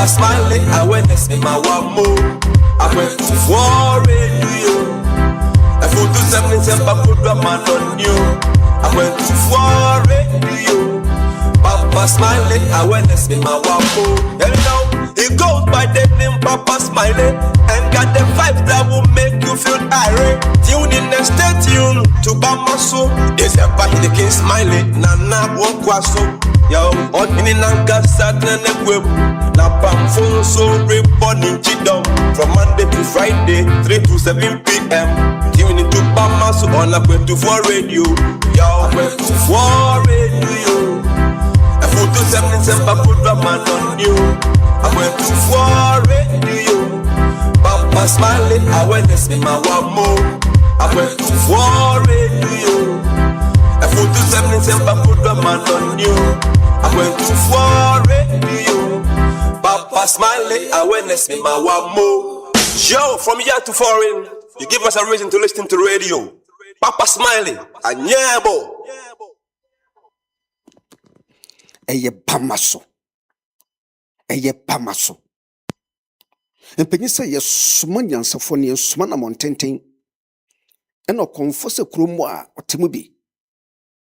Papa Smiley, awareness in my one more. Akwantufuo radio. I put to 77 put a man on you. Akwantufuo radio. Papa Smiley, awareness in my one more. And now he goes by the name Papa Smiley and got the vibes that will make you feel irate. Tune in and stay tuned to Bamaso. It's a party the King Smiley. Nana Wokwaso. Yo, on in Nanka Saturn and Web. Na Pamphone so reporting Chidom from Monday to Friday, 3 to 7 p.m. Tune into Bamaso on Akwantufuo radio. Yo, Akwantufuo radio. I put to 77 put a man on you. Akwantufuo radio. Papa Smiley, awareness in my one more. Akwantufuo radio. I put to 77 put a man on you. Akwantufuo radio. Papa Smiley, awareness in my one more. Yo, from here to foreign, you give us a reason to listen to radio. Papa Smiley, anyebo. Eye pamaso. Eye pamaso. Empenyi se ye suma nyansafo ne suma na montenten. Eno konfo se kromo a otemu bi.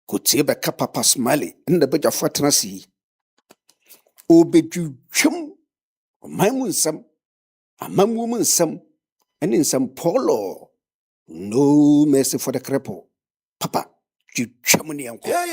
Kotie be ka Papa Smiley nda bejafo atenasi. Obedwutwem omamu nsam amamu mu nsam ene nsam polo. No mercy for the cripple. Papa, twutwem ne enko. Yeah.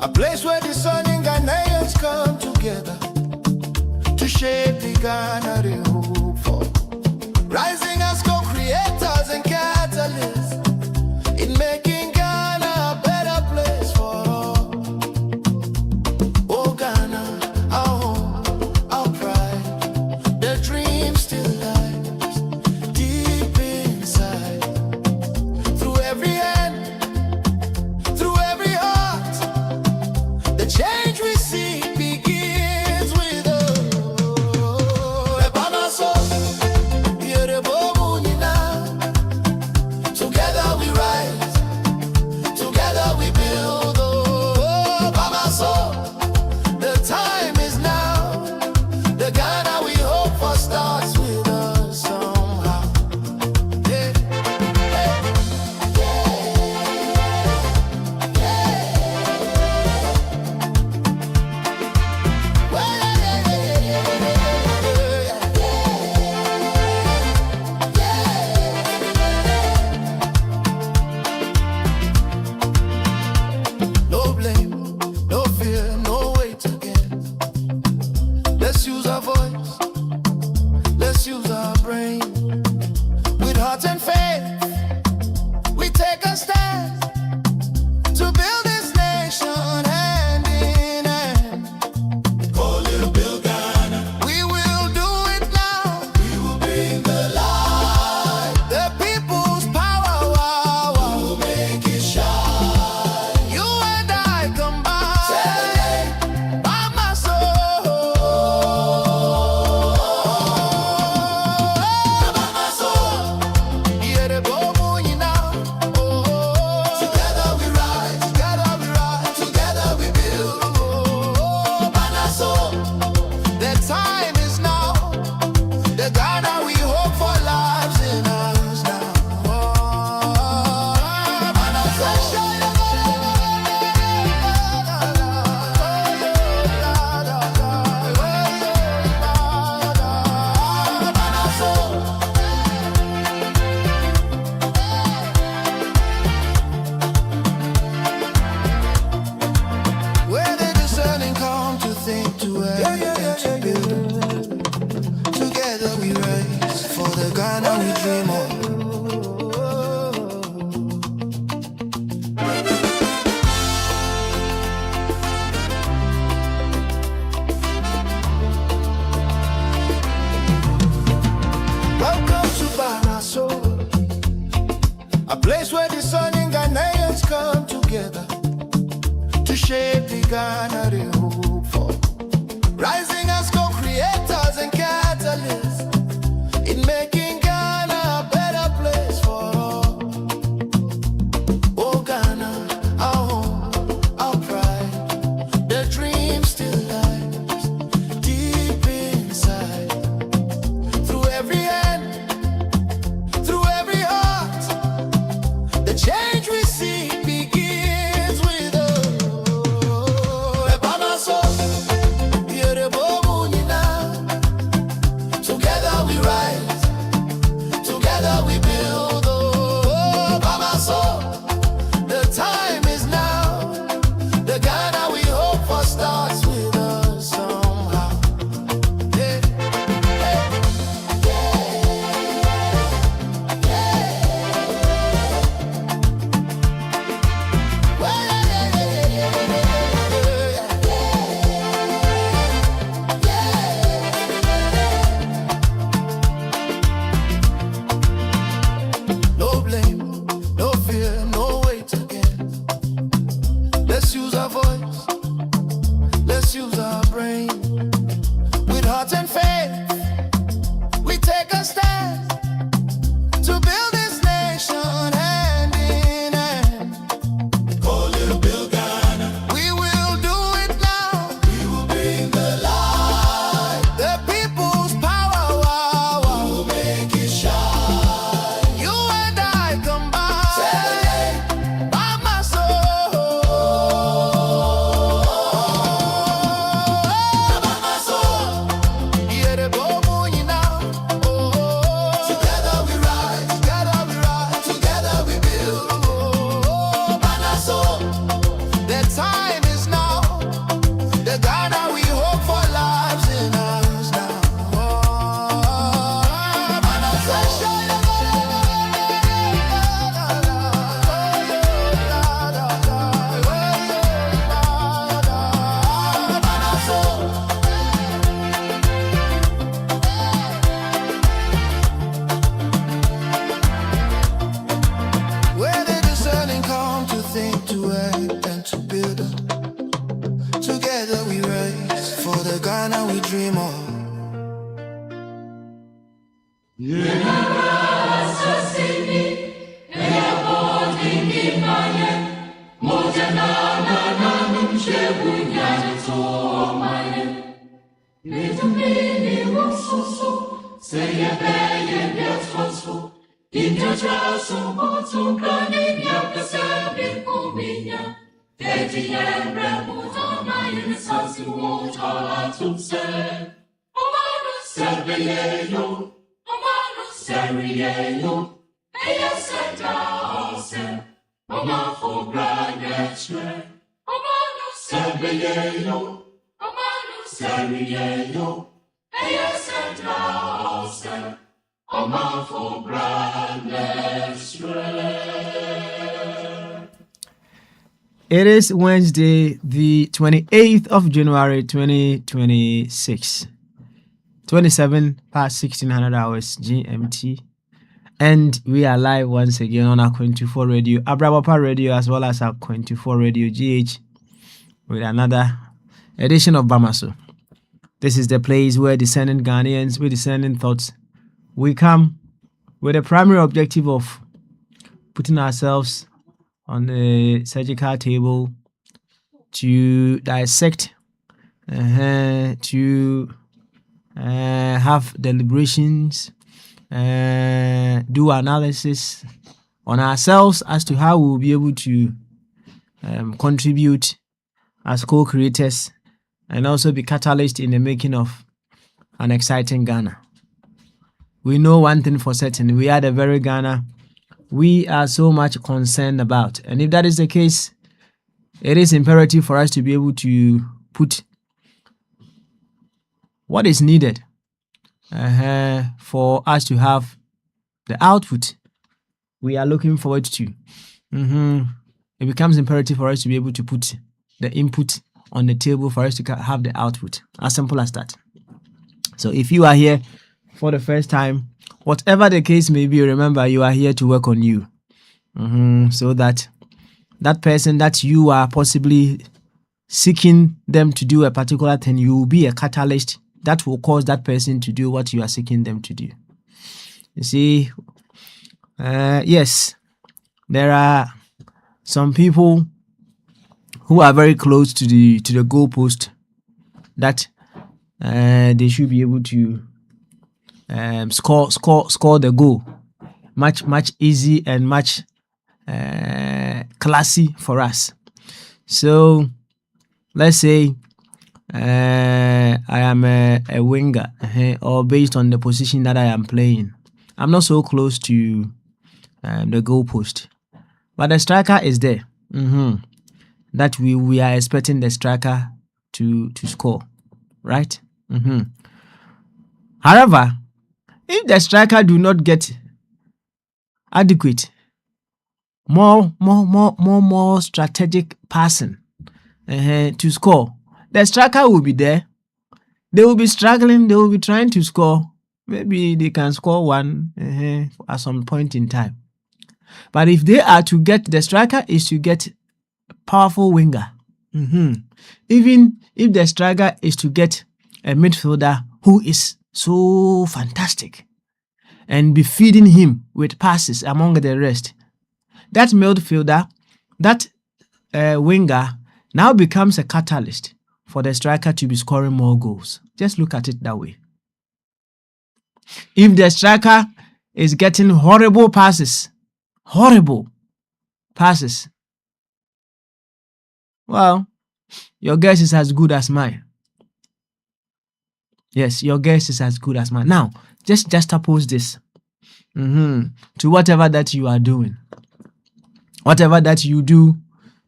A place where the sun and Ghanaians come together to shape the Ghana they hope for. Rising as co-creators and catalysts in making Ghana a better place for all. Oh Ghana, our home, our pride, the dream still lies deep inside. Through every hand, through every heart, the change we see begins with us. Ghana they hope for. Rising as co-creators and catalysts in making Ghana a better place for all. Oh Ghana, our home, our pride, the dream still lies deep inside. Through every hand, through every heart, the change we see begins with us. Together we rise, together we build. Oh, Baba, so the time is now. The Ghana we hope for starts with us somehow. Yeah, yeah, no blame, no fear, no wait again. Let's use our voice, let's use our brain. With heart and faith, we take a stand to build this nation hand in hand. Oh, little Bill Ghana, we will do it now. We will bring the light, the people's power. Wow, wow. We will make it shine. You and I combine. Celebrate by my soul. By my soul. Yeah, the boom, you know. Oh, together we rise, together we build. Oh, by my soul. The time is now. The Ghana we hope for lives in us now. Oh, by my soul. By my soul. Where the discerning come to think, to act, and to build. Together we rise for the Ghana we dream of. It is Wednesday, the 28th of January, 2026. 27 past 1600 hours GMT. And we are live once again on Akwantufuo Radio, Abrabapa Radio, as well as Akwantufuo Radio GH, with another edition of Bamaso. This is the place where discerning Ghanaians with discerning thoughts, we come with the primary objective of putting ourselves on the surgical table to dissect, to have deliberations, do analysis on ourselves as to how we will be able to contribute as co-creators and also be catalyst in the making of an exciting Ghana. We know one thing for certain: we are the very Ghana we are so much concerned about. And if that is the case, it is imperative for us to be able to put what is needed for us to have the output we are looking forward to. It becomes imperative for us to be able to put the input on the table for us to have the output. As simple as that. So if you are here for the first time, whatever the case may be, remember you are here to work on you. So that person that you are possibly seeking them to do a particular thing, you will be a catalyst that will cause that person to do what you are seeking them to do. You see, yes, there are some people who are very close to the goalpost that they should be able to score the goal much easy and much classy for us. So let's say I am a winger, or based on the position that I am playing, I'm not so close to the goalpost, but the striker is there. That we are expecting the striker to score, right? However, if the striker do not get adequate, more strategic passing to score, the striker will be there. They will be struggling. They will be trying to score. Maybe they can score one at some point in time. But if they are to get, the striker is to get a powerful winger. Even if the striker is to get a midfielder who is so fantastic and be feeding him with passes among the rest, that midfielder, that winger now becomes a catalyst for the striker to be scoring more goals. Just look at it that way. If the striker is getting horrible passes, well, your guess is as good as mine. Yes, your guess is as good as mine. Now, just juxtapose this to whatever that you are doing. Whatever that you do,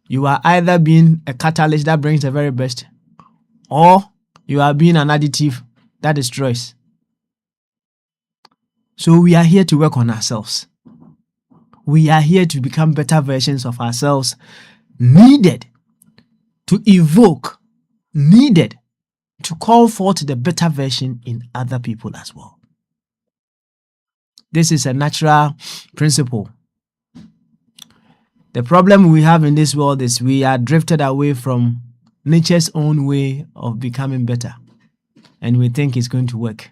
you are either being a catalyst that brings the very best, or you are being an additive that destroys. So we are here to work on ourselves. We are here to become better versions of ourselves, needed to evoke, needed to call forth the better version in other people as well. This is a natural principle. The problem we have in this world is we are drifted away from nature's own way of becoming better, and we think it's going to work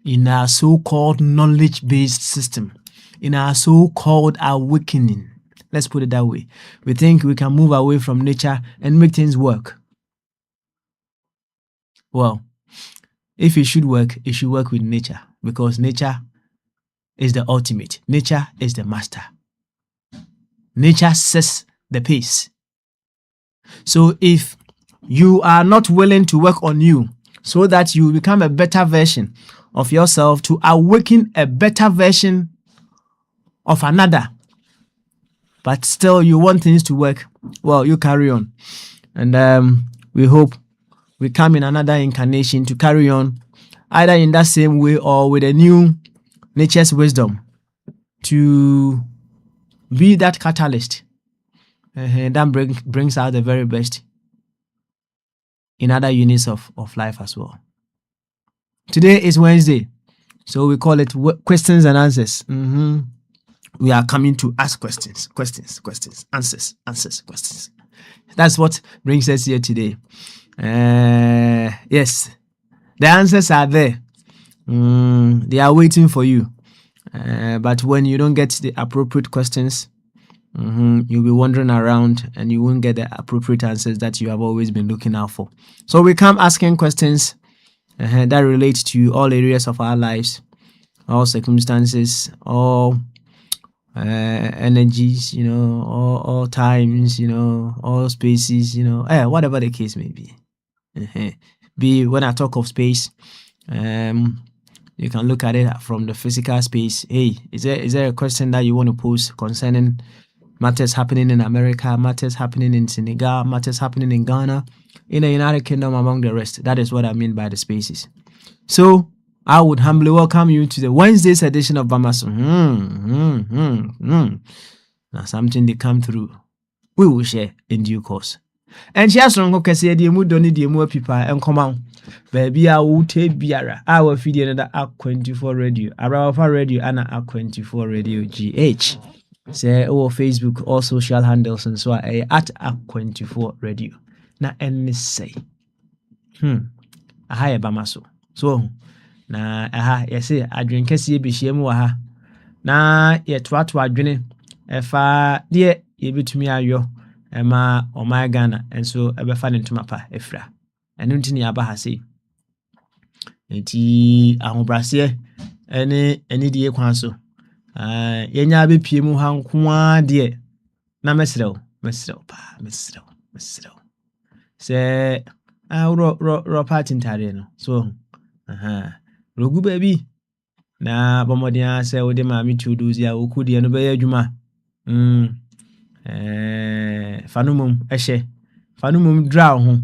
in our so-called knowledge-based system, in our so-called awakening. Let's put it that way. We think we can move away from nature and make things work. Well, if it should work with nature, because nature is the ultimate. Nature is the master. Nature sets the pace. So if you are not willing to work on you so that you become a better version of yourself, to awaken a better version of another, but still you want things to work, well, you carry on. And we hope we come in another incarnation to carry on, either in that same way or with a new nature's wisdom, to be that catalyst that brings out the very best in other units of life as well. Today is Wednesday, so we call it questions and answers. We are coming to ask questions, answers, questions. That's what brings us here today. Yes, the answers are there. They are waiting for you. But when you don't get the appropriate questions, you'll be wandering around and you won't get the appropriate answers that you have always been looking out for. So we come asking questions that relate to all areas of our lives, all circumstances, all energies, all times, all spaces, whatever the case may be. When I talk of space, you can look at it from the physical space. Hey, is there a question that you want to pose concerning matters happening in America, matters happening in Senegal, matters happening in Ghana, in the United Kingdom, among the rest? That is what I mean by the spaces. So I would humbly welcome you to the Wednesday's edition of Bamaso. Now something they come through, we will share in due course. And she has strong okay say the mu doni the mu people and come on. Baby I will take biara. I will feed another Akwantufuo radio. Arawafa radio and Akwantufuo radio GH. Say Facebook, all social handles and so at Akwantufuo radio. na ɛnne sɛe. Aha yɛ bama so. So na aha yɛse adwene kɛseɛ bɛhyia mu wɔ ha. Na yɛtoato adwene ɛfa deɛ yɛbɛtumi ayɔ ɛma ɔman Ghana nso ɛbɛfa ne ntoma pa afira. Ɛno nti ne yɛaba ha sei. Nti ahobraseɛ ɛne anidie kwan so. Yɛnya bɛpie mu ha nko ara deɛ na mesrɛ wo paa, mesrɛ wo. Sɛ ro party ntare no. So rogu baabi na bɔmmɔden sɛ wode maame tuo dozi a woku deɛ no bɛyɛ adwuma. Fanomom ɛhyɛ. Fanomom dra wo ho.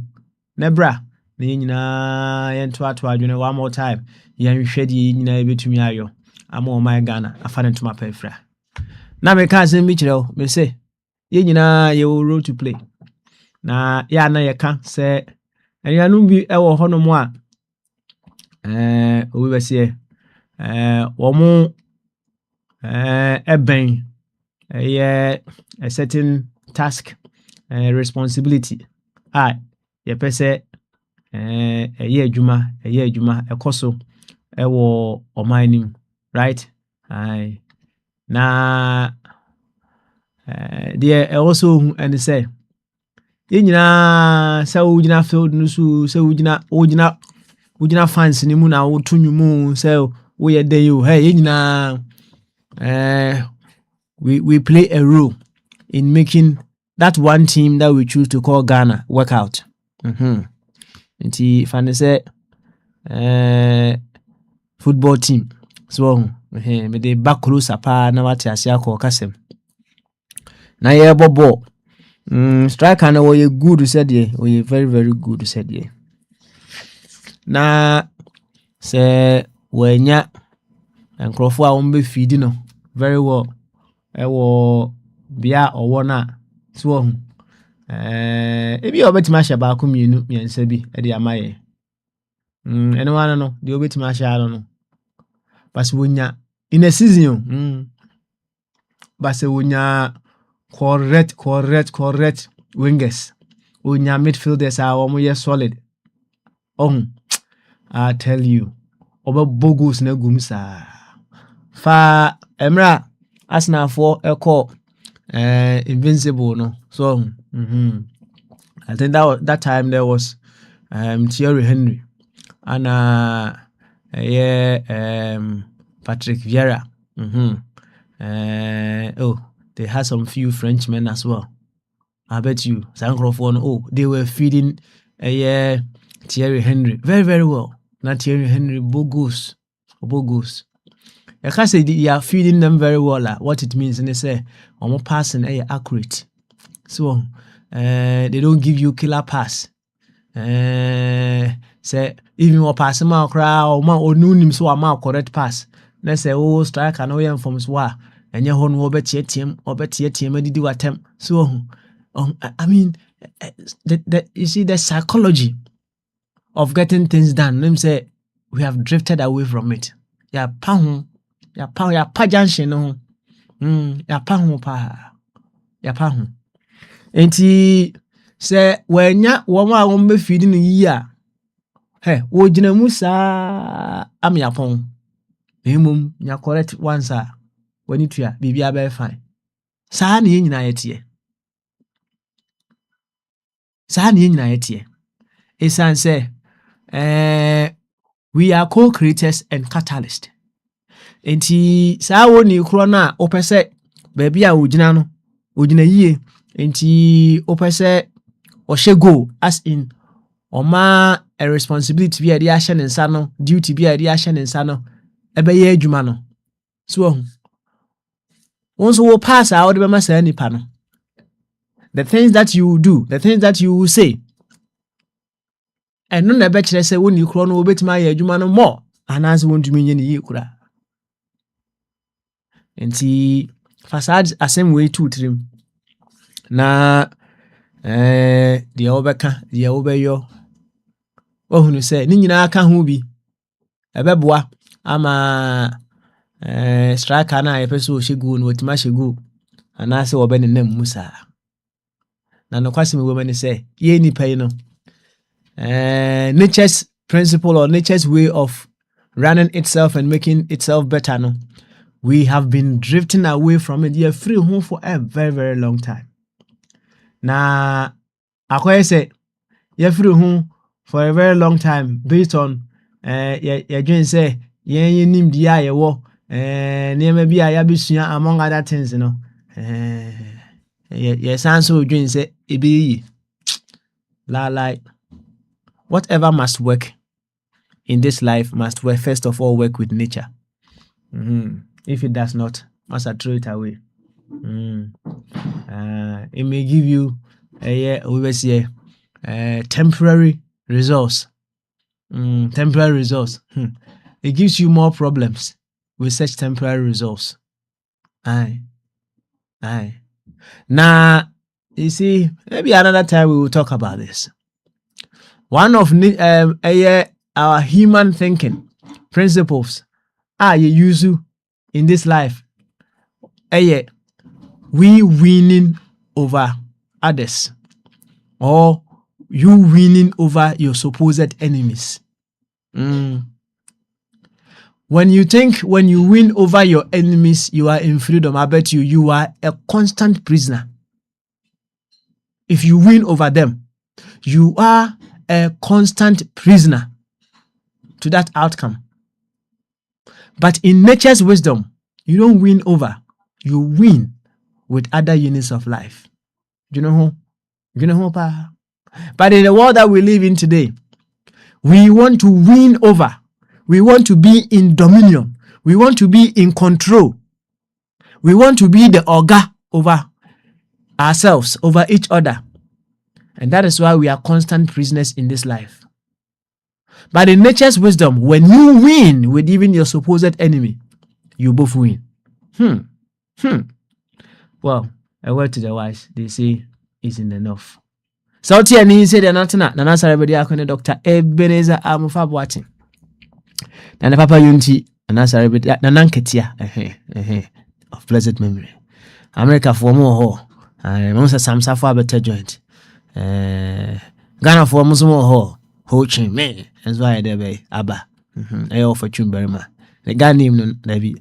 Na bra na yɛn nyinaa yɛntoato adwene one more time. Yɛnhwɛ deɛ yɛn nyinaa yɛbɛtumi ayɔ ama ɔman Ghana afa ne ntoma pa afira. Na meka asɛm bi kyerɛ wo, me sɛ yɛn nyinaa yɛwɔ role to play. Na yɛ ana yɛka sɛ anuanom bi ɛwɔ hɔnom a obi bɛseɛ wɔn ɛbɛn ɛyɛ a certain task responsibility a yɛpɛ sɛ ɛyɛ adwuma ɛkɔ so ɛwɔ ɔman nim, right? Na deɛ ɛwɔ so hu ɛne sɛ yɛn nyinaa sɛ wogyina field no so, sɛ wogyina fans ne mu na woto nnwom sɛ woyɛ dɛ yo. Yɛn nyinaa we play a role in making that one team that we choose to call Ghana work out. Nti fane sɛ football team so me dey back closer pa na wate ase akɔ kasem na yɛ bɔbɔ striker na wɔyɛ good sɛdeɛ wɔyɛ very very good sɛdeɛ na sɛ wɔanya nkrɔfo a wɔn bɛ feed no very well ɛwɔ bia ɔwɔ na so ebi a obetimi ahyɛ baako mienu miɛnsa bi ɛde ama yɛ ɛno ano no deɛ obetimi ahyɛ ano no basi wonya in a season basi wonya correct wingers, wonya midfielders a wɔn yɛ solid. I tell you oba bogus na gum saa fa emra Arsenal for ɛkɔ invincible no. So I think that time there was Thierry Henry and Patrick Vieira. They had some few Frenchmen as well. I bet you they were feeding Thierry Henry very very well. Not Thierry Henry bogus. I can't say they are feeding them very well. What it means, and they say almost passing accurate. So they don't give you killer pass. Say even more passing my crowd or no him so a correct pass. Let's say striker no yan from swa and your hon bet team did you attempt. So I mean you see the psychology of getting things done. Let me say we have drifted away from it. Ya pa junction no. Ya pa. Enti se wanya woma won be feed no yi a wo gina mu saa am yapon emum nya correct once a wani tua bibia be fine saa na nyina yetie esan say we are co-creators and catalysts. Enti saa woni kro na opese baabi a wogina no wogina yie. Enti opese ohye go as in oma a responsibility bi a dey ahye ne nsa no, duty bi a dey ahye ne nsa no ebeye adwuma no. So once we pass out the masa nipa no, the things that you do, the things that you say, and no na be kire say woni kro no obetima ye adwuma no more anase wontumi nye ne yi kura. Enti facade asem way 2 3 na the obeka the obeyo ohunu say ni nyina aka ho bi ebeboa ama striker na yepeso ohye go no otima hye go anase obe ne nam musa Na no kwase me woman say ye nipa yi no. Nature's principle or nature's way of running itself and making itself better no. We have been drifting away from it. You're free home for a very, very long time. Na akwai say you're free home for a very long time based on you're doing say you nim dia ye wo near be a yabisua among other things, you know. Yes, so doing say it be like whatever must work in this life must work first of all work with nature. If it does not, must throw it away. It may give you temporary results. Temporary results. It gives you more problems with such temporary results. Aye. Now, you see, maybe another time we will talk about this. One of our human thinking principles you use in this life. We winning over others, or you winning over your supposed enemies. When you win over your enemies, you are in freedom. I bet you are a constant prisoner. If you win over them, you are a constant prisoner to that outcome. But in nature's wisdom, you don't win over, you win with other units of life. Do you know who? But in the world that we live in today, we want to win over. We want to be in dominion. We want to be in control. We want to be the Oga over ourselves, over each other. And that is why we are constant prisoners in this life. But in nature's wisdom, when you win with even your supposed enemy, you both win. Well, a word to the wise, they say, isn't enough. So, Tiani said, and not Nana Sarabedi, Dr. Ebenezer Amufab watching. Nana Papa Unti, and Nasarabedi, Nananketia, of blessed memory. America for more, I must have some Safa better joint. Ghana for Musmo Ho, Ho Chi Me, that's why they be Abba. I offer Chumberma. The guy named Nabi.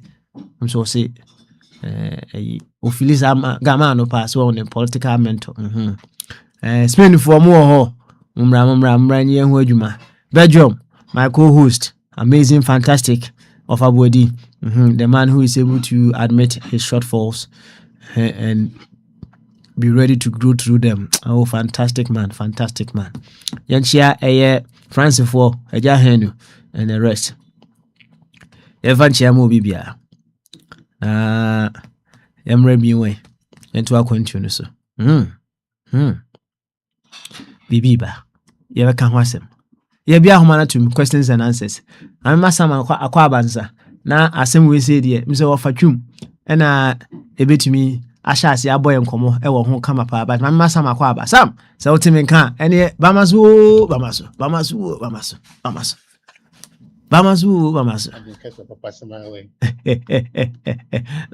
I'm so say, Ophilis Gamano pass on the political mentor. Spend for more ho. Mumra, Bedroom, my co-host, amazing, fantastic of Abodi. The man who is able to admit his shortfalls and be ready to grow through them. Oh, fantastic man. Yanchia Francis-Fo, Henu, and the rest. Evanchia mo bibia. Emre biwe. Into Akwantufuo so. Bibiba. Yeva kan wasem. Yebia homana to questions and answers. I'm masama akwa banza. Na asem we say die. Mse wo fatwum. Na ebetumi ashasi aboy nkomo e wo ho kama pa but mama sam akwa aba sam se ultimi kan ene bamaso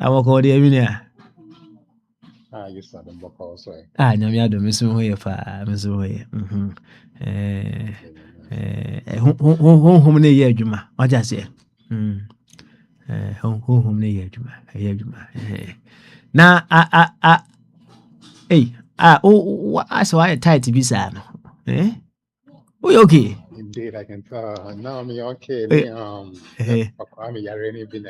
awo ko de eminia you saw them book also. Nyame ado mesu ho ye fa mesu ho ye hom ne ye adwuma oja se hom ne ye adwuma na I saw I tight to be sad. We okay? Indeed, I can tell. Now I'm okay. I'm already been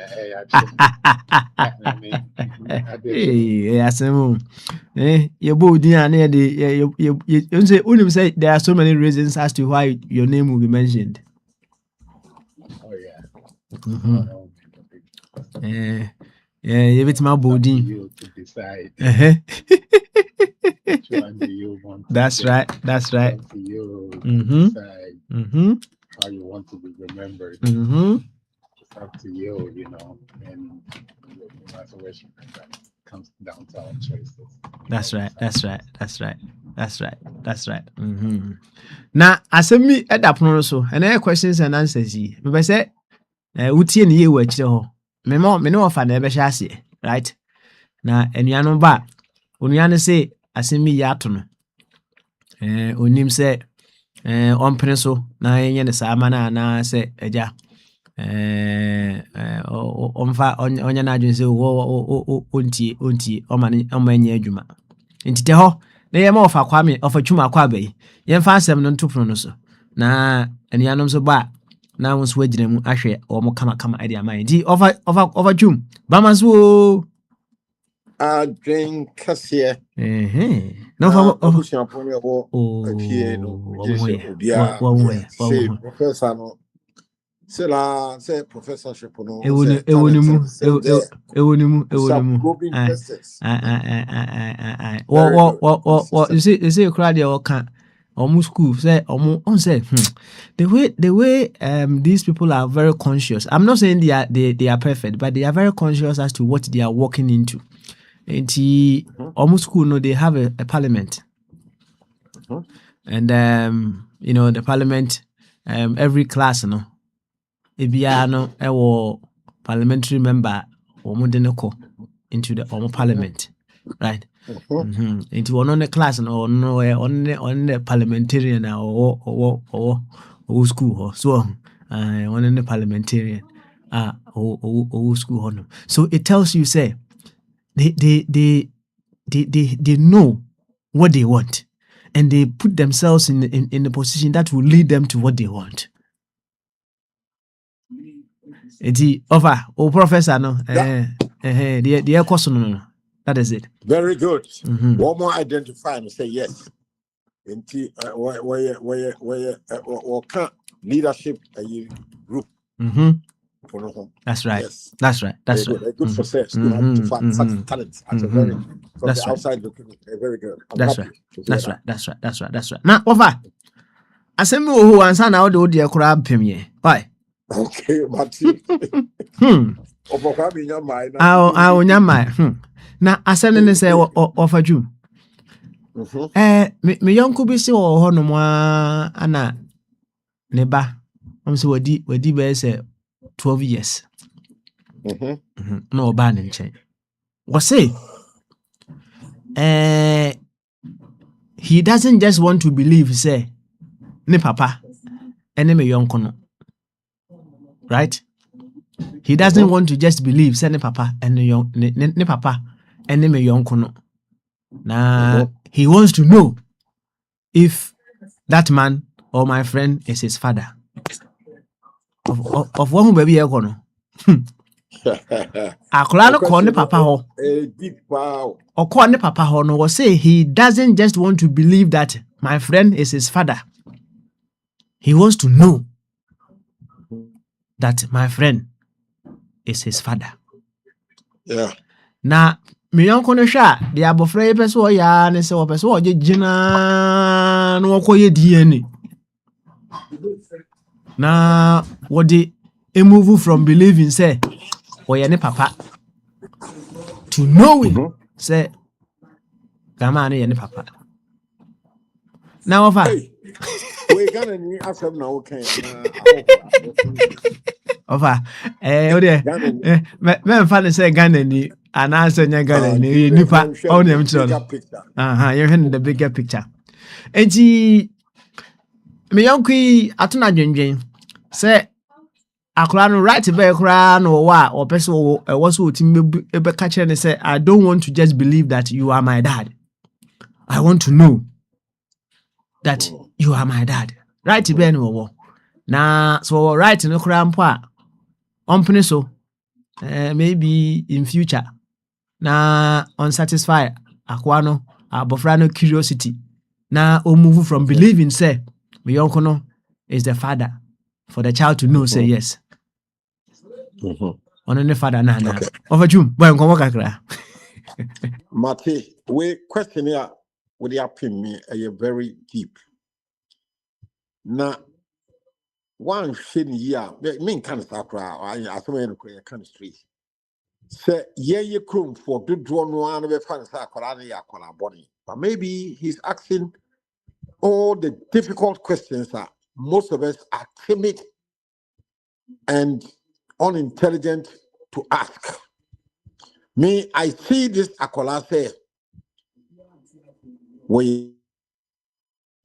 your body and you say there are so many reasons as to why your name will be mentioned. Oh yeah. Yeah, it's my body. You to decide. Which one do you want? That's right. You decide how you want to be remembered. It's up to you, and that's where that comes down to our choices. That's right. Now, as me at that point so, and there questions and answers. But say, uti ni ye wachire ho. Me no ofa na ebe hase, right? Na enuano ba, onuano say asemi ya to no. onim say ɔmpene so na yɛnyɛ ne saa ma na na sɛ agya ɔmfa ɔnyɛ no adwene sɛ ɔntie ɔma nyɛ adwuma nti tɛ hɔ na yɛma ɔfa twum akɔ aba yi yɛmfa asɛm no nto pono no so na anuanom nso ba a na wo nso wagyina mu ahwɛ ɔmo kamakama de ama yɛ nti ɔfa twum bama so o adwen kɛseɛ na abusuafoɔ no ɛwɔ afie no gye sɛ obiara sɛ professor no sɛ professorship no ɛwɔ ne mu you see crowd deɛ wɔka ɔmo school say the way these people are very conscious. I'm not saying they are perfect, but they are very conscious as to what they are walking into. And almost school, no, they have a parliament, and the parliament, every class, no, ebiano, parliamentary member, omo into the parliament, right? Into one on the class, no, on the parliamentarian or school, so one in the parliamentarian, or school, so it tells you, say. They know what they want, and they put themselves in the position that will lead them to what they want. Eti offer professor no the question no that is it. Very good. One more identify and say yes. Enti where leadership group. That's right. Yes. That's right. That's very right. Good. A good success. You have to find such talent. That's very from that's the right. outside looking. Very good. That's right. That's right. That's right. That's right. That's right. Now, over. Asemi who answer now the dear crab pim ye. Why? Okay, Mati. Oboka mi nyama. I nyama. Na asemi ne say offer you. Me yonko bi se wo ho no mo ana ne ba. Am se wadi be say 12 years. No ban in chain. What say? He doesn't just want to believe, say, ne papa, and me young kono. Right? He doesn't want to just believe, say, ne papa, and ne papa, and me young kono. Now, he wants to know if that man or my friend is his father. Of one baby kono. Akola no call ne papa ho. Or call ne papa ho no was say he doesn't just want to believe that my friend is his father. He wants to know that my friend is his father. Yeah. Na me yonko no hwa de abofra ye peso ya ne se wo peso o gina no koye DNA. Na what the move from believing say ne papa to knowing say grandma ne papa. Now over we gonna need asem na okay over me fan say Ghana ni anasa nya Ghana ni nipa all them children you're the bigger picture. Enti me yonkui atuna dwendwen say akura no right be kura no wa or person was so team be catch and say I don't want to just believe that you are my dad. I want to know that you are my dad. Right be no na so right no kura mpo a ompene so maybe in future na unsatisfied akwa no abofra no curiosity na o move from believing say me yonko no is the father for the child to know say yes. On the father na over jum boy nko kakra Mate we question here with the pin me very deep na one shin year mean kind of sakra I so many kind of street say ye krum for do draw no an be fan sakra na ya kola body but maybe he's asking all the difficult questions that most of us are timid and unintelligent to ask. Me, I see this Akola say, we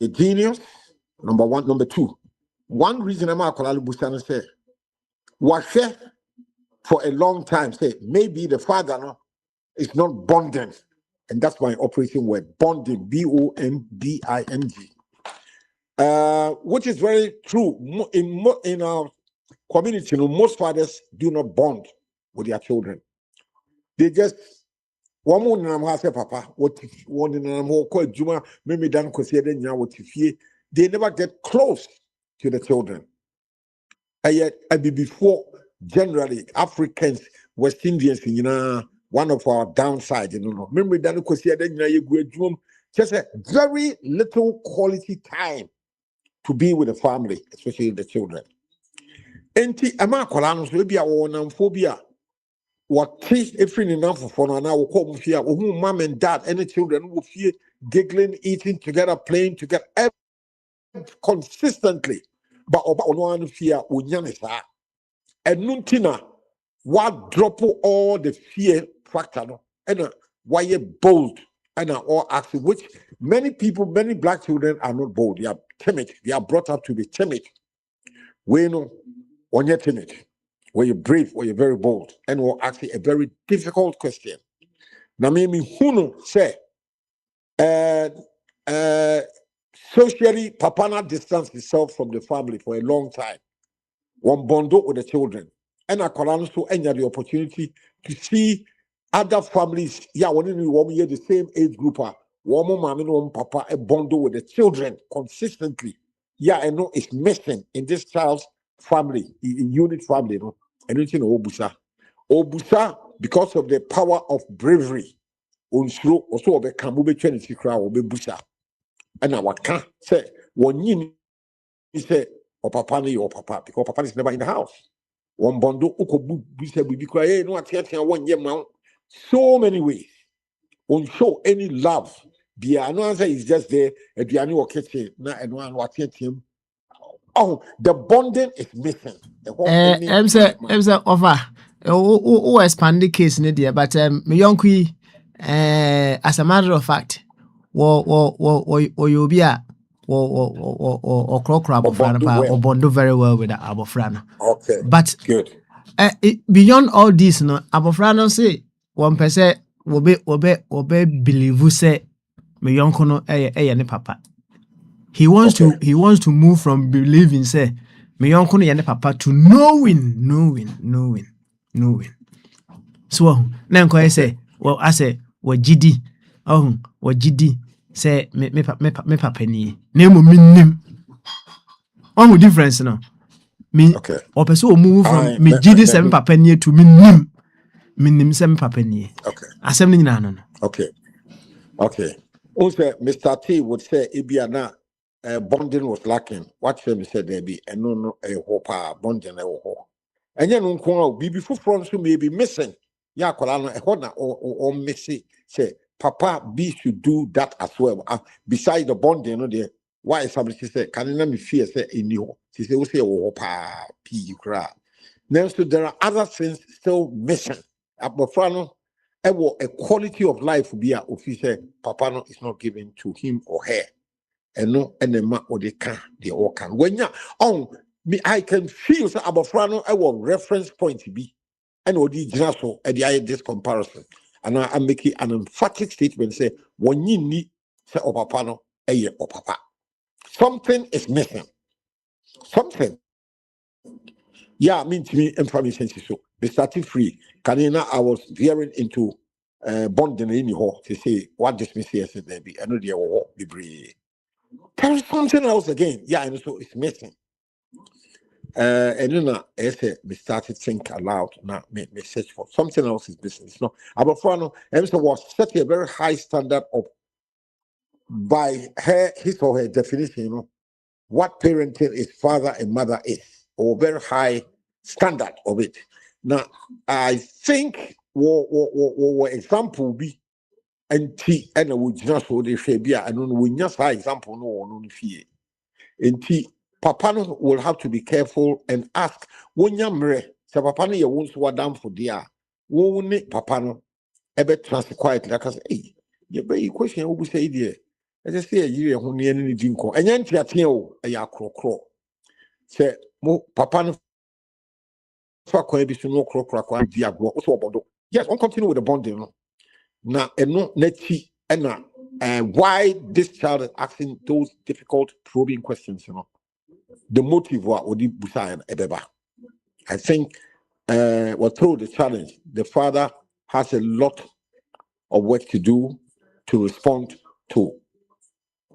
genius. Number one. Number two. One reason I'm calling Busana say, was for a long time say maybe the father no is not bonding, and that's my operation word bonding, bonding, which is very true in our community. Most fathers do not bond with their children. They just one more than I say, Papa, what one than more called Juma, maybe done consider now what you fear. They never get close to the children. And yet, before generally Africans, West Indians, one of our downside, Remember that consider you just a very little quality time to be with the family, especially the children. Enti ama kwala so bia wo namphobia what if in enough for now will come here who mom and dad and the children will feel giggling, eating together, playing together consistently, but one fear unyanisa and nuntina what drop all the fear factor and why you bold and all acting, which many black children are not bold. They are timid. They are brought up to be timid. We know when you're timid, when you're brave, when you're very bold, and we're asking a very difficult question. Now, maybe who say, socially, Papa not distance himself from the family for a long time. One bond with the children, and I can also enter the opportunity to see other families. Yeah, when we hear the same age group, one mom, one papa, a bond with the children consistently. Yeah, I know it's missing in this child's family, unit family, and it's Obusa, because of the power of bravery, also be kamube twenty crowd or be busa. And our can say one yin say or papa or papa, because papa is never in the house. One bondo uko busa bibi cry, no attention 1 year now. So many ways. Won't show any love. The answer is just there, and the annual kitchen, not and one what him. Oh, the bonding is missing. I'm say offer. Expand the case in there, but me young as a matter of fact, you be a or croc or bondo very well with the abofrano. Okay, but good. Beyond all this, no abofrano say 1% will be believe you say me young no ne papa. He wants to move from believing say me uncle and papa to knowing. So now I say, well, I say, what GD, what GD say me papa ni name minim. One difference no. Me or person move from me GD 7 papa ni to minim 7 papa ni. Okay. Assembly no. Okay. Also, Mr. T would say Ibiana bonding was lacking. What Shem said there be and no a hope bonding a ho. And then on be before from so may be missing. Ya kolana a hona or missy say Papa B should do that as well. Besides the bonding, there. Why somebody say can let me fear say in you? She say we say pa p cry. Now so there are other things still missing. Abofrano a quality of life will be a officer papa no is not given to him or her. And no enema or they all can. When you me, I can feel so abofrano I will reference point to be and what the so at the this comparison. And I'm making an emphatic statement say when you need say or papa no or papa. Something is missing. Something. Yeah, I mean to me information so be starting free. Kanina, I was veering into bonding in your to say what this message said there be another be brave. There is something else again. Yeah, and so it's missing. And then I said we started think aloud now me search for something else is missing. It's not about Frano, and so was set a very high standard of by his or her definition, what parenting is father and mother is, or very high standard of it. Now, I think what example be and T and I would just so they say be and we just high example no fear. And T Papa will have to be careful and ask when you're so Papa no won't swat down for dear. Won't Papa no ever trust quietly like I say, hey, you question who say dear. I just say a year who near any dinko. And yan tiatio, a yakro. Say, mo papa no for be no croc, diablo, also about. Yes, on continue with the bonding. Now, and no netty, and why this child is asking those difficult, probing questions, the motive would be beside Ebeba. I think through the challenge, the father has a lot of work to do to respond to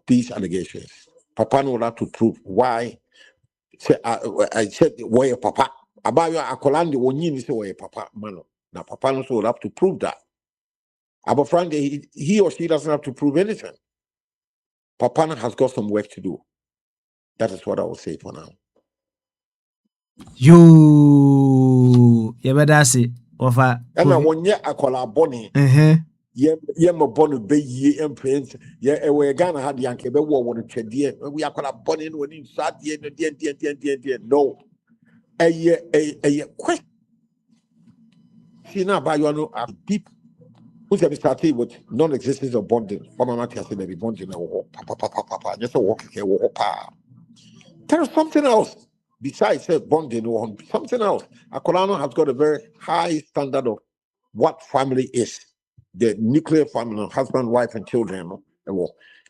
these allegations. Papa will have to prove why. I said, where Papa? About your Akolandi, when you say where Papa, Mano. Now, Papa also will have to prove that. But frankly, he or she doesn't have to prove anything. Papa has got some work to do. That is what I will say for now. You better say, offer. And when you Akola Bonnie, yeah, my bonnet be ye and prince. Yeah, we Ghana had Yankee, but what would it be? We are called bonnet when inside the no. A question now by you know, deep. Who's have started with non-existence of bonding? Mama Matia said, "Maybe bonding or papa, just a walk here, there is something else besides bonding or something else. Akolano has got a very high standard of what family is. The nuclear family, husband, wife, and children.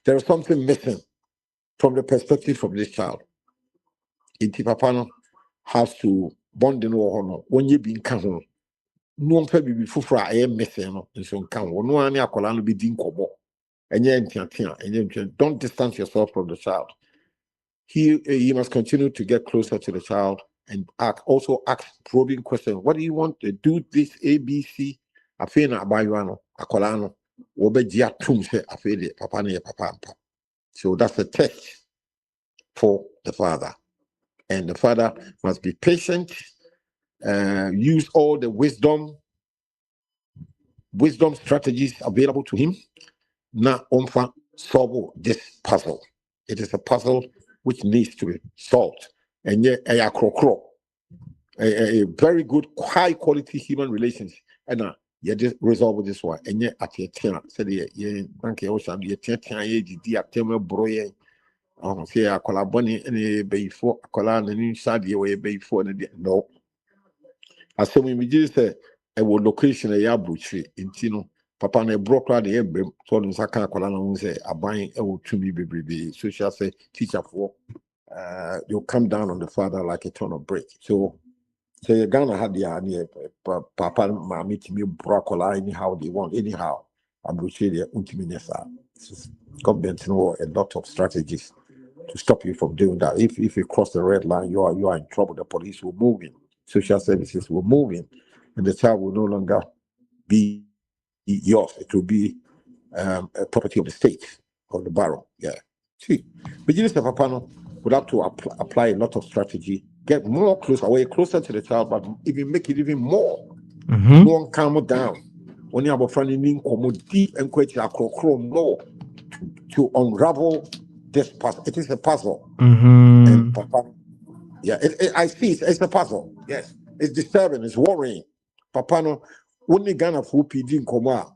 There is something missing from the perspective of this child. Iti Papano has to bond in or when you be in Kahon. No one can be fufra, I am missing, and so can one one Akolano be dinkobo. And you don't distance yourself from the child. He must continue to get closer to the child and also ask probing questions. What do you want to do? This ABC? Afena abayano akolano wobegia tumse afede papa ne papa. So that's a test for the father, and the father must be patient. Use all the wisdom strategies available to him. Na umfa solve this puzzle. It is a puzzle which needs to be solved. And yet a very good high quality human relations and you just resolve this one. And yet at your turn, said thank you also your turn broye say a collaboni any before a collan and inside your way before no. As some images say a wood location a yabuchi in Tino. Papa ne broker the emblem told him Saka Colana say a buying a would to be baby. So shall say teacher for you'll come down on the father like a ton of brick. So you're gonna have the idea, Papa, Mammy, to me, broccoli, anyhow they want, anyhow. I'm the Untiminesa. Government know a lot of strategies to stop you from doing that. If you cross the red line, you are in trouble. The police will move in, social services will move in, and the child will no longer be yours. It will be a property of the state or the borough. Yeah. See, but you know, Papa would have to apply a lot of strategy. Get closer to the child, but even make it even more. No one calm down. When you have a friend in deep and quite more to unravel this puzzle. It is a puzzle. And Papa, yeah, I see it's a puzzle. Yes, it's disturbing, it's worrying. Papa, no, only Ghana for PD in Koma.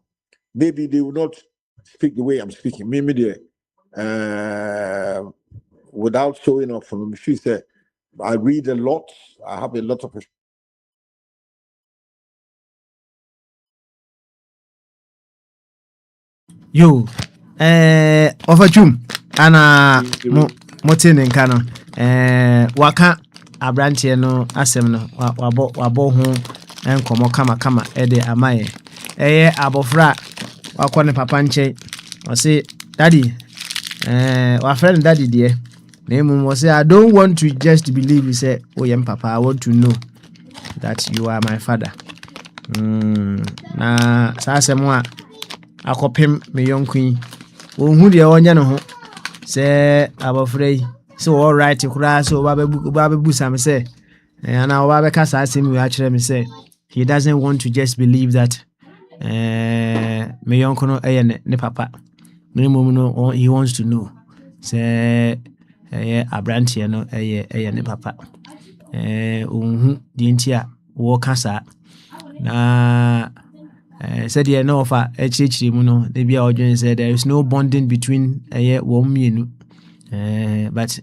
Maybe they will not speak the way I'm speaking. Maybe they without showing off from me. She said, I read a lot. I have a lot of. Yo, Ofachum, Anna Motin and Cano, Waka, Abrantia no, Asem no, Wabo home, and Kama, Ede Amaye, Abofra, Wakone Papanche, or say, Daddy, our friend Daddy dear. Name was say, I don't want to just believe you say, oh, yeah, Papa, I want to know that you are my father. Na Sasemwa, Akopim, my young queen. Who the onion say, Abofrey, so all right, you cry, so Baby Busam say, and now Babacas asked him, we actually say, he doesn't want to just believe that, my uncle, ne papa. No, he wants to know. Say, Abrantia no ne papa dintia wo kasa na said yeah no offer no they be our said there is no bonding between one minu but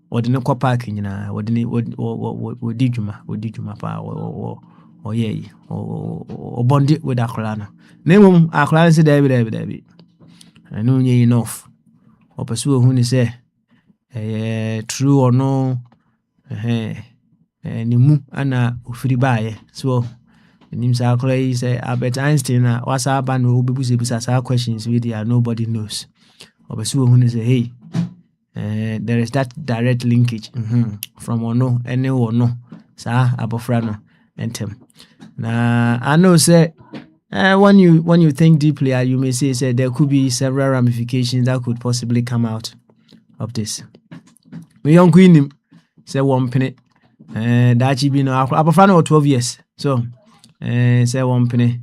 what no parking na what did juma pa or yeah or bonded with akrana name akrana said there I know you enough or pursue who say true or no nimu ana ufiri baye so nim sa akora say Albert Einstein na wasa ba no obebusa sa questions we there nobody knows or pursue who say hey there is that direct linkage from ono any ono sa abofra no entem na I know say when you think deeply you may say there could be several ramifications that could possibly come out of this we young queen say one penny that you be no abofra no 12 years so say one penny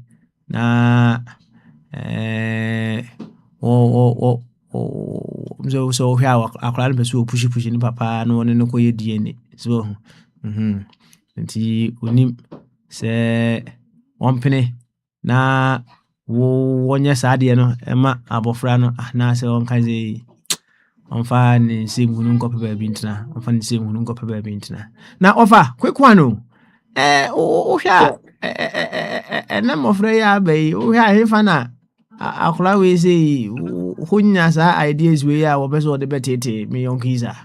na so here akwara no person push ni papa no ne ko ye DNA so nti onim say one penny na wonya saade no ema abofra no na say on kan say on fa ni se munu nkopɛ baabi ntina on fa ni se munu nkopɛ baabi ntina na offer quick one o o hwa na mofra ya bai o hwa he fa na akola we say hunya sa ideas we ya wo beso de betete me yonkisa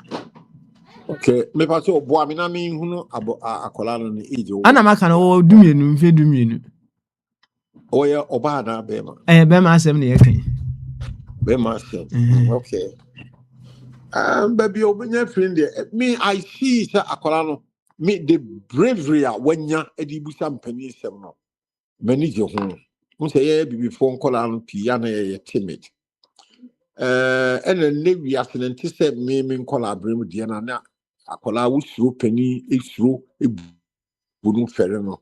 okay me pa so bo ami na me hunu akola no ni ejo ana maka no dumienu mfe dumienu oya oba na bema bema asem ne yekan bema asem okay baby obenya friend me I see say akola no me the bravery a wanya edibusa mpani sem no mani je ho mo say ye bibi fo nkola no pia na ye timid ene ne wi asenenti se me nkola abrem de na akola wusuro pani esuro ebunu fere no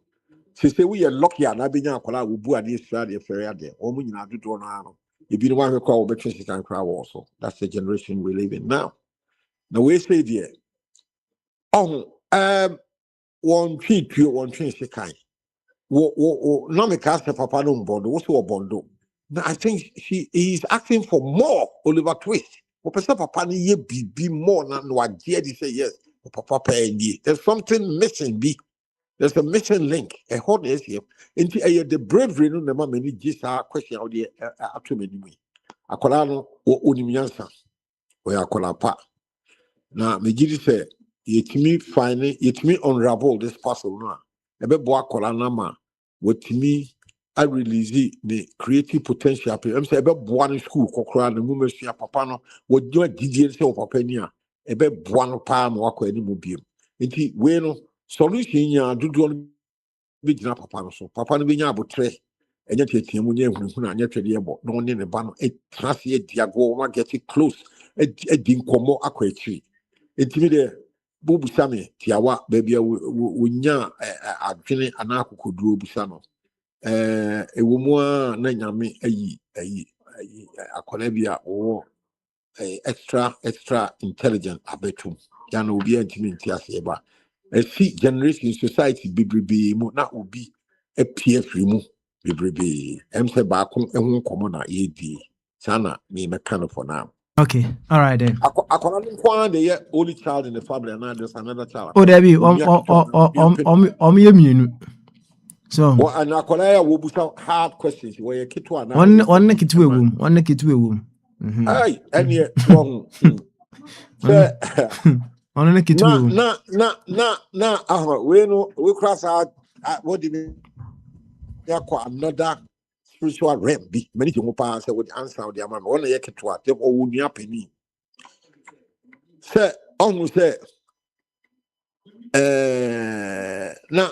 se we ye lucky na benya akola wo bu ade esura de fere ade o mu nyina dodo no ano ebi no wa hwe kwa wo betwe sikan kra wo so that's the generation we live in now we say there one tweet sikan wo no me ka se papa no mbondo wo so bondo now I think he is asking for more Oliver Twist wo pesa papa no ye bibi more na no agye dey say yes papa pay ni there's something missing there's a missing link a hot is here into the bravery no ma many gisa question out there atomani mi akola no onimiansa we akola pa na me gidi say yetimi unravel this puzzle no ebe bo akola na ma wetimi I release the creative potential I'm say ebe bo an school kokora na mu mesua papa no wo do didie say papa ni a ebe bo an pa ma wakọ ani mu biem nti we no solution nya dodo no bi gina papa no so papa no bi nya abotre enye tietie mu nya ehunu na anya twede ebo no ne ba no trase e diago ma get close edi nkomo akọ akiri nti de bobu same tiawa baby wonya adwene ana akokoduro busa no ewumu na nyame ayi akola bia wo extra intelligent abetum ya na obi antimi ntiase ba see generation society bibrebe mu na obi apfri mu bibrebe emse ba kon ehun komo na yedi sana me mekano for now. Okay, all right then. The only child in the family, and there's another child. Oh, there be mienu. So, and Akolaya will be some hard questions. Where you kid one kitu ewum. Aye, and yet wrong. One kitu ewum. Na. We cross out. What do you mean? Another spiritual realm. Be many people pass with answer the man. One year kid what? They all near penny. Say, almost say, na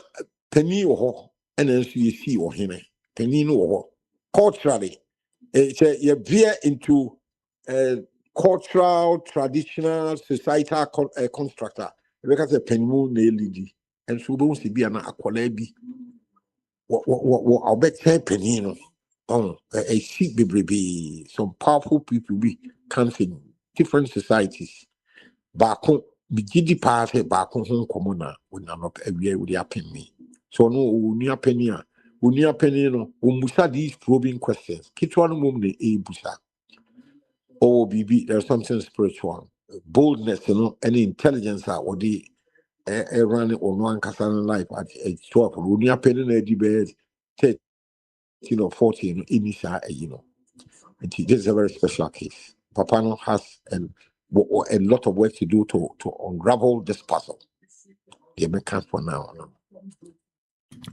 penny or and then you see or him penny no culturally. Say you veer into cultural, traditional, societal constructor. Because a penny moon lady and so don't see be an aqualabi. What I'll bet penny no. A seat be some powerful people be comes in different societies. Baako bigidi paase baako ho komo na wona no awie wo de apen me so no onua pani a Unia penino, umusa these probing questions. Kitwan mum ne e busa. Oh, BB, there's something spiritual. Boldness, any intelligence or the running on one Casan life at age 12. Unia penino di bed 13 or 14 initial. And this is a very special case. Papano has a lot of work to do to unravel this puzzle. The American for now.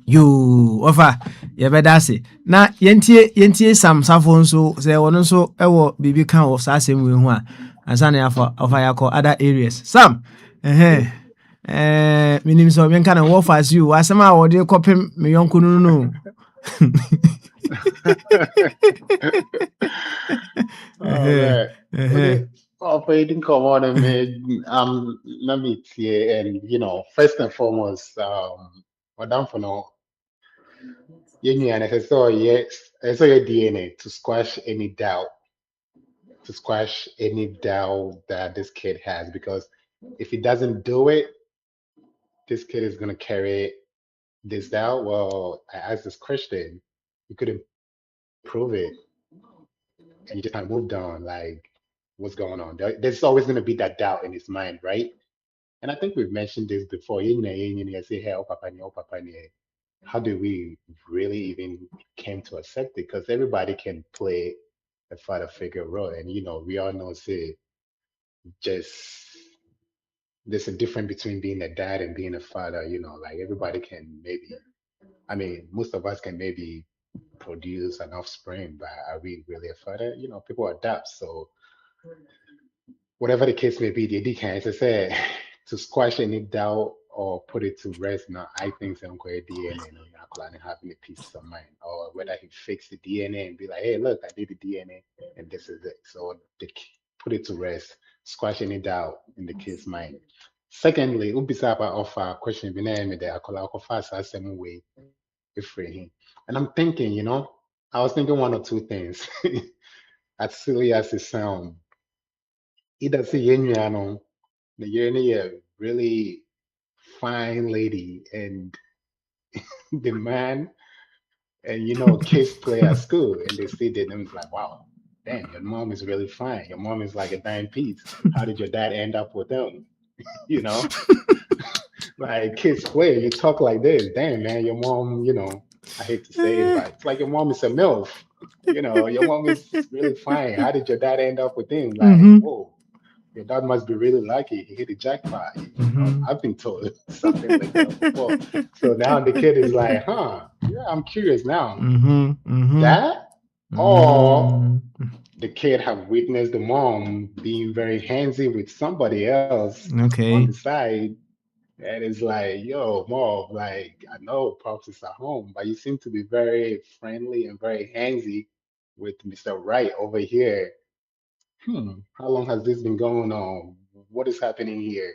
You offer yɛbɛda ase na yɛntie Sam Safo nso sɛ ɔno nso ɛwɔ biribi ka wɔ saa asɛm wei ho a ansa na yɛafa yɛakɔ other areas. Sam menim sɛ ɔmenka no what fast you asɛm a wɔde kɔpem me yɔnko no. Oh man. Operating come on and let me see, and first and foremost, Madam for now, and I saw yes, I saw your DNA to squash any doubt, that this kid has, because if he doesn't do it, this kid is gonna carry this doubt. Well, I asked this question, you couldn't prove it, and you just kind of moved on. Like, what's going on? There's always gonna be that doubt in his mind, right? And I think we've mentioned this before. Say, hey, oh, papa, oh, papa, how do we really even came to accept it? Because everybody can play a father figure role, and we all know, say, just there's a difference between being a dad and being a father. Like everybody can maybe, I mean, most of us can maybe produce an offspring, but are we really a father? People adapt. So whatever the case may be, the idea can, as I said, to squash any doubt or put it to rest. Now, I think some DNA, having a peace of mind, or whether he fix the DNA and be like, hey, look, I did the DNA and this is it. So put it to rest, squash any doubt in the kid's mind. Secondly, ubisaba offer question biname de akola fast as same way if him. And I'm thinking, I was thinking one or two things. As silly as it sounds, either say Yenyano, the Yeni a really fine lady, and the man, and kids play at school, and they see that, and it's like, wow, damn, your mom is really fine. Your mom is like a dime piece. How did your dad end up with them? You know, like kids play, you talk like this. Damn, man, your mom, I hate to say it, but it's like your mom is a MILF. Your mom is really fine. How did your dad end up with him? Like, whoa, your dad must be really lucky. He hit the jackpot. I've been told something like that before. So now the kid is like, huh, yeah, I'm curious now. That or the kid have witnessed the mom being very handsy with somebody else on the Okay. side. And it's like, yo, mom, like, I know Pops is at home, but you seem to be very friendly and very handsy with Mr. Wright over here. How long has this been going on? What is happening here?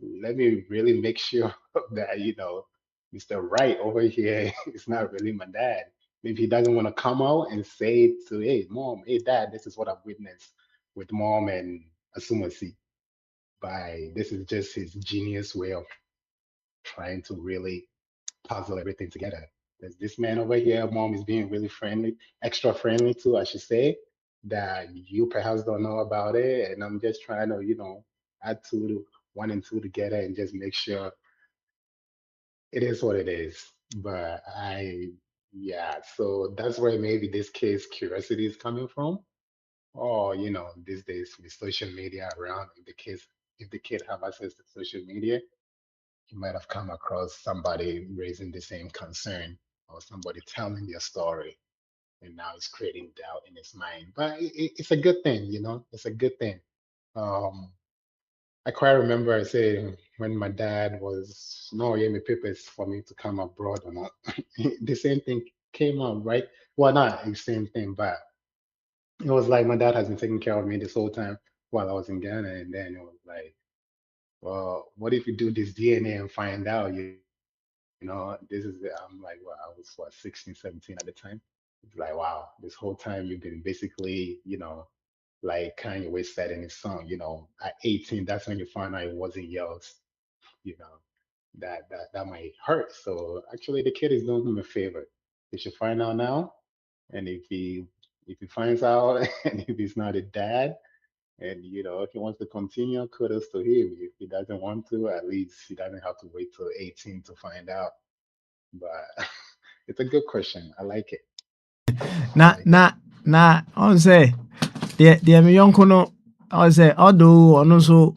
Let me really make sure that, Mr. Wright over here is not really my dad. Maybe he doesn't want to come out and say to, hey, mom, hey, dad, this is what I've witnessed with mom and Asumasi. By this is just his genius way of trying to really puzzle everything together. There's this man over here, mom is being really friendly, extra friendly too, I should say, that you perhaps don't know about it. And I'm just trying to, add one and two together and just make sure it is what it is. But yeah, so that's where maybe this case curiosity is coming from. Or, these days with social media around, if the kid have access to social media, you might have come across somebody raising the same concern or somebody telling their story, and now it's creating doubt in his mind. But it's a good thing, it's a good thing. um I quite remember I said when my dad was no yeah me papers for me to come abroad or not. The same thing came up, right? Well, not the same thing, but it was like my dad has been taking care of me this whole time while I was in Ghana, and then it was like, well, what if you do this DNA and find out, this is it. I'm like, well, I was what, 16, 17 at the time. It's like, wow, this whole time you've been basically, like Kanye West said in his song, at 18, that's when you find out it wasn't yours, you know, that might hurt. So actually the kid is doing him a favor. he should find out now. And if he finds out and if he's not a dad, and if he wants to continue, kudos to him. If he doesn't want to, at least he doesn't have to wait till 18 to find out. But it's a good question. I like it. Na on say the me yonko no on say odo ono so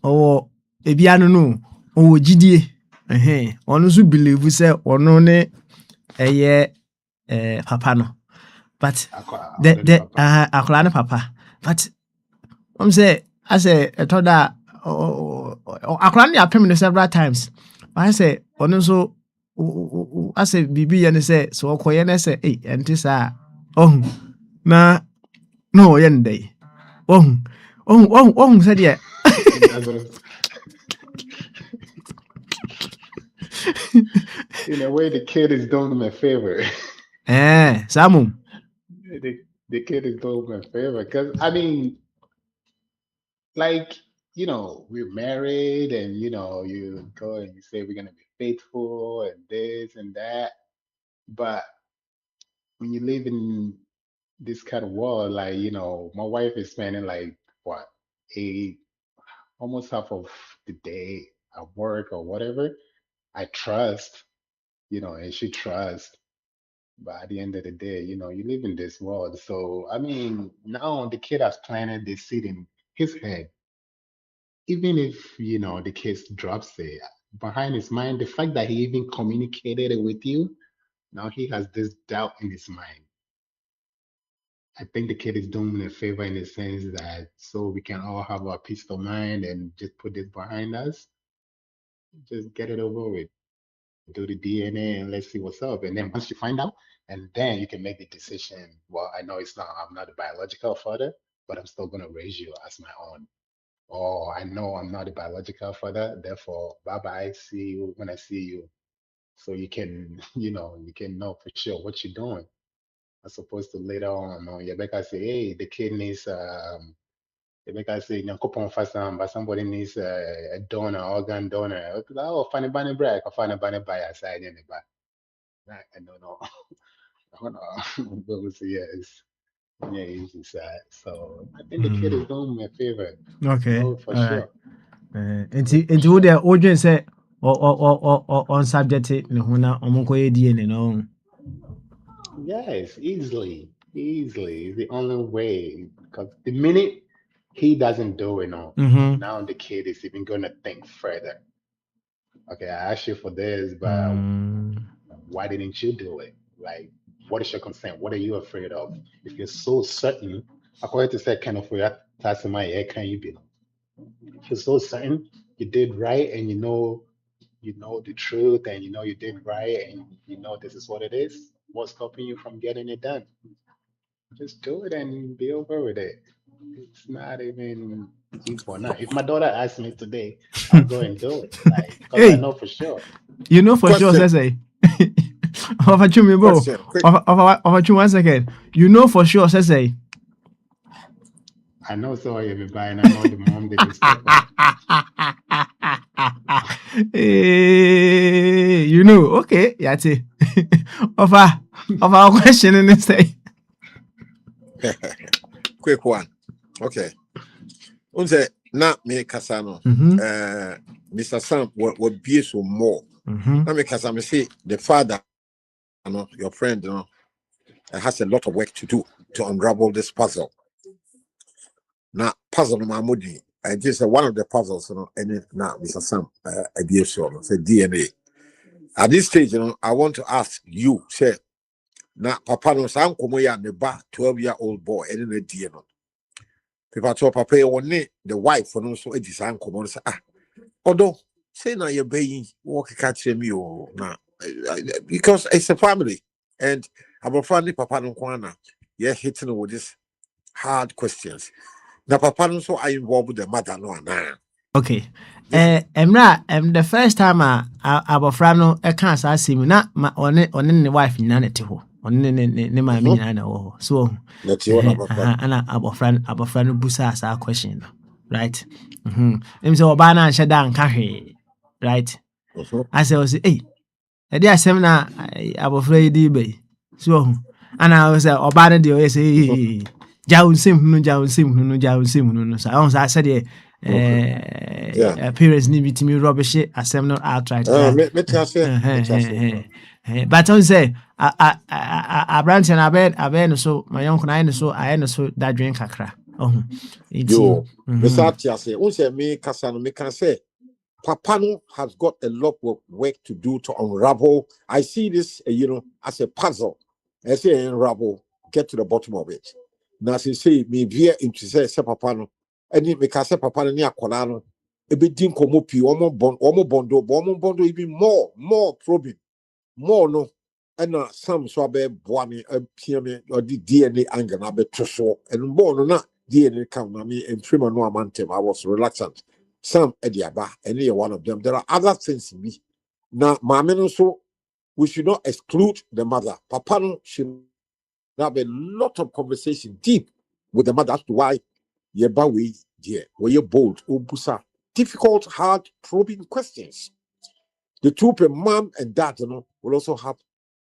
owo ebianu no owo gidie ono so believe say ono ne eye papa no but the akola ne papa but say I say etoda akola ne apem no several times I say ono so I say bibi and say so okoye na say enti sa na no yende said yeah. In a way, the kid is doing him a favor. Samu. The kid is doing him a favor because I mean, like we're married, and you go and you say we're gonna be faithful and this and that, but when you live in this kind of world, like my wife is spending like what almost half of the day at work or whatever. I trust, and she trusts. But at the end of the day, you live in this world. So, I mean, now the kid has planted this seed in his head. Even if, the kid drops it behind his mind, the fact that he even communicated it with you, now he has this doubt in his mind. I think the kid is doing a favor in the sense that so we can all have our peace of mind and just put this behind us, just get it over with. Do the DNA and let's see what's up. And then once you find out, and then you can make the decision. Well, I know I'm not a biological father, but I'm still gonna raise you as my own. Or I know I'm not a biological father, therefore, bye bye. See you when I see you. So you can, you can know for sure what you're doing. As opposed to later on, you better say, hey, the kid needs they make us say Nyankopon Fasam, but somebody needs a donor, organ donor. Oh, funny bunny break, or funny bunny by your side in the back. I don't know. I don't know. But we'll see, yes. Yeah, easy side. So I think the kid is doing me a favor. Okay. No, for sure. Into what the audience say or on subject na omonko DNA no. Yes, easily. Easily. It's the only way. Because the minute he doesn't do it, now the kid is even going to think further. Okay, I asked you for this, but why didn't you do it? Like, what is your concern? What are you afraid of? If you're so certain, according to say, kind of that's my air, can you be? If you're so certain you did right and you know the truth and you did right and this is what it is, what's stopping you from getting it done? Just do it and be over with it. It's not even if or not. If my daughter asks me today, I'll go and do it. Like, because I know for sure. You know for sure, say. Of you, bro. Of you 1 second. You know for sure, say. I know so you'll be buying. I know the mom didn't step up. You know, okay, yati. Of our question in this day. Quick one. Okay. Unse na me kasano. Mr. Sam would be so more. Na me kasano say the father, your friend, has a lot of work to do to unravel this puzzle. Now, puzzle Mahmoudi, I just one of the puzzles, and now Mr. Sam, I be sure, say DNA. At this stage, I want to ask you, say, now, Papa no san komo ya ne ba 12-year-old boy, and the DNA. People talk Papa one the wife for no so a design komo say although say now you're being walk catch me or now because it's a family and I'm a family Papa no kwana you're hitting with this hard questions. Now, Papa no so I involved with the mother no na. Okay. The first time abofra no e kan sa asemi na one ne wife nyina ne te ho. One ne ma me nyina na ho. So ana abofra no busa sa question no. Right? Em say oba na nhye da nka hwe. Right? I say hey Edi asem na abofra yi di be. So ana I say oba ne de say Johnson no so I said parents need to me rubbish asem no outright. But I say a branch and I ben so my uncle I so that drink kakra. Oh, yo, Mr. say, who say me Kasano, me can say, Papano has got a lot of work to do to unravel. I see this, as a puzzle. I say unravel, get to the bottom of it. Now, say me veer into say Papano, and it make us say Papano near Colano, a bit dinko mopi, bondo, even more probing, more no. And some swabe boami, PM or the DNA angle, I bet so, and more no. DNA come me and prima no amantem. I was reluctant. Some ediaba, any one of them. There are other things in me. Now, my so we should not exclude the mother. Papa no should have a lot of conversation deep with the mother as to why you're bawi dear, were you bold, ubusa, difficult, hard, probing questions. The two mom and dad, will also have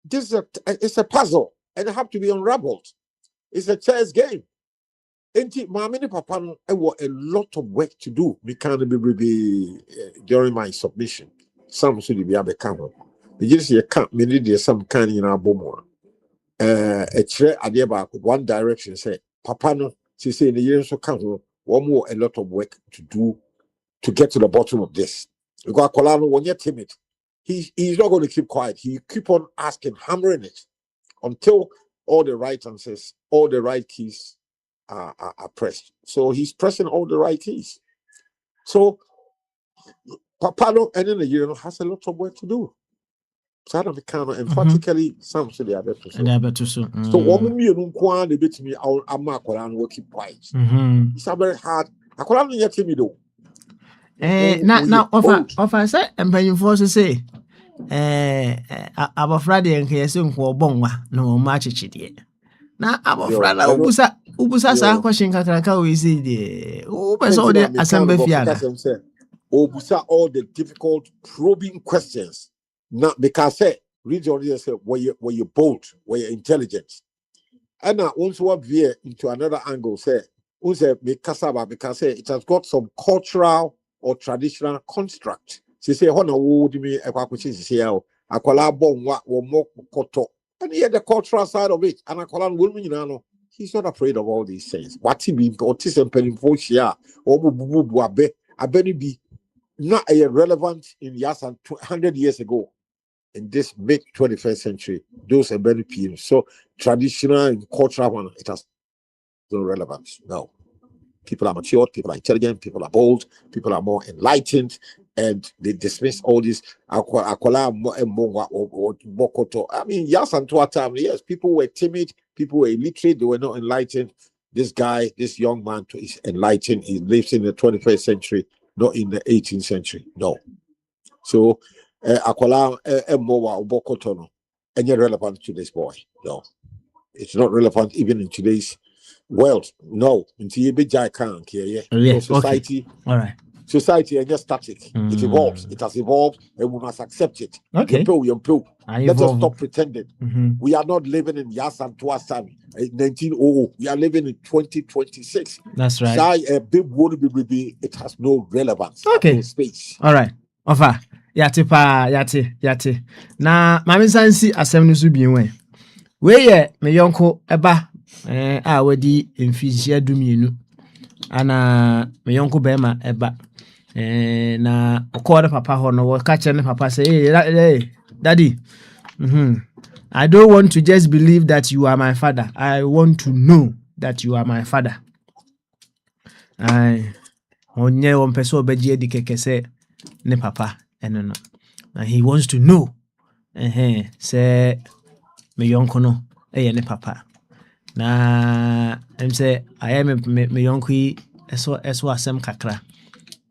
this. It's a puzzle, and it have to be unraveled. It's a chess game. And mommy and papa, I got a lot of work to do. We can't be during my submission. Some should be able to come. The just you can't need some kind in our boom. A chair idea about one direction say, Papa no, she say in the years to come, one more a lot of work to do to get to the bottom of this. Because Kolano, when you're timid, he's not going to keep quiet. He keep on asking, hammering it until all the right answers, all the right keys are pressed. So he's pressing all the right keys. So Papano and in the year has a lot of work to do. So I don't kind of emphatically some to the other person. So one me no the bit me I'm will keep quiet. It's a very hard. I can't yet me though. Now offer say mpanyimfo so say abofra de nke yesi nko obonwa na o ma chichide. Na abofra na ubusa sa question kakraka we say de o person all the assembly fiada. Obusa all the difficult probing questions. Not because say region say were you bold, were you intelligent. And now once we veer into another angle say me kasaba because say it has got some cultural or traditional construct. She say hono would me ekwakuchi say akola bon wa mo koto. And here the cultural side of it, and akola will me no. He's not afraid of all these things. What he be autism penifo share or bubu abeni be not relevant in Yasan 100 years ago. In this mid 21st century, those are very few. So traditional and cultural one, it has no relevance. No. People are mature, people are intelligent, people are bold, people are more enlightened, and they dismiss all this. I mean, yes, and to our time, yes, people were timid, people were illiterate, they were not enlightened. This guy, this young man is enlightened. He lives in the 21st century, not in the 18th century. No. So Akola Mowa Bokotono, and you're relevant to this boy. No, it's not relevant even in today's world. No, until you be Jaikan, yeah. So society, okay. All right. Society is just static. It evolves. It has evolved, and we must accept it. Okay. Let us stop pretending. We are not living in Yasan Tuasami 1900. We are living in 2026. That's right. It has no relevance. Okay. No space. All right. Offer. Yate. Na mami sansi asem no so bienwe. We ye me yonko eba a wadi mfisia dumienu. Ana me yonko bema eba. Na okọ papa ho no ka che papa say, hey, daddy. I don't want to just believe that you are my father. I want to know that you are my father. Onye won person obeji edi keke say ne papa. And he wants to know. Say me yonko no ne papa. Na say I am me yonko eso asem kakra.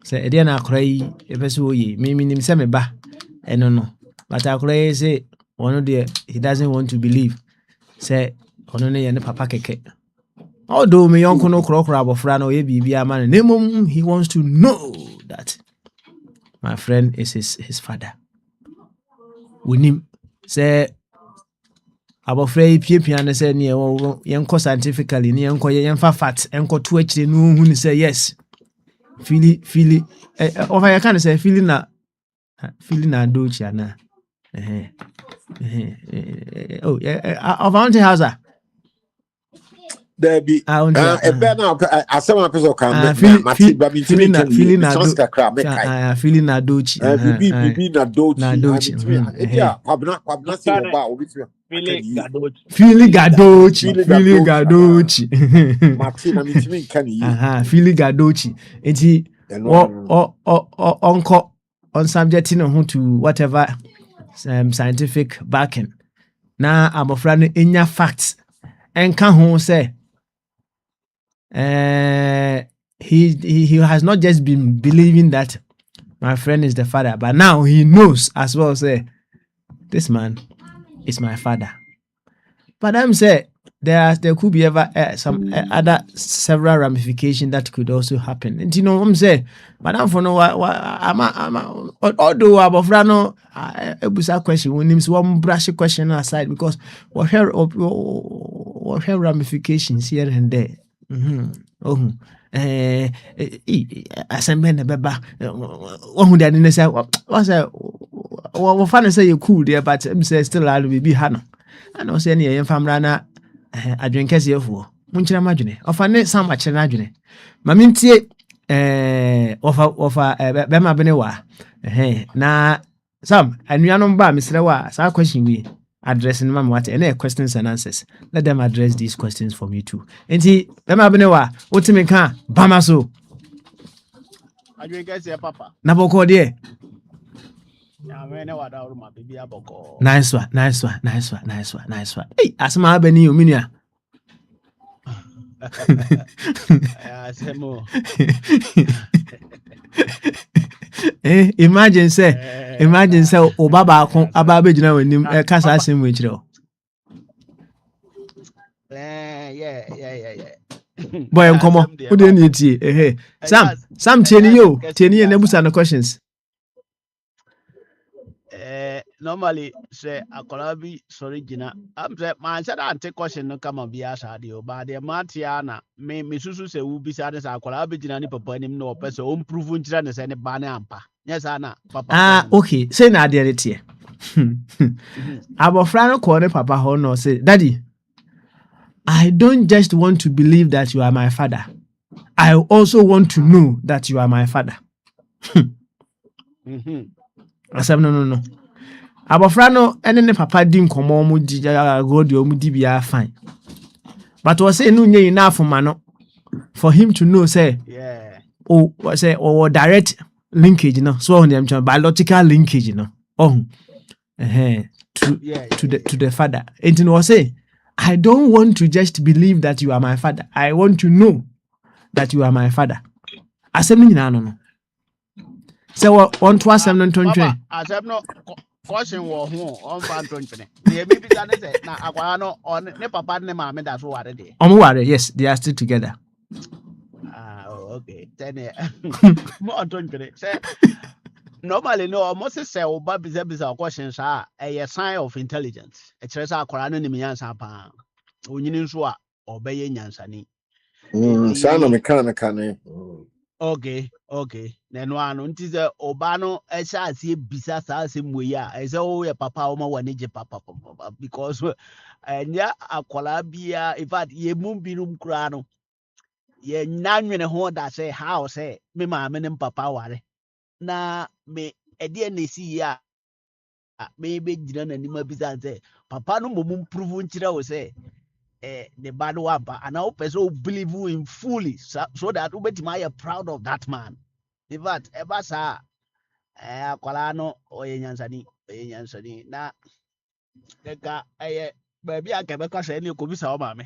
Say e na akra yi e peso oyi me nim say me ba no. But akra say one day he doesn't want to believe. Say ono ne papa keke. Although me yonko no krokro abofra no ye bibia ma ne he wants to know that my friend is his father. With him, Say abofra yi piapia ne say ne yenko scientifically ne yenko yenfa fact enko to akire no hu ne say yes. Feely over you can say feeling na dochi ana. Oh, of auntie house. There be a better now. I saw my person come. Feeling na dochi. Bibi na dochi. Yeah, pabna si oba obitwe. Feeling gadochi. Martin na mitimi kan yi. Feeling gadochi. Enti on subject no to whatever scientific backing. Na abofra no enya facts. Enka ho say he has not just been believing that my friend is the father, but now he knows as well. Say this man is my father. But I'm say there could be ever some other several ramifications that could also happen. And you know I'm say, but I'm for no although abofrano ebusa question when him one brush question aside because what her ramifications here and there. Asembe na beba who dey na say what's fan say you cool there but say still allow be hano and no say na yen famra na adwenkese efuo munkyira madwene ofa ne sam akire na adwene ma mentie ofa bema bene wa na sam anuanom ba mesre wa sa question we addressing mama what any questions and answers. Let them address these questions for me too. Enti bema bene wa otime kan bama so adwenkese papa na boko de ya mene wada oruma bibi aboko nice one. Hey, asma beni o minua. Asemo. Imagine say obaba akon aba begina wanim kasa asem we kire o. Yeah. Boy enkomo, who dey need tie? Sam tieni na busa no questions. Normally say akola bi sorry gina am say man said ante question no come be asade o ba de matia na me susu se wu bi say akola bi gina ni papa nim no person o improve ntira ne say ne ba ne ampa yes na papa okay say na de tie abofra no call ne papa ho no say daddy I don't just want to believe that you are my father, I also want to know that you are my father. I said no abofra no ene ne papa di nkomo mu di god o mu di bia fine, but we say no nye enough no for him to know say say or direct linkage no so on them biological linkage no to the father. And you know say I don't want to just believe that you are my father, I want to know that you are my father. Asem ni no so on to asem no tontwe asem no question wo ho on fan tontwe dey be say na akwara no on ne papa ne mama da so ware dey ware. Yes, they are still together. Okay then more tontwe say normally no almost say oba biza questions are a sign of intelligence. E kire say akwara no nim yansa pa onyini nso a obeye nyansani sana mechanical. Okay. Nenu anu ntize obano esha asi bisa sa asi muya. Ese o ye papa o ma wanije papa because enya akwala bia in fact ye mumbinum kura no ye nanwene ho da say how say me ma me papa ware na me ede na si ya me be gina na nima bisa say papa no mum prove nchira wo say the bad one and now person believe him fully so that you are proud of that man. In fact, ever sa akwala no oyenyansani na deka baby akebe ka say ni ko bisa o ma me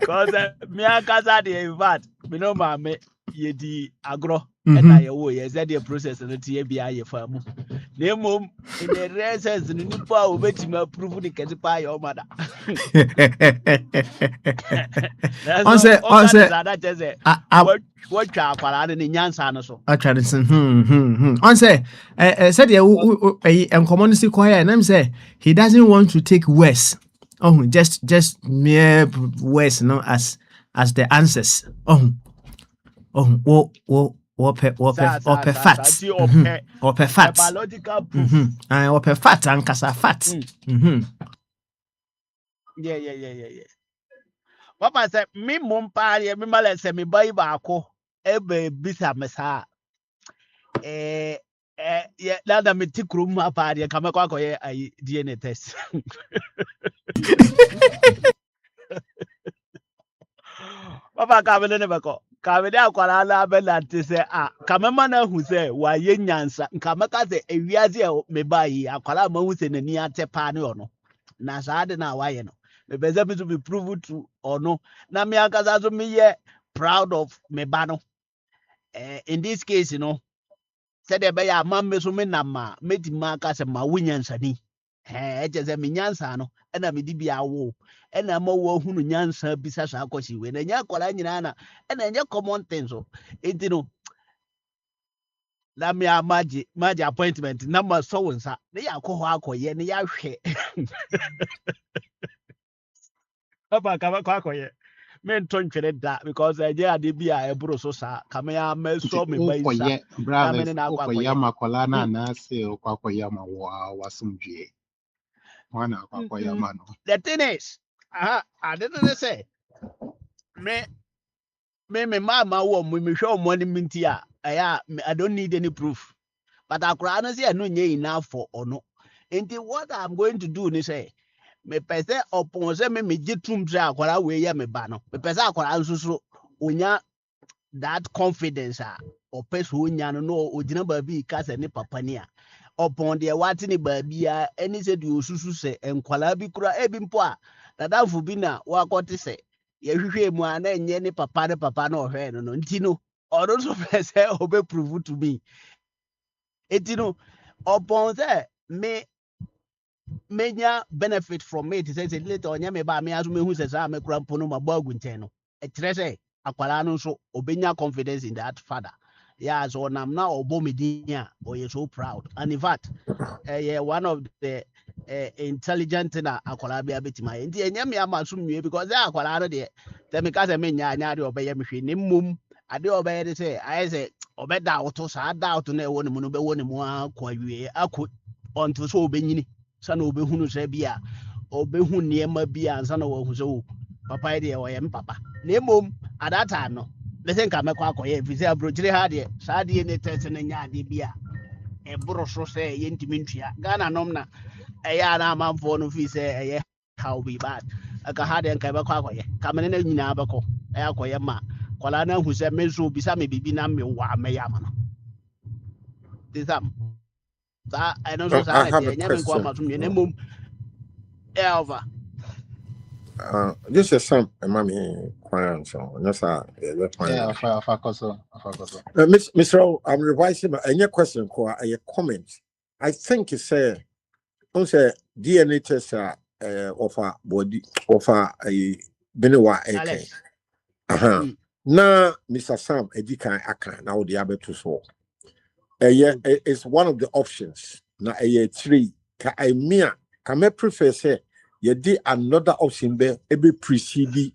cause me akasa dey in fact me no ma me yedi agro and I away as that the process and the TBI farm. Name in the rare sense in the power which me approve the cat by your mother. That's On say, all that just say what Aqualad in Yansan so. I try to say, On say, said and community choir, and I'm say he doesn't want to take West. Oh, just mere West, no, as the answers. Or per fat. Or per fat. Biological proof. Or per fat and casa fat. Yeah. Papa said, me mum party, me mala say me buy bako, ebe bisa mesa. Yeah, now me take room party, come kwa I DNA test. Papa kabele ne bako. Kabele akwala la bela te say kamema na hu say wa ye nyansa. Nkameka say ewiase me buy akwala ma hu say nani ate pa ne ono. Na saade na wa ye no. Me beze me to be proved to or no. Na me akaza so me ye proud of me bano. In this case, you know, said the bay man me so me na ma me di ma ka se ma wunyansa ni. Eje se me nyansa no e na me di bia wo. E na ma wo hunu nyansa bisa sa akosi we na nya kwala nyina na e na nya common things so. Enti no na me amaji appointment na ma so wonsa. Ne ya akọ akoye ne ya hwe. Papa kama kwakoye. Men ton twere da because I just dey be a ebro so sa kama ya me so me ba isa na me na kwakoye makola na na se kwakoye ma wasumdwe wana kwakoye ma no. The thing is I didn't say me mama wo me hwe money minti I don't need any proof but akura no say no nye enough for ono. And what I'm going to do ni say me pese opon se me jitum se akwara we ye me ba no me pese akwara nsusu onya that confidence o pese onya no ogina ba bi ka se ne papa ni a opon de wati ni ba bi a eni se di osusu se enkwala bi kura e bi mpo a dadafo bi na wakote se ye hwehwe mu a na enye ne papa na ohwe no nti no oro so pese obe prove to me eti no opon se me menya benefit from it say later onya me ba me aso me hu say sa me kura mpo no mabagu nten no e kire say akwala no so obenya confidence in that father yeah so nam na obo me din a oye so proud and in fact yeah one of the intelligent na akwala bia betima enti enya me ama so mwie because akwala no de te me ka say me nya anya de obeye me hwe ne mum ade obeye de say I say obeda auto sa da auto na e woni mu no be woni mu akwa wie akọ onto so obenyini sana obehunu se bia obehu niema bia sana wo hu so papa de wo yem papa na mom at that time no me think amekwa akoye fi se abrochire ha de sa de ne tete ne nya de bia e bro so se ye ntimi ntua Ghana nom na e ya na amanfo no fi se e ye how be bad aka ha de nka bekwa akoye ka me ne nyina beko e akoye ma kwala na hu se me so bisa me bibi na me wa me ya ma no disam I know so I have say a nya me kwa ma so me ne mom Elva. This is some mommy choir so that's Yeah, afakoso. Mr. I'm revising any question or a comment. I think you say on say DNA test of a body of a benewa AK. Now Mr. Sam Edikan Aka now the other two so. It's one of the options. Now a 3 I mean can I prefer say you did another option be precede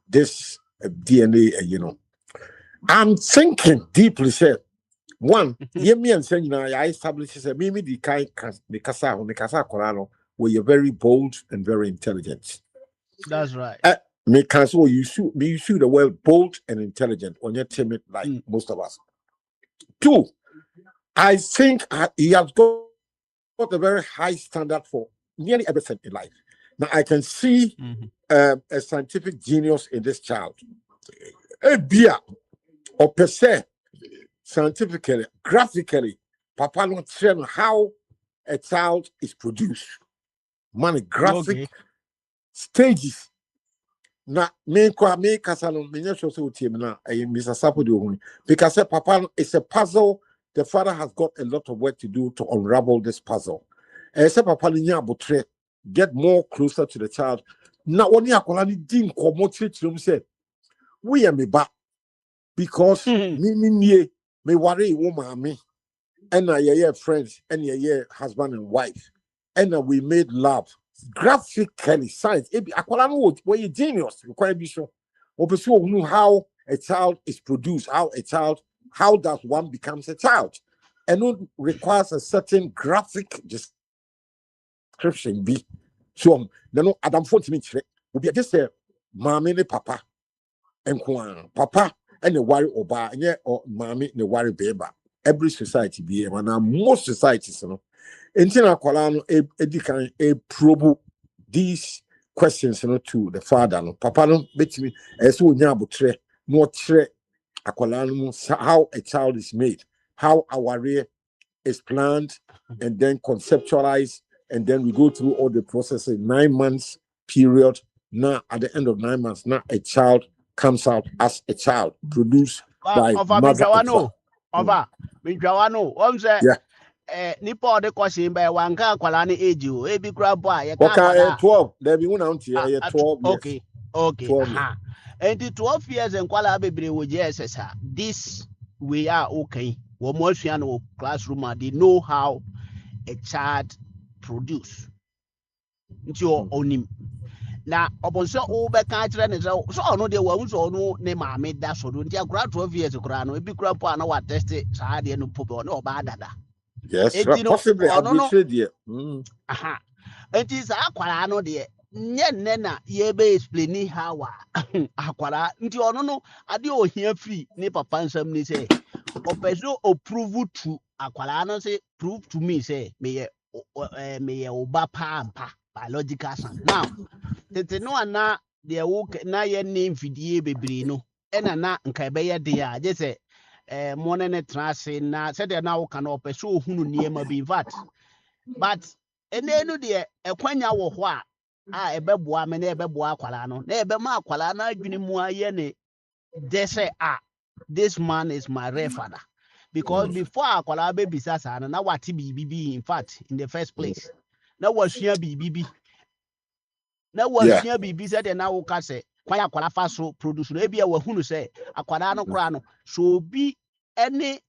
this DNA, you know. I'm thinking deeply, say one, me and saying I established say maybe the kind the Casa Corano where you're very bold and very intelligent. That's right. Me can so you shoot the word bold and intelligent when you're timid like most of us. 2, I think he has got a very high standard for nearly everything in life. Now I can see a scientific genius in this child. A beer or per se, scientifically, graphically, Papa not saying how a child is produced. Money graphic stages. Na me kasa no me nyɛ sure sɛ wotie me na Mr. Sapo de ohun because papa no, it's a puzzle. The father has got a lot of work to do to unravel this puzzle. Say papa no nya abotre get more closer to the child. Na oni akola ni di nkomo kyerɛkyerɛm sɛ wo yɛ me ba because me worry wo maame and yeah friends and yeah husband and wife and we made love graphically science akola no were you genius require be sure know how a child is produced, how does one becomes a child, and it requires a certain graphic description be so no Adam Fonte will be just a mommy and papa and papa and the worry oba and yeah or mommy and the worry baby. Every society be and most societies, you know. Intina Kolano a probe these questions, you know, to the father. No, papa no bet me as so nyabutre no tre akolano how a child is made, how our rear is planned and then conceptualized, and then we go through all the processes. 9 months period. Now at the end of 9 months, now a child comes out as a child produced by mother and father. Over Minjawano, Yeah. Nipo de question by Wanka Kwalani Eju, a big grab boy. Okay, 12. There be one out here. 12. Okay, okay. 12 and the 12 years and Kuala Baby with yes, this we are okay. One more classroom, they know how a child produce. It's your own. Now, upon so over country and so no, there was no name I made that so don't you grad 12 years ago? No, big grandpa, no, what tested, so I didn't put on no bad. Yes, possibly. Aha. It is Aquano, dear. Nena, ye be explaining how Aquara, into no, I do hear free, nipper pansam, ni say, or peso or prove to Aqualano say, prove to me, say, may oba pampa, biological son. Now, the no na the woke na ye name fidie bebre no, and na nkabaya dear, just say. Morning trance na said now can pursue who near be vat. But and then dear a quenya wo hwa a ebeboa me na ebeboa kwala no na ebema kwala na adwini mu aye they say this man is my real father because before kwala baby sasa na wati bibi in fact in the first place na wasua bibi said na wo ka say kwaya kwala fa so produce no ebia wa hunu say akwada no kra no so bi ene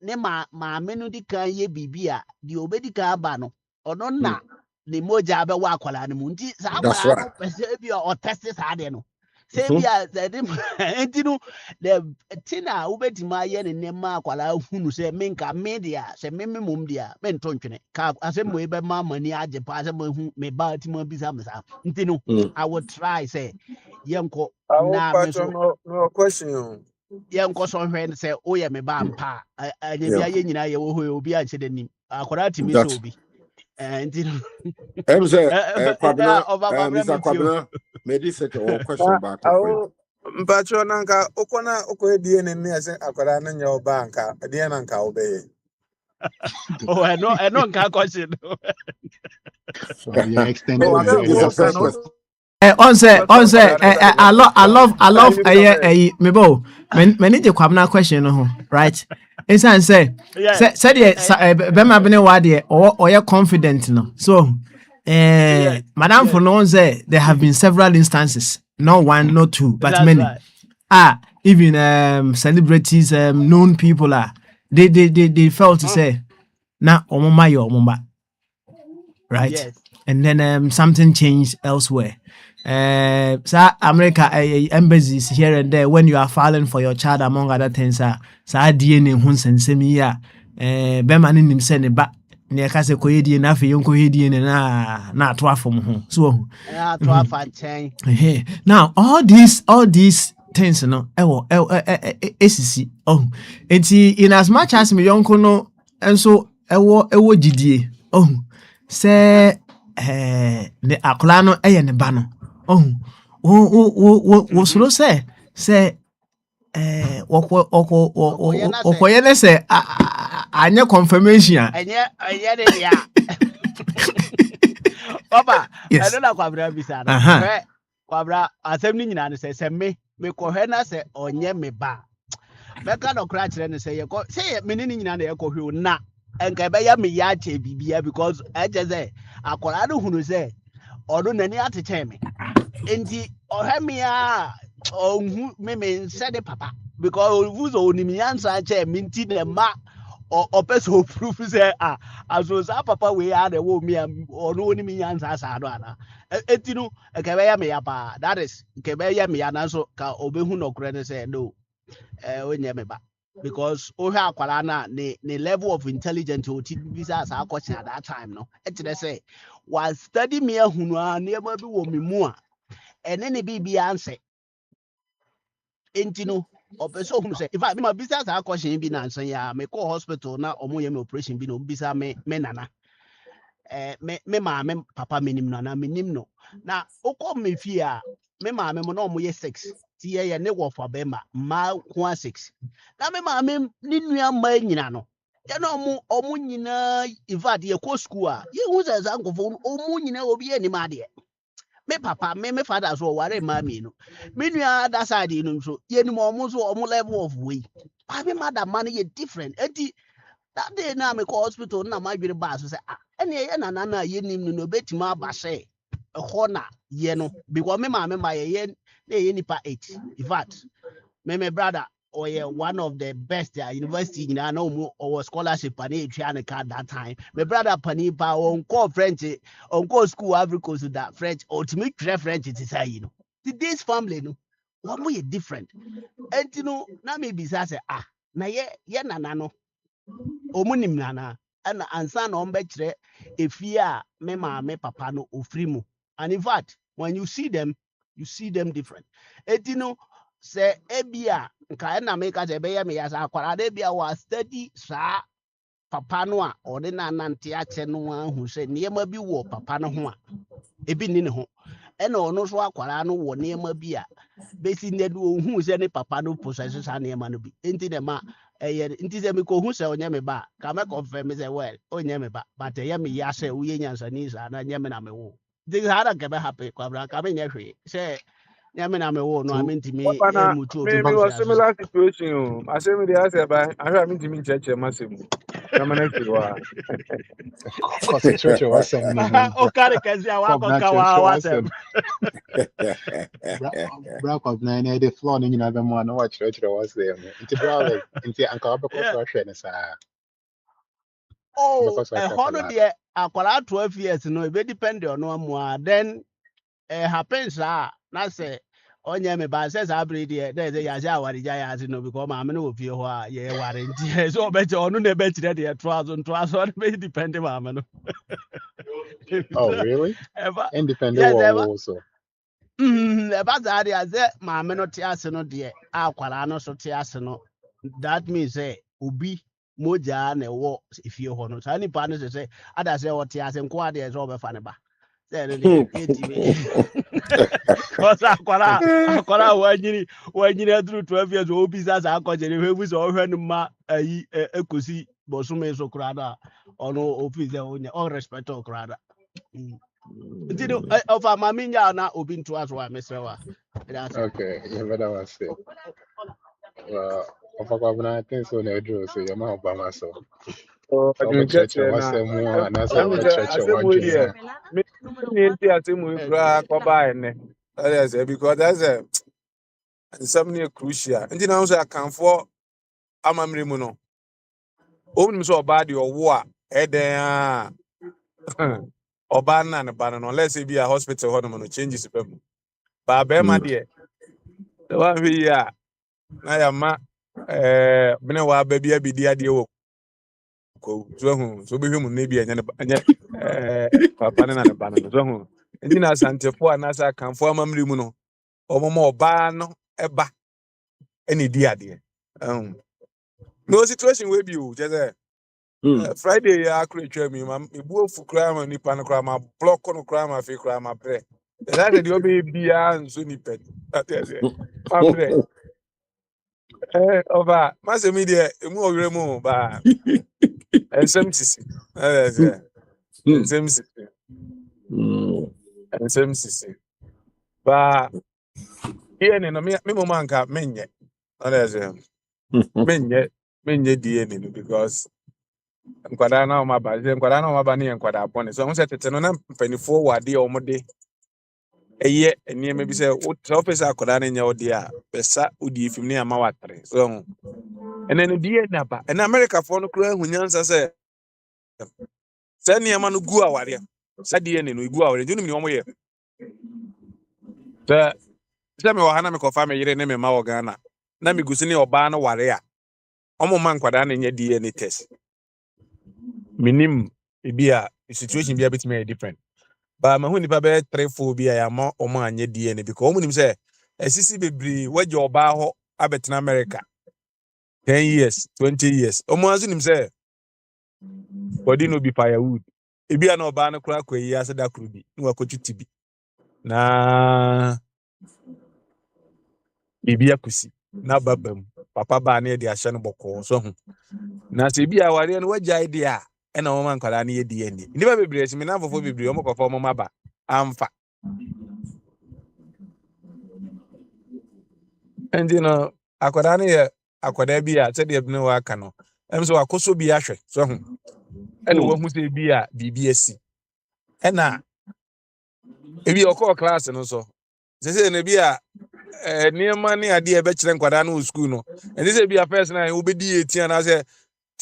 ne maame no di kan ye bibia di obedi kan ba no ono na ne moja be wa akwala no nti sa akwala no pese bia o test sa de no say bia dem enti no the tina obedi ma ye ne ma akwala hunu say menka media say me mum dia me ntontwene ka asem mo be ma mani age pa asem hu me ba ti ma bisa me sa nti no I would try say yenko na me so no question yenko so hwen say o ye me ba mpa anya bia ye nyina ye wo ho obi anche danim akora ti mi so obi nti no em say kwabena Mr. Kwabena made this a question back mpacho nanka okona okoedie ne ne ase akwara na nya oba nka de na nka obeye oh I know nka question So you're extending on say I love mebo many the kwabna question no right insan say bema bene wade or you confident no so madam for no say there have been several instances not one not two but that's many right. Even celebrities known people they felt to say na omoma yo omoma right yes. And then something changed elsewhere. America embassies here and there when you are filing for your child among other things DNA hunsen semi ya bema ni nimse ne ba ne ka se koyedie na fe yonko hedie ne na ato afom ho so ato afa chen now all these things no esisi enti in as much as me yonko no enso ewo gidie say ne akola no ne ba no wo soro say okoye ne say anya confirmation anya de ya papa I don't know kwabra bisa na kwabra asem ni nyina ne se me kohwe na se onye me ba meka no kra kire ne se ye ko se me ni nyina na ye kohwe na enka be ya me ya che bibia because eje ze akwara no hunu se odo nani ateche me enti ohwe me a onhu me said the papa because vuzo onimi ansa che minti ne ma or person proof say as was papa we had a wo me or no onimi ansa sa do ana etinu kebeya me ya pa that is kebeya me ya na so ka obehu no kure ne say no onye me ba because o ha akwara na the level of intelligence o ti visa sa question at that time no etire say was study me ahunu a na eba bi wo me mu a ene ne bi answer entino opeso hunu say if I me business a question bi na nsan ya me call hospital na omo ye me operation bi no bisa me nana me maame papa menim no na menim no na okọ me fie a me maame mo na omo ye 6 ti ye ne wo fa be ma ko 6 na me maame ni nua ma nyina no ye na omo nyina ifat ye ko school a ye hu za za nkofo omo nyina obi ye ni ma de me papa me father so ware ma me no me nua that side no so ye ni mo so omo level of way pa me mother man ye different enti that day na me call hospital na ma dwere ba so say ene ye na ye nim no betima aba say ho na ye no because me ma ye na ye nipa 8 in fact me brother or yeah, one of the best university in I know or scholarship and at that time. My brother Panipa on call French on call school Africa to that French ultimate French it is you know. This family no one way different. And you know now maybe say na ye nana no omunim nana and ansa na ombekre efia me papa no ofrimu. And in fact when you see them different. And you know say ebia nka na make as ebe ya me ya sa akwara de bia wa study sa papa no a ode na nante ache no ahu se niema bi wo papa no ho a ebi ni ne ho ena ono so akwara no wo niema bi a besi ne do hu se ne papa no possess sa niema no bi enti de ma enti se me ko hu se onye me ba ka me confirm say well onye me ba but ya me ya se wo ye nyansa ni sa na nye me na me wo this hada ke be happy kwabra ka me nye hwe se I mean, I'm a war, no, I mean to me, Opana, mutual me was similar situation. I say me the answer by I mean to me church massive. Come on, Of course, the church was some okay, because I Bob want Natural was to Black of 9 the floor, and you know, the one watch church was there. Into Broward, into Uncle Because oh, a hundred year, I 12 years, no, it depend on no more. Then it happens, not say. Onye me ba says abri there there's a yaja wari jaya as no because ma me no fie ho a ye warranty so bet onu na bet there twas be depend ma me no. Oh, really? Independent yes, also. Eba that as ma me no te ase no de akwara no so te ase no that means say obi moja na wo fie ho no sa nipa no say ada say wo te ase nko ade so be fa ne ba say no de cause akwara wanyini through 12 years obi sa akojere hwebu so hwe no ma ayi ekosi bosume so krada ono office onye all respect krada ntino of amaminya na obi nto aso a mesrewa okay yeah but I was say well of I think so na draw so your mouth by myself oh, I so church was na. more and as I a church say one we dream there. Me nti ase mu kura kwa ba ne. That is because that's a something crucial. Nti na so akanfo amamre mu no. Onim so oba de owo a eden a oba na ne ba no let's say be a hospital ho no changes be mu. Ba be ma de. The one we ya na ya ma bene wa ba bia bi dia de wo ko so hu so be hwemu na bi anya papa ne na ne ba no so hu nti na santefo anasa kanfo amamri mu no omomo oba no eba ene di ade no situation we bi o je Friday ya akretwa mi ma ebu ofu kra ma nipa no kra ma block no kra ma fe kra ma pre that the obe bia nso nipa that is ma pre over mass media emu owere mu ba ensem sisi that is ensem sisi ensem sisi But DNA no me mama nka menye. Honestly, menye DNA no because nkwada na ọma ba nkwada na ọma ba ne nkwada abone so nse tete no na mpanifo wade ọmode eye nneema bi se wo office akwada na nya ode a pesa odi fim ne ama watre so ene no die na ba ene America fo no kura hunyansa se nneema no gu aware sa die ne no gu aware junu mi omo ye se me wahana me kofa me yire ne me ma wo Ghana na me gusi ne oba no ware a omo man nkwada na nya die ne test minim ebia situation bia betime different but ma hu nipa be 3-4 bia ya ma omo anye DNA because omo nim say asisi bebri waje oba ho abetena America 10 years 20 years omo azu nim say body no be firewood ebia na oba no kura kwayi aseda kuru bi na wakotuti bi na bibia kusi na babam papa ba na de ahye no boko so hu na se bia ware no waje idea ena mama nkwala na ye DNA nipa bebri asimi na fofo bebri omo kofa omo maba amfa and akwada na ye akwada bi a se de bi no aka no em so akoso bi ahwe so hu ena wo hu se bi a bibi asi ena ebi okọ class no so se na bi a niema ne ade e be kire nkwada na school no enti se bi a first na wo be di 18 na se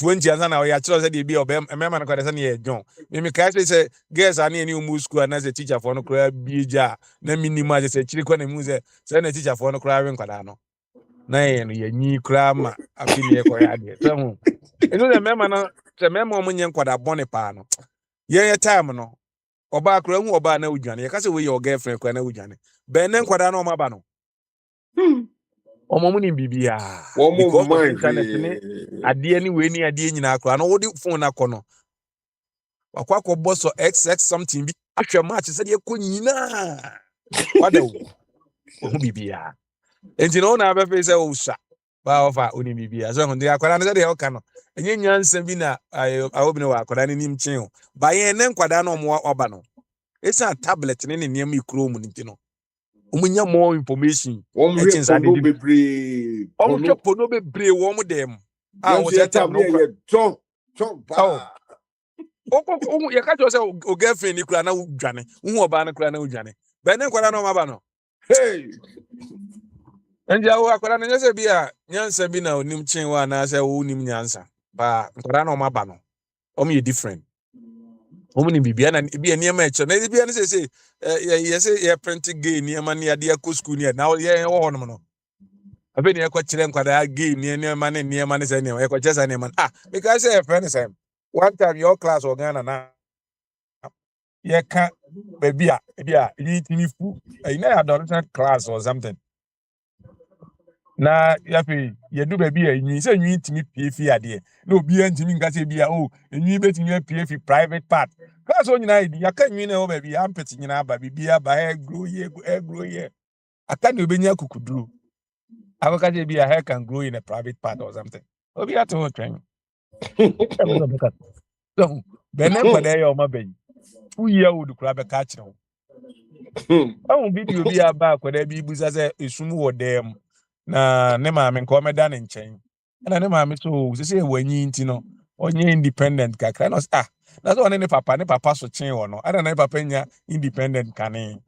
20 ansa na ya kire se de bi obem emema na kwada se na ye John me kai se girls ani ni mu school na se teacher for no kra bi ja na minima se kire kwa na mu se na teacher for no kra wen kwada no na ye no ye nyi kra ma afini e ko ya de so hu enu se mema na se mema o munye nkwada bone pa no ye time no oba kra hu oba na udwane ye ka se we your girlfriend kwa na udwane ben ne nkwada na o maba no omo mu ni bibia because of internet ni ade ni we ni ade nyina akra no wo di phone akono wakwa boss of xx something bi ahwe match se de ko nyina wada wo bibia enti no na be say o sha ba ofa oni bibia so ndi akwara no se de o ka no enye nyansa bi na awobi no akwara ni nim chen o ba ye ne nkwada na omo oba no esa tablet ni nneem ikro mu nti no omunya more information One pono bebre. Omo pono bebre wo mo dem o se tam no John ba. O ye ka jo se o girlfriend ni kura na udwane hu oba na kura na udwane be ne nkwara na omo ba no Hey. Enja wo akwara na nyese bi a nyansa bi na onim chen wa na se wo nim nyansa ba nkwara na omo ba no omo ye different omo ni bibia na bibia niema eche na bibia ne se ye se ye print gay niema ne ade akọ school ne na ye wo no no abe ne ekọ kire nkwara gay niema ne se ne ekọ chesa niema because say friend say one time your class organ na ye ka bibia you timi fu na adolescent class or something na yafe yedu baby enyi se nyi timi piefi ade na obi antimi nka se bia enyi betimi piefi private part class o nyina idi yaka nyi na o baby ampeti nyina aba bibia ba hair grow here aka na obenya kukuduru abaka je bia hair can grow in a private part or something obi ato train so bene kwada ya o maben 2 year old kura be ka kire ho video bi aba kwada bi buza se esum wo dem na ne maame nko meda ne nchen na ne maame so sese wanyi nti no onye independent kakra no na so ne papa so chen wo no ana ne papa nya independent kane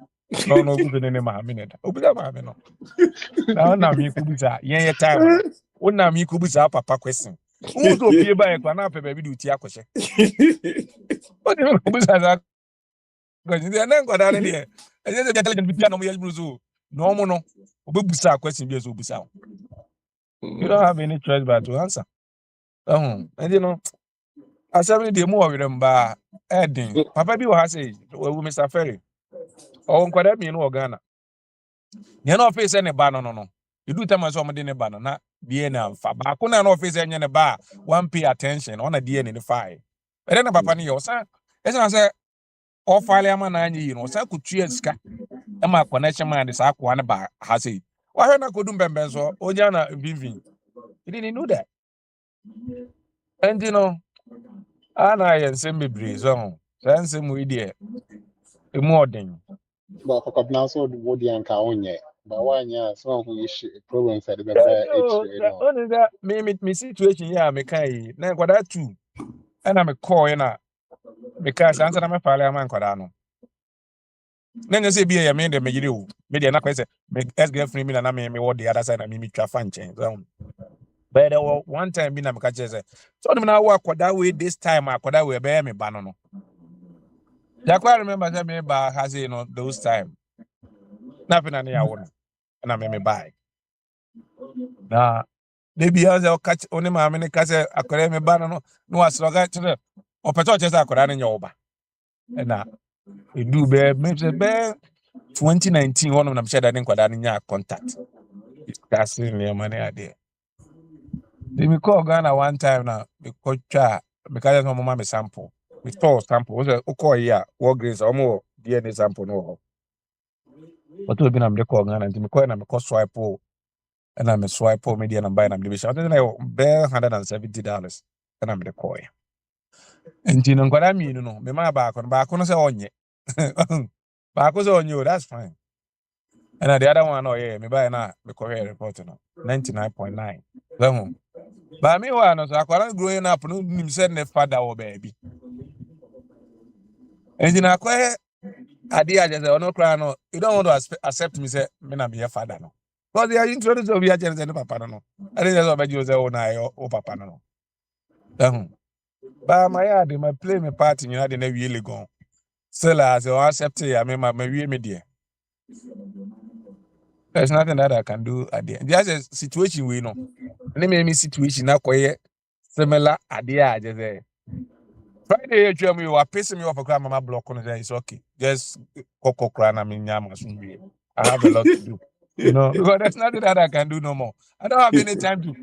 no gudu ne maame ne da obi da maame no na mi kubuza yen time no wona mi kubuza papa question who so pie ba e kwa na pe ba bi duti akose o de kubuza za ko ni na nkwada ne de enye se intelligent bi no mo ye bruzo no mo no obebusa question bi so busa. You don't have any choice but to answer. And as every day more of them by adding. Papa be what say, Mr. Ferry. Or Uncle me no Ghana. You know, face any banner no. You do tell me somebody in a banner, not DNA. Fabakuna no face any bar, one pay attention on a DNA in the fire. But then a papa ni yosa. As I say, all file man, so could cheers. And my connection man is Akwan bar, has it. Why not go do Bembenzo, Ojana, Vivin? You didn't know that. And ana yen se mebre so ho san se mu ide emu odin But for couple so the body and kaonye. But why yeah, so who issue problems at the better Oh, you know. only that me situation here, me kai. Na kwada two. And I'm a call na because answer na me file man kwada no. Na nya say be ya me de me yire o. Me de na kwese me ex girlfriend me na me what the other side na me twa fan chen. So, but there was one time be na me ka say so na work kwada way this time kwada way be me ba no. Ya kwa remember say me ba has you know those time. Na pe na ya wo no. Na me buy. Na maybe as I catch only my mini case akwara me ba no no asroga tire opeto chese akwara no nya oba na edu be me say be 2019 one of them said that nkwada no nya contact that's in the money ade they me call Ghana one time na me twa because my mama me sample me store sample was o call here work grace omo DNA sample no ho but we been am dey call Ghana me call na me call swipe and I'm a swipe me dey na buy na me be I think like be $170 and I'm the call. Nti no nkwada mi no me ma ba no say onye ba ko say onye that's fine and the other one oh yeah me buy na me career report no 99.9 then ba me wa no so akwara growing up no nim say ne father wo baby nti na akwa ade a just no cry no you don't want to accept me say me na be your father no because they are introduced to be a just ne papa no I think that's what you say oh na your papa no then ba my yard my play me part you know dey na really gone. Still, as you accept it, I mean, my media. There's nothing that I can do at the end. There's a situation we know. And me situation now quite similar idea. Just Friday, you are pissing me off a crime. My block on there. It's okay. Just cocoa cran. I mean, I have a lot to do. You know, because there's nothing that I can do no more. I don't have any time to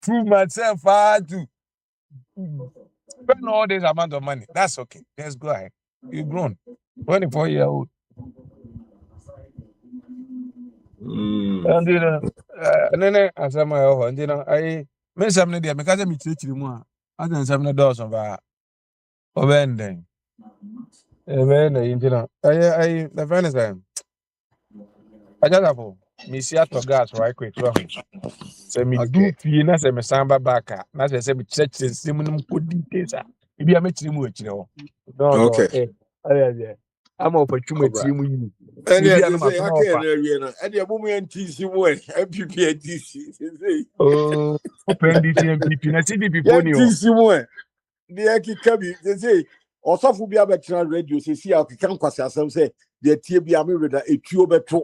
prove myself to spend all this amount of money. That's okay. Just go ahead. You've grown. 24-year-old. And then as I'm and you know, I miss something there because I'm teaching more. I think something does of vending. You know, the friend is I just have me see at gas right quick. So me do Okay. fee na say me samba back. Na say me church simum could details. If you make him no, Okay. I'm opportunity Cobra. mu. And Me yeah, be they an say I offer. can't area. And the woman TC way, MPP and TC. Oh, open this MPP. Na CDP Yeah, phone you. TC way. The Eki Kabi, they say, or some will be a better radio. Say, see, I can't quite say, the TB America, a tube better.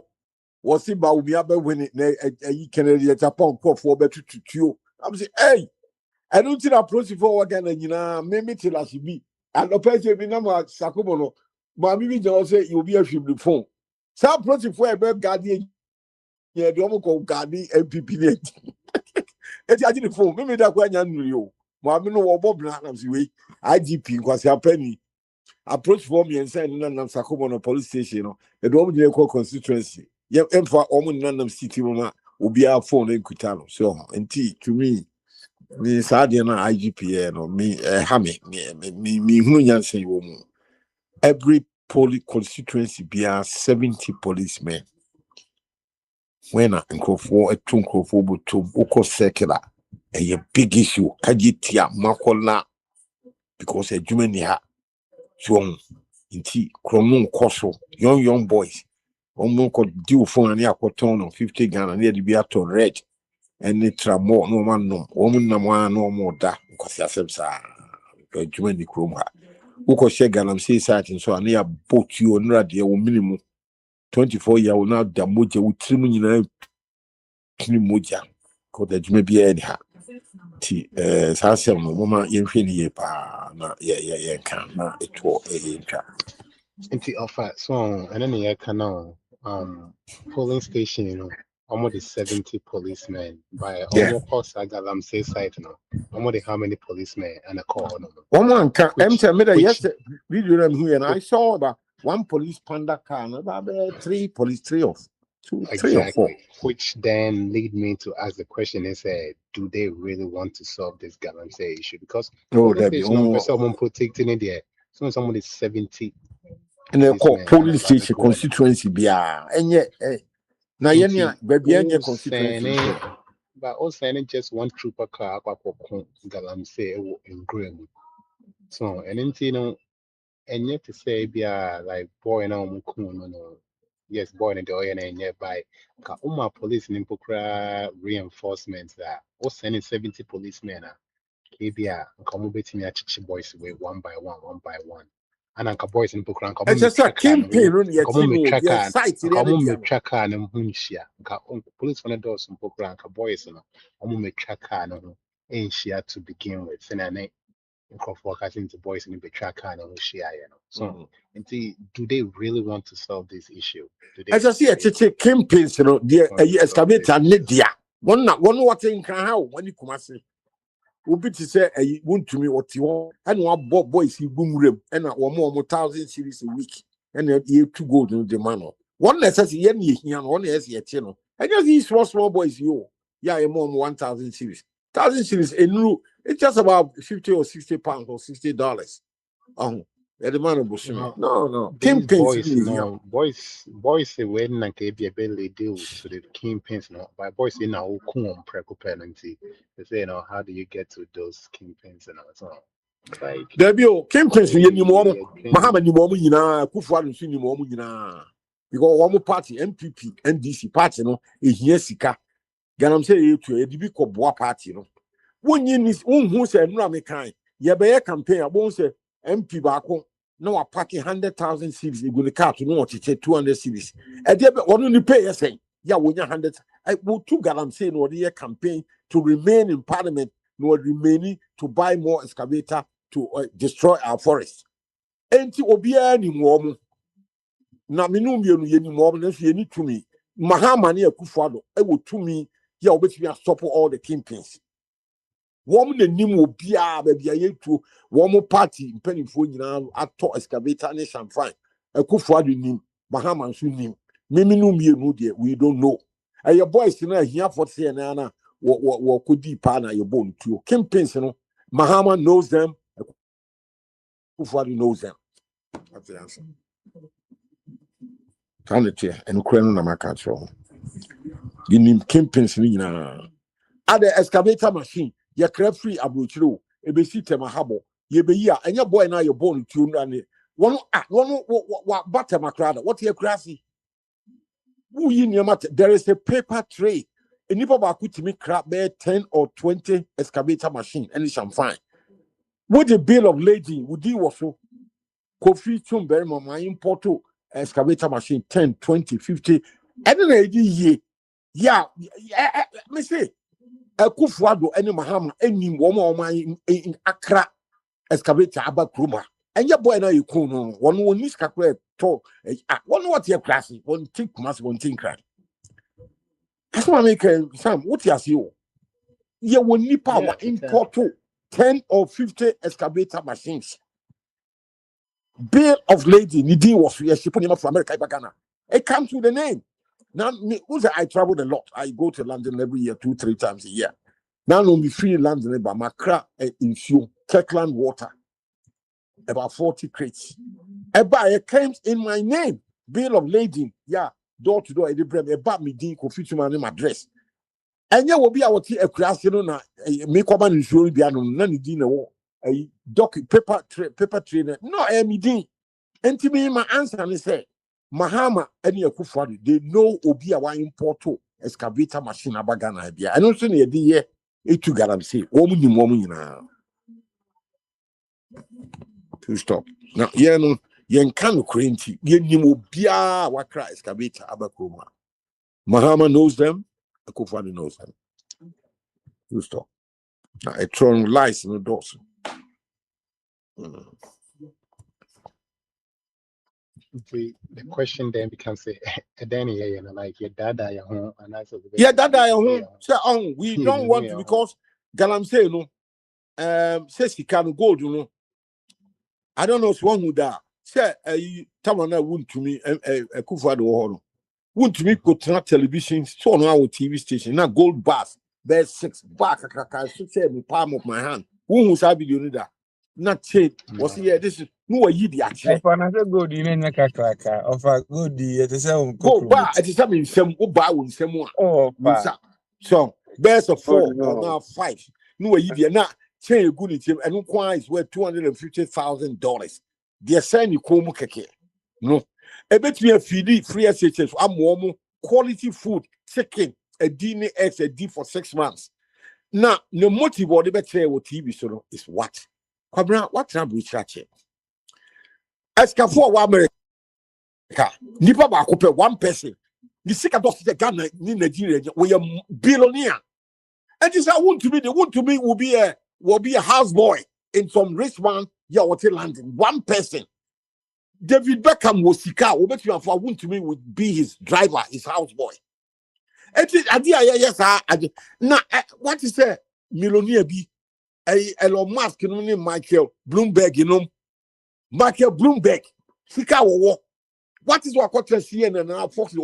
Was it about me about when it a Kennedy Japan call for better to you? I'm saying, hey, I don't think approach for again, and you know, maybe till I should be. And the person be number Sakomono, but maybe they say you'll be a ship phone. So approach for a bird guardian. Yeah, the almost called Guardian MPP. It's I didn't phone. Maybe that when you Mammy no Bob Branham's way. IGP was a penny. Approach for me and send none of Sakomono police station. The Domin call constituency. Yeah, and for almost none of city will be our phone in Kutano. So, and tea to me, Sadiana IGP, no me, Hammy, me, who yan say woman. Every police constituency be 70 policemen. When a Nkofo, a Tunkofo, to Oko circular, a big issue, Kajitia, Makola, because a Jumania, so in tea, Cronon Koso, young boys, almost could do for an aquaton of 50 Ghana near the Beato Red, and it's more, no man, no woman, no one, no more that, because yourselves are Jumani Chroma. Oko Sheganam says that, and so I near boat you on radio minimum 24-year old now, the moja with 3 million. Moja, because the may be anyhow. Sasem, woman, infinity, na can not it will Into offer so and then yeah can polling station, you know, almost the 70 policemen by yeah. almost cost Agalam say site, you know. Almost how many policemen and a call no. One man can enter me which yes video them here, and I saw about one police panda car, about 3 police, 3 or 2, 3 or 4. exactly, which then lead me to ask the question and say, do they really want to solve this Galamsey issue? Because Oh, polling there be station on someone protecting it there. So someone is 70 And they call policemen police about station constituency bia. And yet, now yenya baby any constituency. But also just one trooper car galamsey in Graham. So and you and yet to say like boy no no. Yes, boy in the oil and nearby. Police in Pokra reinforcements that was sending 70 policemen. KBA, come between your chichi boys away one by one. And Anka boys in Pokran come It's just a campaign run yet. tracker, Site come tracker and Munshia. Police on the doors in Pokran, boys and tracker and share to begin with. Senane workers into boys in the tracker and share. So, do they really want to solve this issue? As I see a chichi campaigns, dear excavator Nidia. One what in how when you come say. Obi to say won't to me what you want, and one boys he boom rim, and one more 1,000 series a week, and you to go to the man. One necessary yen, one is yet, and just these small boys, you, yeah, a more 1,000 series. 1,000 series, and it's just about 50 or 60 pounds or $60. The man of no. Boys say when na be a belly deal to the kingpins no. But boys say now come preko penalty. They say how do you get to those kingpins and so like there be kingpins ni mo Mahama ni mo nyina Akufo Addo ni mo nyina because one party MPP NDC party no ehia sika ganam say etu e di bi koboa party no wonyi ni wonhu say nura me kan ye be ye campaign abon say MP baako no packing 100,000 series e go the car to no 200 series e dey be one ni pay say ya wonya 100 I will two galam say no the campaign to remain in parliament no remaining to buy more excavator to destroy our forest enti obia ni mo na menu mienu ye ni mo na so ye ni tumi Mahama ne Akufo Addo e wo tumi ya obetumi stop all the kingpins. Woman the name will be a baby to one party in Pennyfo ato excavator and champagne. A Akufo Addo name, Mahama name. Mimi no me we don't know. And your boys here for say na what could be partner your bone to campaigns no. Mahama knows them. Akufo Addo knows them. That's the answer. And Ukraine na makacho. You name campaigns na. Other excavator machine. Ye crab free abrochiro, e be si tema habo, ye be ya, and your boy now you're born to run one butter macrada, what ye crassy? Who in your matter? There is a paper tray. A nipper could make crab bear 10 or 20 excavator machine, and it's fine. What the bill of lading would do was so coffee chum very my importo excavator machine 10, 20, 50. And then I did yeah, me say. Akufo Addo any Mahama any woman in Accra excavator about Kruma. And your boy now you cool no one needs to talk. One what your class one think must one think crack. That's what I make Sam. What you see? You will need power import 10 or 50 excavator machines. Bill of lading, Nidi was she put him from America, Ghana. It comes with the name. Now, I travel a lot. I go to London every year, 2-3 times a year. Now, no be free London, but Macra in fuel, Kirkland water, about 40 crates. It comes in my name, bill of lading, yeah, door to door. About me, Kofi my name address. And yeah, will be our tea a class, make up and show be none dinner a doc paper trainer. No, me and to me, my answer and say. Mahama any Akufo Addo they know obi a one importo excavator machine abagana bia I don't say na dey here etu garam say wo mu nyina to stop now no yen kan krenti yen nim obi a wakra excavator abakroma Mahama knows them Akufo Addo knows them to stop now a tron lies in the doors. The question then becomes Danny, like your dada, your home, and I said, yeah, dada, your home. We don't want to because Galam say no, says he can gold, I don't know one who da. Say, Tamana wouldn't to me, a Akufo Addo, wouldn't to me go to television, so on our TV station, not gold bars, there's 6 back, I should say, the palm of my hand. Who was I be doing that? Not say, was here, this is no wa yi di ache Ofa na se gold ni nya kakraka. Ofa gold ye te se on go kokro ba meat. it is some nsem wo ba wo nsem a Ofa. musa so best of Oh 4 or no. now 5 no wa yi di na chain egu ni tim enu kwa is worth $250,000 the sign you come keke no ebetumi afidi free SHS amomo quality food chicken a dini eggs a d for 6 months now the motive or the better what TV so is what kwabra what na bu chache Escafo wa America nipa ba ko pe one person the sika does the Ghana ni Nigeria we a billionaire and this I want to be will be a houseboy in some rich man yeah what London one person David Beckham was sika we bet you for want to me would be his driver his houseboy it is idea yes na what is a millionaire be Elon Musk no ni Michael Bloomberg Michael Bloomberg sika wo what is what CNN and Fox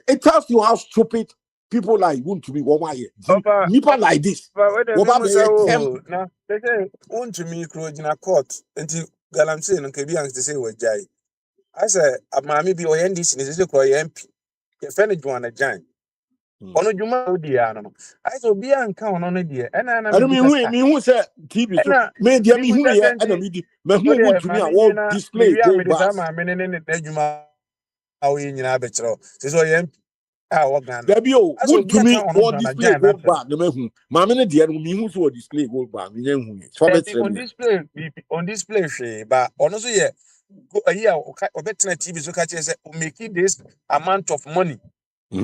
it tells you how stupid people like want to be Ofa. people like this But when the what about people say, them oh, now they say, want to me close in a court until Galamsey and Kabians to say, what Jai. I say, a mammy be or end this in this MP. If any one a giant. On a Juma, dear animal. I saw be uncount on a dear, and I'm I don't mean who said TV so me dear me who here and me who want to me I will display maybe I'm gold with the bars. time in the Juma. How in Abetro. This way, Ghana. There be I saw want be to me account or on a display giant. gold bar no me mamma dear me who so display gold bar me who so On display, but honestly, yeah, go a year or better TV so catch us making this amount of money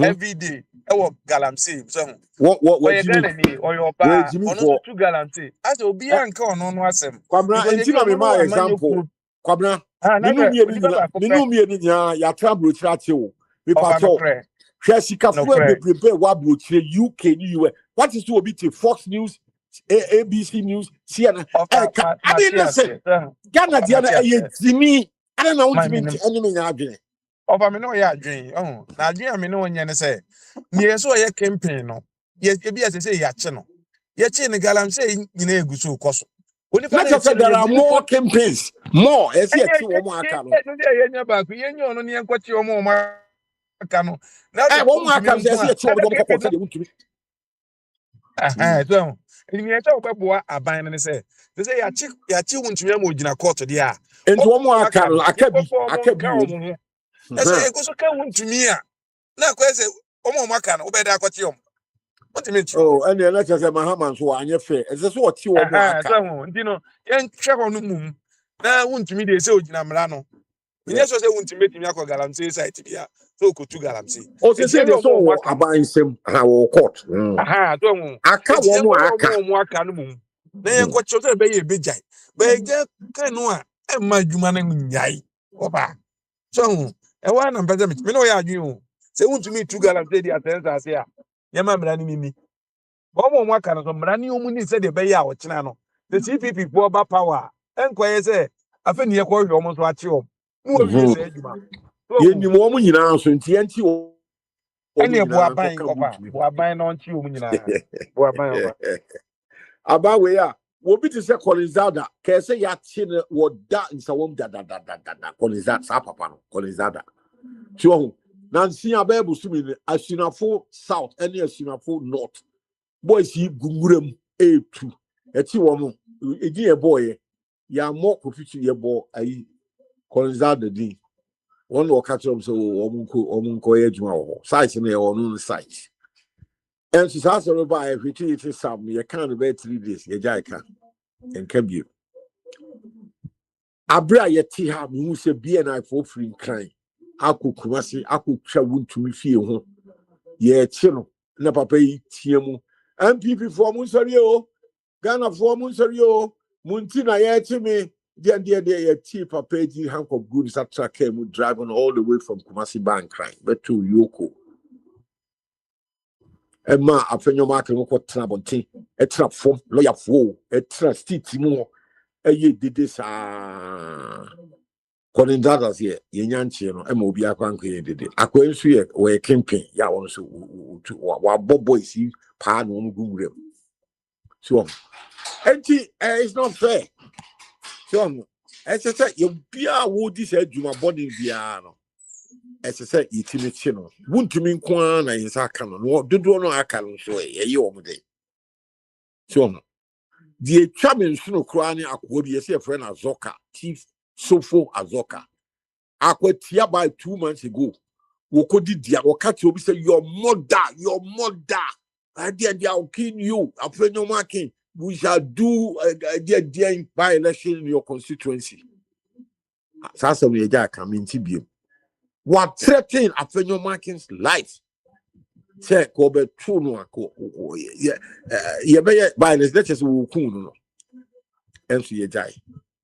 every day. Our galamsey, so or what your Jimmy Ghana or your where bar, Jimmy honestly, for two galamsey. As will be uncle on one sem Kwabna because you entina me don't know my a man you example could. Kwabna Ah, minu never, mi eni nyina Odiba minu mi eni nya ya tra brochira che wo me of an pato okre, hwe sikafo no cray. bebrebe wa brochira UK ni US what is to obi te Fox News ABC News CNN Of I mean Matthias, listen Ghana of dia na Matthias, Jimmy I don't know what my you mean minimum. any me nya adwene Of a no ya dream. Oh, now dream I mean no one yan say. Near so a campaign no. Yes, be as I say, ya channel. Ya chin the galam saying in a gusu cost. When if not I just say there you are move more for campaigns more as and yet see one more aka no yeah, back, you know, no near what you more cano. Now they one more want to me aka on say see one more call say to they want to me so. In your talk about a buying and say, they say, ya chi won't you know, in a court, dear. into one more Oh, aka no you aka bi wo perform. I say, go so come to me. Now, question, Omo Makan, Obed Aquatium. What do you mean? oh and then let's say Mahaman so anya fair is this what you one more aka So, you know, young check on the moon. Now, won't me they say, Namrano. Yes, I say, won't you make me a galamsey site here? So, could two galamsey. o se It's se de yellow so more wo waka. aban sem ha wo court Aha, don't. aka It's wo mo yellow aka more waka no moon. Then, what you say, be a big jay. But just kind of and my human yai. Oba. So, and one and better, me know you. Say, won't you meet two galamsey, the attendants here. Yama Mimi. One more kind of brand new money said the bay out channel. The CPP poor power. And quiet say, I think you're almost watch you. No, we say, ye ni mo mo nyina so nti enti wo and mo you nyina are ko buying ka copper. butumi We are buying on you, Boa buying over. aba we a wo bi te se Colizada ka se ya chi ne wo da nsa wom da Colizada sa papa no Colizada ti wo na nsi aba bu sumi ne asunafo south ene asunafo north boys yi gunguram etu eti wo mo edi e boy ya mo ko fitu ye bo ayi Colizada din one will catch up so omunko ejuma wo site na on site and so that's all by if it is some you can't be 3 days you jaika and can be abra ye ti ha me hu se BNI for free cry akukumase akutwa wuntumi fie ho ye chi no na papa yi tie mu MPP for mun sori o Ghana for mun sori o munti na ye chi me the tea papa ji hank of goods that track came driving all the way from Kumasi Bank crying but to Yoko. Emma afenyo market no kwotena bonten etra fom lawyer fo etra street mu eye dede sa Colindada's here yenyanche no ema obi akwanko ye dede akwansu ye we campaign ya won so wa boys pa no gumrem so enti it's not fair so As I said, you be a wood this Juma body piano. As I said, it's in the channel. Wouldn't to mean Kwan and Sakan, or do no I can so a year day. So, the Chamin Suno Krani Akwodi, a friend Azoka, Chief Sofo Azoka. Akwatia by 2 months ago. Wokodi dia wakati obi say your mother. I dear they will kill you. I'm afraid no marking. We shall do dear by election in your constituency. Sasa we are coming to be. What threatening after your marking's life? Say Kobe Tuno. Yeah, by this letters will coon. And so you die.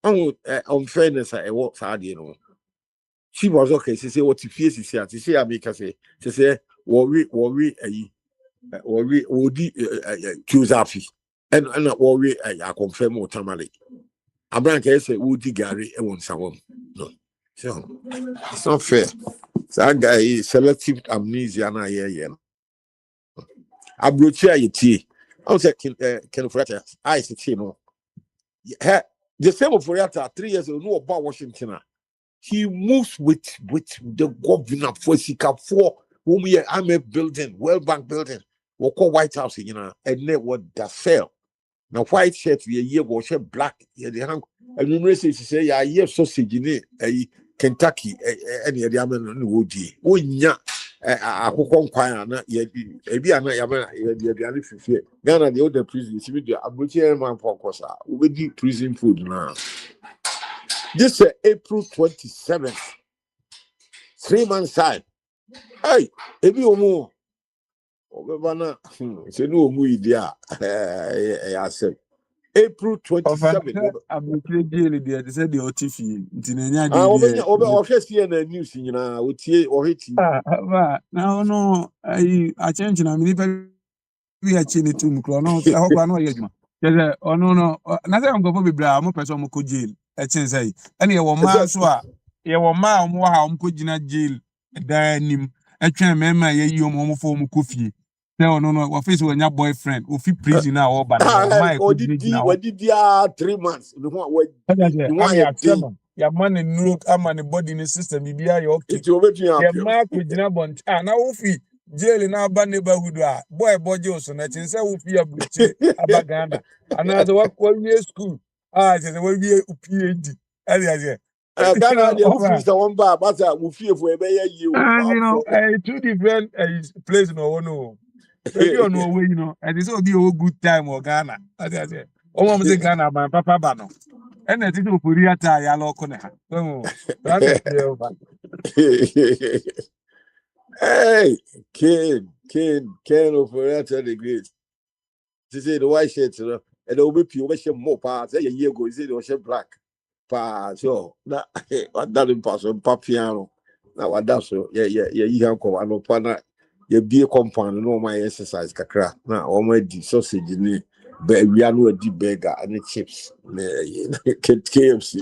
On fairness, I walk hard, you know. She was okay. She said, "What if she said?" She said, "I make her say." She said, "Worry, choose happy." And worry, I confirm more tamale. Abranka say, "Woody Gary, and want someone." No, so it's not fair. That guy is selective amnesia. Na yeah. Abrochia yeti. I was like, "Can Frata?" I said, "No." The same of Frata 3 years ago. No about Washington. He moves with the governor for Sika for whom I'm a building, World Bank building, we call White House, you know, and then what that sell. Now white shirt we a year was black, yeah, the hang and university say, yeah, yeah, sausage in Kentucky, any of the Amen wood. Oh, yeah, I could choir, yet, maybe I'm not the Ghana, the other prison, I'm with man for Cosa, we do prison food now. This is April 27th. 3 months time. Hey, if you more, say no more idea. I said April 27th. I'm jail there. They said the OTF. Over CNN news, you know, with you or it. No, I change. I mean, we are changing to Mukrono. I hope I know you. Oh no. Nothing. I'm going to be blah. I'm a person who could jail. I change say. And you were man so. You were man who how could jina jail. Danim. I can't remember you mom for Mukufi. No. What face when your boyfriend who fit prison now or but what did you 3 months? Your man in look, I'm on the body in the system. You be okay. It's over to your mark with Jinabon. Now, if jail in our neighborhood, boy, Johnson, I think so. Be a butch, a baganda. Another work 1 year school. I said, will be a PhD. Ghana, the one bar, but I will fear for a you. You know, 2 different places. No. Maybe on no way, you know, and it's all be a good time or Ghana. As I said, oh, I'm Ghana, my papa Bano. And I think for Korea, I look on Hey, Ken of Rata the Great. She said the white shirt, and there will be more parts. A year ago, he said it was black. So that doesn't pass on Papiano. Now, what that's so, you have come and open you be a compound, no my exercise, Kakra. Now, all my sausage in it. But we are no deep beggar and the chips. KFC.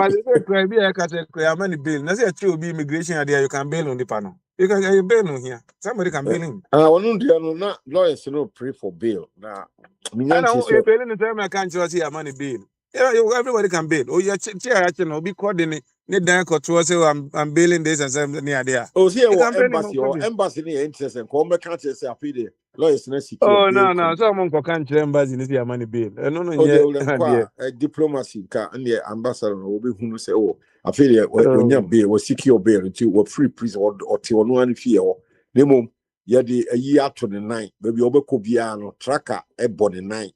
How many bail? Let's say you be immigration idea, you can bail on the panel. You can get bail on here. Somebody can bail him. I want to know lawyers no pray for bail. Now, I know you're bailing the time I can't just see a money bail. Yeah, everybody can bail. Oh, yeah, chair, be coordinated. Need that control. I'm bailing this and something near there. Oh, see, embassy near interest and come back can't say a lawyers necessary. Oh, no. Someone can't embassy in this money bail. No, diplomacy and the ambassador will be who say, oh, I feel when your bail was secure bail until we're free prison or till no one fear. Nemo, yeah, the a year to the 9, maybe over Cobiano, tracker, a body 9.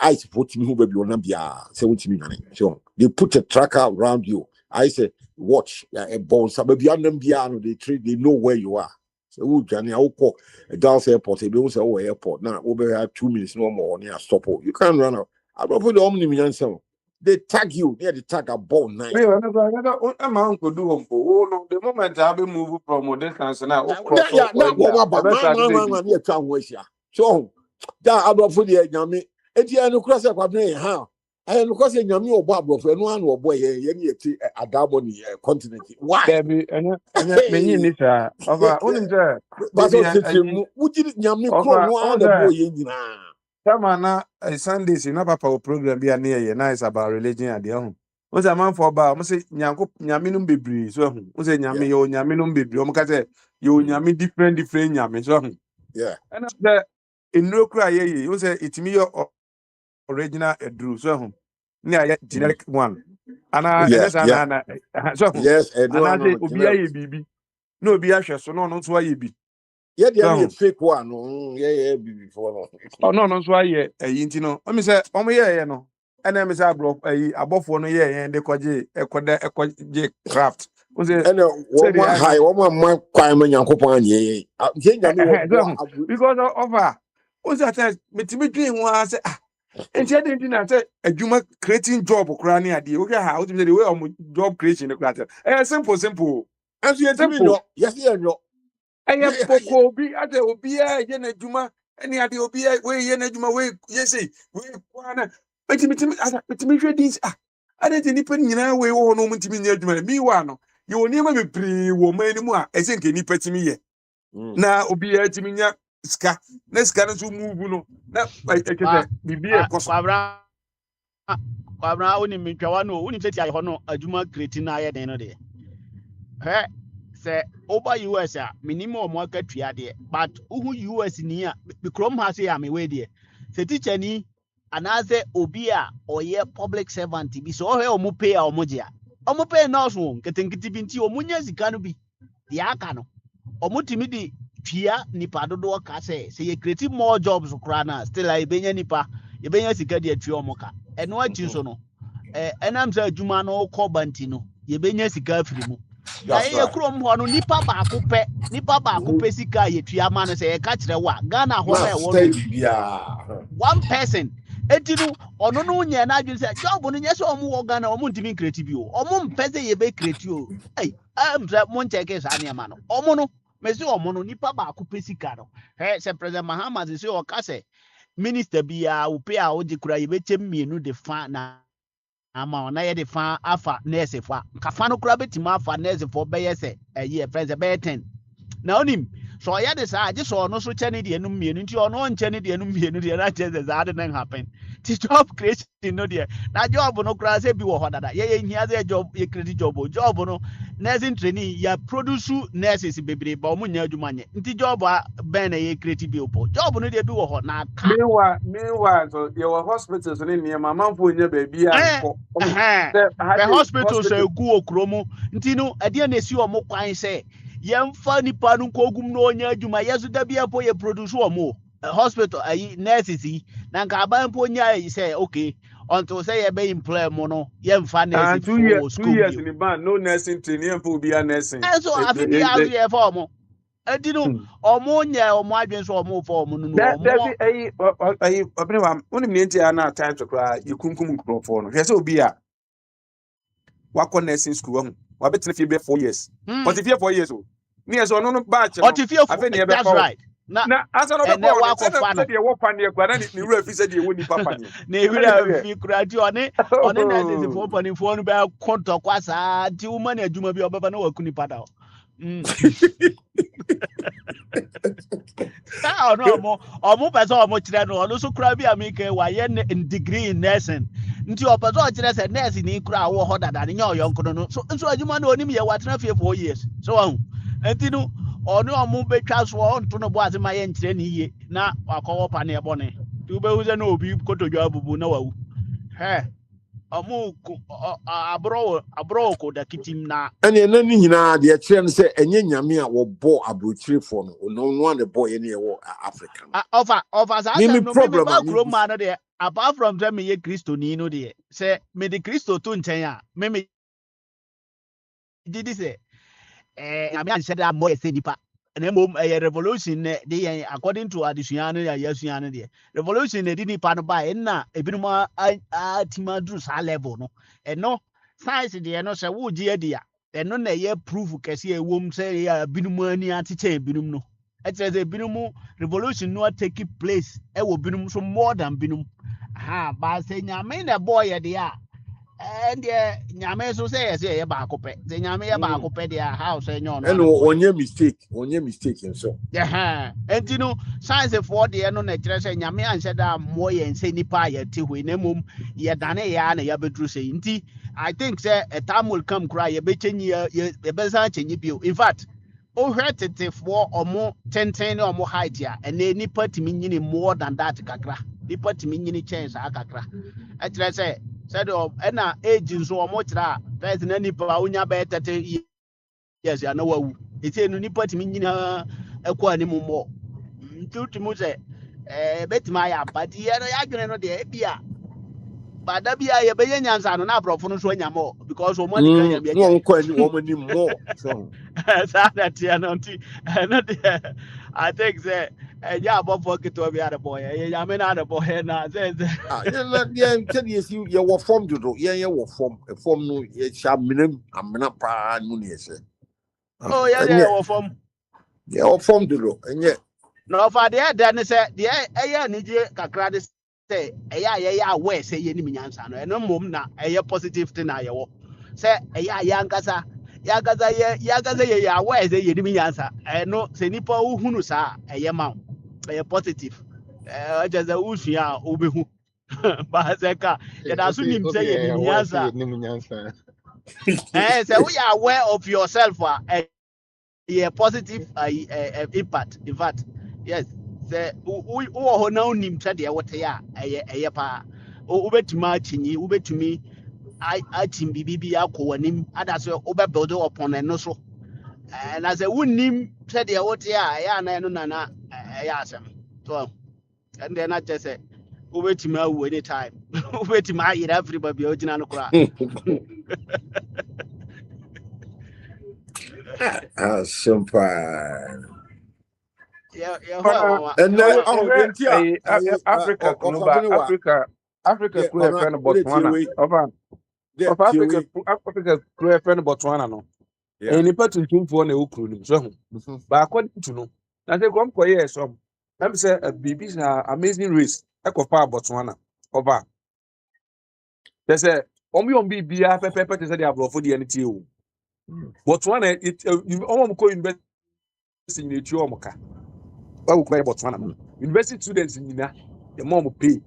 I support me who baby on Nambia, 70 million. So they put a tracker around you. I say, watch a bones, maybe on Nambiano, they know where you are. So, Johnny, I'll call a Dallas airport, they will say, oh, airport. Now, over have 2 minutes no more near stop. You can't run out. I don't put the omni they tag you, they tag a bone 9. I'm uncle do no, the moment I've been moving from distance now. So, that about for the Yami. Etiano cross a quadrant, how? I am cross a Yami or Bob of one or boy, a double continent. Why? Baby, and many in this, but would you Yami call the boy? Come on, Sundays, you know, Papa program be near you, nice about religion at the home. What's a man for about? I say, Yaminum be so. What's a Yami, yo, Yaminum be Omcate, you Yami different Yami, so. Yeah. And that in no cry, you say it's me your original Drew, so. Near generic one. And I, Yeah. and yes, so. Yes, And I say, Obia, baby. No, be ashes, so no, so I be. Yeah, the fake one. Yeah, before. Oh, no, so I, yintino. I mean, say, no. And then Mr. Abrof, above 1 year, and the Kwaje craft. Was it? And one high, one crime in Yankopan, yeah. Because of her. Was that Mitimi was and she didn't say a Juma creating job or cranny idea. Okay, how to the way of job creation the crater. Simple. As you tell me, no, yes, yeah, no. I have Poco be at the Obia, Yena Juma, any other Obia, way Yena Juma, way, yes, we but to me, these are. I didn't put in a way or no to me near me one. You will never be pre woman anymore. I think any petty me. Now, Obia Timinia ska, let's get to move. No, that be a cost. Kwabra oni mitwano oni tete ayo no adwuma creating na aye den no de he se over US a minimum mo akatua de but uhu US ni a bikrom ha se ya me we de se teacher ni anaze obi a oye public servant bi so he omo pay a omo je a omo pay no so nketenkiti bi nti omo nya sika no bi de aka no omo timi di tua nipa dodo ka se ye create more jobs kura na still a ebenya nipa ebenya sika de atua omo ka eno achi so no enam sa adwuma no ko banti no yebenya sika afiri mu na ye krom ho no nipa ba ko pe sika ye tua ma no se ye ka kire wa Ghana ho na wo one person etinu ono no nya na adwin se job no nya se omo wo Ghana omo ntimi create bi o omo mpese ye be create o am sa mo ncheke sa ne ma no omo no mesi omo no nipa ba ko pe sika no se president Mahama se o ka se minister bia wo pe a wo de kura ye be mienu de fa na ama na ye de fa afa nurse fa kafa no kura betima afa nurse for be yese ye friends be 10 na onim so ya de sa age so no so chene de enum mienu nti ono nchene de enum mienu de na che ze that didn't happen ti job creation no de na job no kura se bi wo hodada ye hia ze job ye create job no nursing training ya produce nurses bebre ba omo nya adwuma nye nti job a ben na ye create bi opo job no de bi wo ho na ka meanwhile so your hospitals ni near mama fo nya ba bia nko the hospitals e ku okromo nti no ade na esi omo kwan se yemfa nipa no nkogum no onya adwuma yeso da bia po ye produce omo hospital ayi nurses yi na nka aban po nya yi say okay until say ye be employ mo no yemfa nurses for school 2 years in the ban no nursing training for bia nursing so afi bia azu ye for omo edinu omo nya omo adwen so omo for omo no omo ayi obinwa oni mi ntia na time to cry yikunkum nkrofo no hwese obi a wakọ nursing school ho wabetene fi be 4 years but if you 4 years o ni eso no batch no afi ne be right na asa no be na de wo pan de kwa na ni wura fi se de wo ni papa ni na wura fi kura ti one nursing for pan for no be konto kwa sa ti wo ma na adwuma bi obeba na wakuni pada no omo person omo kire no no so kura bi amike wa ye degree in nursing nti o person kire se nurse ni kura wo ho dada nya oyonko no so adwuma na onim ye watena fie 4 years so ahu enti no ono omo betwa so onto no bo azema ye nkire ni ye na akowo pa na ebone ti ube huze na obi kotodwa abubu na wawu omo abro ko da kitim na ene na ni hina de kire no se enye nyame a wo bo abrochirefo no no the boy ene wo Africa of sa no problem ma no de apart from them ye Kristo ni no de se me de Kristo to nchen a me did say I mean said that more say dipa na mom revolution ne de according to adisuan ya yasuan de revolution ne di nipa no ba na ebinum a timadru sa level no no science de no se wo gi ade a no na ye proof kese ewom se ya binum ani ateche binum no etere binum revolution no take place wo binum so more than binum ba se nyame na boy de a and nyame so say yes ye ba kope the nyame ye ba kope their house enyo no And onye mistake and so. yeah and you know science for the no na kire say nyame anse da mo ye nse nipa ye ti hwe na mum ye dane ya na ya bedru say nti I think say a time will come cry ye be chenyi ye be san chenyi bio. In fact o hwetete for omo tenten na omo height ya and nipa timi nyini more than that kakra nipa timi nyini chance akakra I kire say said of na age nso omo kira first na nipa unya be 30 years ya na wawu eti enu nipa timi nyina ekwa ni mo ntutumu se betima ya badi ya no ya dwene no de bia bada bia ye be nyanza no na abrofo no so anyamo because o madi kan ya bia No kwa ni woman ni more so. that ya no nti I think say ya abofo kito bia the boy ya me na the boy na say Yeah, tell you you were formed do. Yeah, you were form no ye sha amena pa no ne se. oh yeah we from Yeah, were formed do. And yeah. no for the then say the eya ni je kakra de say eya aware say ye ni nyansa no eno mom na eya positive thing na ye wo say eya yankasa ye aware say ye ni nyansa eno say nipa uhunu sa eya ma eya positive just a usua obehu ba say ka ye da so nim say ye ni nyansa say we are aware of yourself yeah, positive impact. In fact, yes. The who now nim said ya what ya pa ubetuma chinyi ubetumi I team bibi akwanim others obe build upon and no so and as a nim said ya what ya na no na ya asem so and then I just say ubetuma anytime ubetuma eat everybody original no kra Simple. yeah And Africa crew a friend Botswana. Africa crew a friend Botswana no. And ni patu ntumfo na okru nim so hu. Ba according to no. Na say come for here some. Let me say a BB na amazing race. Ekofa Botswana over. They say omo bibia pepe te say the abrofo de anti o. Botswana it omo ko university ni etu omo ka. Ba wo kwa Botswana no. University students nyina the mom pay.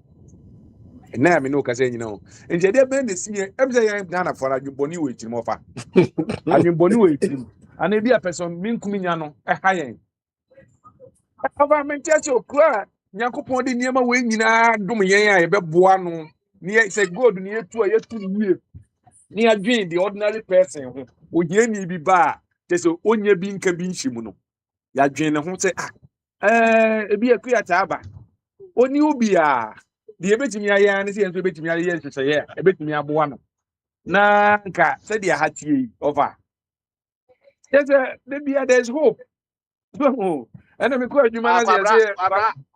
And now me no ka say nyina o. Nje de be na sie em say yan Ghana for adwumboni we ekyim ofa. Adwumboni we ekyim. And e be a person minkumi nya no e ha yen. Government church okra Nyankopon de niema we nyina dum yen a ye beboa no. Ni say God ni etu a yetu nie. Ni adwen the ordinary person ho. Ogie ni bi ba te say onye bi nka bi nhyimu no. Ya dwen ne ho say ebi akuya taaba. Oni obi a de ebetimi aye ne say enso ebetimi aye nhyehyeye ebetimi aboa no. Na nka say de ahatie over. Yes, there's hope. So, and me ko adwuma na say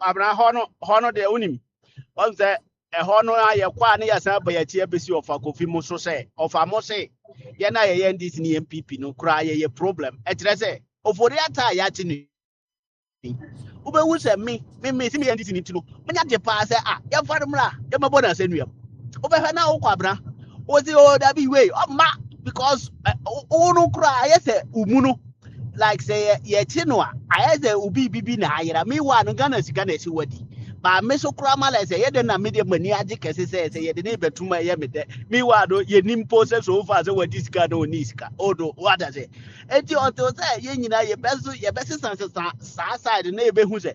abra hono de unim on say e hono aye kwa na ya san ba ya tie besi ofa kofi mu so say ofa mo say ye na ye ndis ni MPP no kra ye problem e kire say ofori ata ya chi ni ube wu say me si me ndis ni tino menya de pa say ya fare mra ya mabo na senuam ube ha na wo kwabra o say o da bi we o ma because o no kra ye say umuno like say ye chinwa ayeze ubi bibi na ayira me wa no Ghana sika na esi wadi ba me so kura mala say ye de na me de mani age kese say ye de ne betuma ye me de me wa do ye nim process so far say wadi sika no ni sika odo what does it enti onto say ye nyina ye beso sa side na e be hu say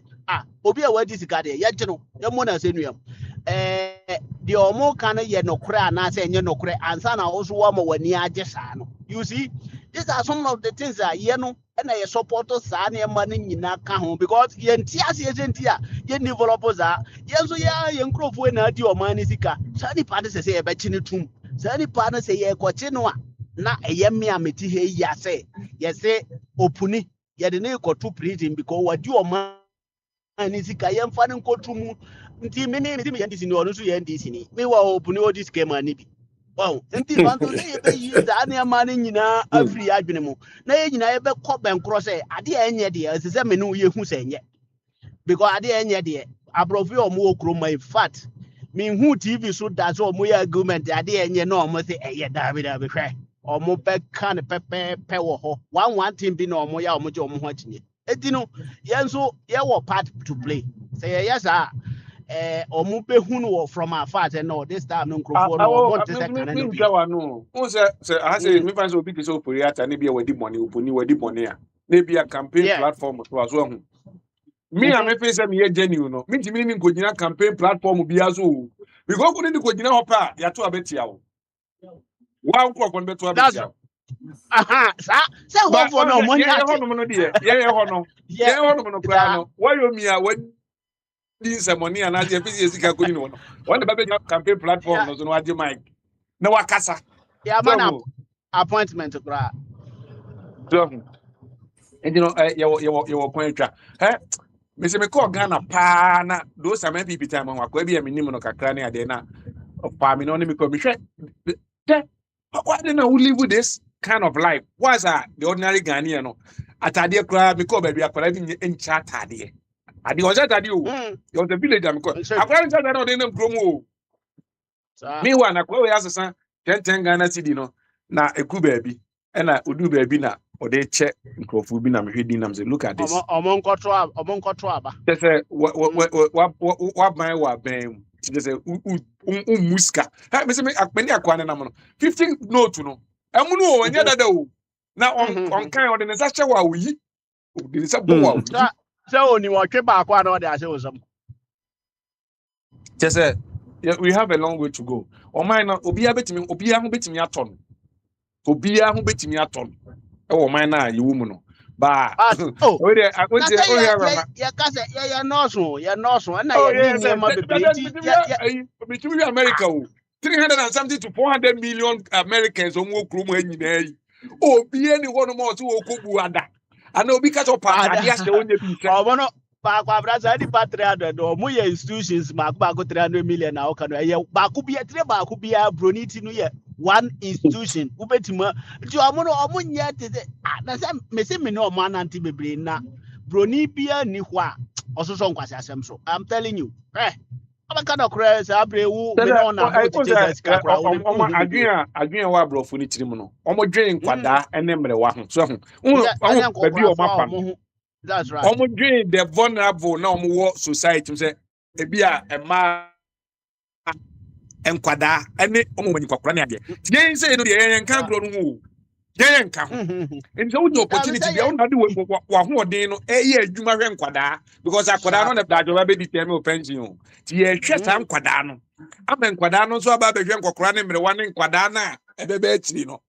obi a wadi sika de ye gye no ye mo na senuam the omo kan ye no kura na say nye no kura ansa na oso wa mo wani age sa no you see these are some of the things that ye no and I support sa na money nyina ka ho because ye ntia se ntia ye developers ye so ya ye nkrofo na adi o man sika sa ni pa se ye be chi ne tum sa ni pa se ye kochi no a na eye me ameti he ya se ye se opuni ye de ne ko to prison because wadi o man sika ye mfa ne nkotu mu nti me ne me ye ndisi ni ono so ye ndisi ni me wa opuni o dis game ani bi wow enti bantu say ye be use ania man nyina afri adwene mu na ye nyina ye be kɔ benkro say ade enye de ase se me no ye hu say enye because ade enye de abrofi o mu okro ma in fact mean who TV so that's all my argument. I didn't you know almost say yeah David or more back kind of pepper one team be no more ya much watching it. You know, yeah, so yeah, what part to play. Say yes, or move from our father no this time no microphone or want to say me jawa no who say I say me find so big so operator na be wadi money oponi wadi money a na be a campaign platform to as well. Me and me face me genuine no me timi ni nkogina campaign platform bi aso because ko ni nkogina hopa ya to abetia wo wa nko kon beto abetia say ho for no money ya ho no die ya ho no ya ho no kra no wa yo mi a this money and as efisi ka ko ni no one the baby campaign platform no so no age mic na wakasa yeah man appointment kra so and you know you point twa me se me call Ghana pa na those are my people time akwa bia me nim no kakra na ade na pa me no me ko me hwe why then I will live with this kind of life what's the ordinary Ghanaian no atade kra me ko ba bia kwara bi ncha atade ade o ja tade o you the village am ko akwara ncha tade o dey na promo me wa na kwa we asesa 10 Ghana cedi no na eku baabi na odu baabi na o dey che nkrofo bi na me hwedi na me look at this omon kotro aba they say what my wa bam they say muska ha me say me akpani akwane na mo 15 note no emu no o nya dada o na on kan o de ne sa che wa oyi o de ne sa bo wa oyi say oni wo twe ba akwa na o de ase o sam they say we have a long way to go o man na obi a ho betimi aton obi a ho betimi aton e wo man na yewu mu no ba we dey ya kase ya no so na ya ni ma betimi America o 300 and something to 400 million Americans o mo kuro mo anyina yi obi eni ho no mo so okobu ada ana obi ka so pa ade ase onye bi se obo no pa kwa brasa di pa 300 o mo ye institutions ma ba ko 300 million na o ka no ye ba ku bia 3 ba ku bia broniti no ye one institution ubetima ti omo nya te na say me say me no man anti bebre na broni bia ni ho a ososo nkwase asem so I'm telling you abaka na kura say abrewu me no na go te Jesus ka kura omo adwen wa brofo ni tirim no omo dwen kwada ene mre wa ho so ho ba bi omo pam that's right omo dwen the vulnerable na omo wo society say e bia ema enkwada ene omo mani kwakora ne ade yen say no de yen kan bro no ho yen kan ho nso wo opportunity bia wo de wa ho odin no ye adwuma hwe nkwada because akwada no na dajo be di temi pension o ti ye hwe sa nkwada no ama nkwada no so aba be hwe nkwakora ne mre wa ne nkwada na ebebe akiri no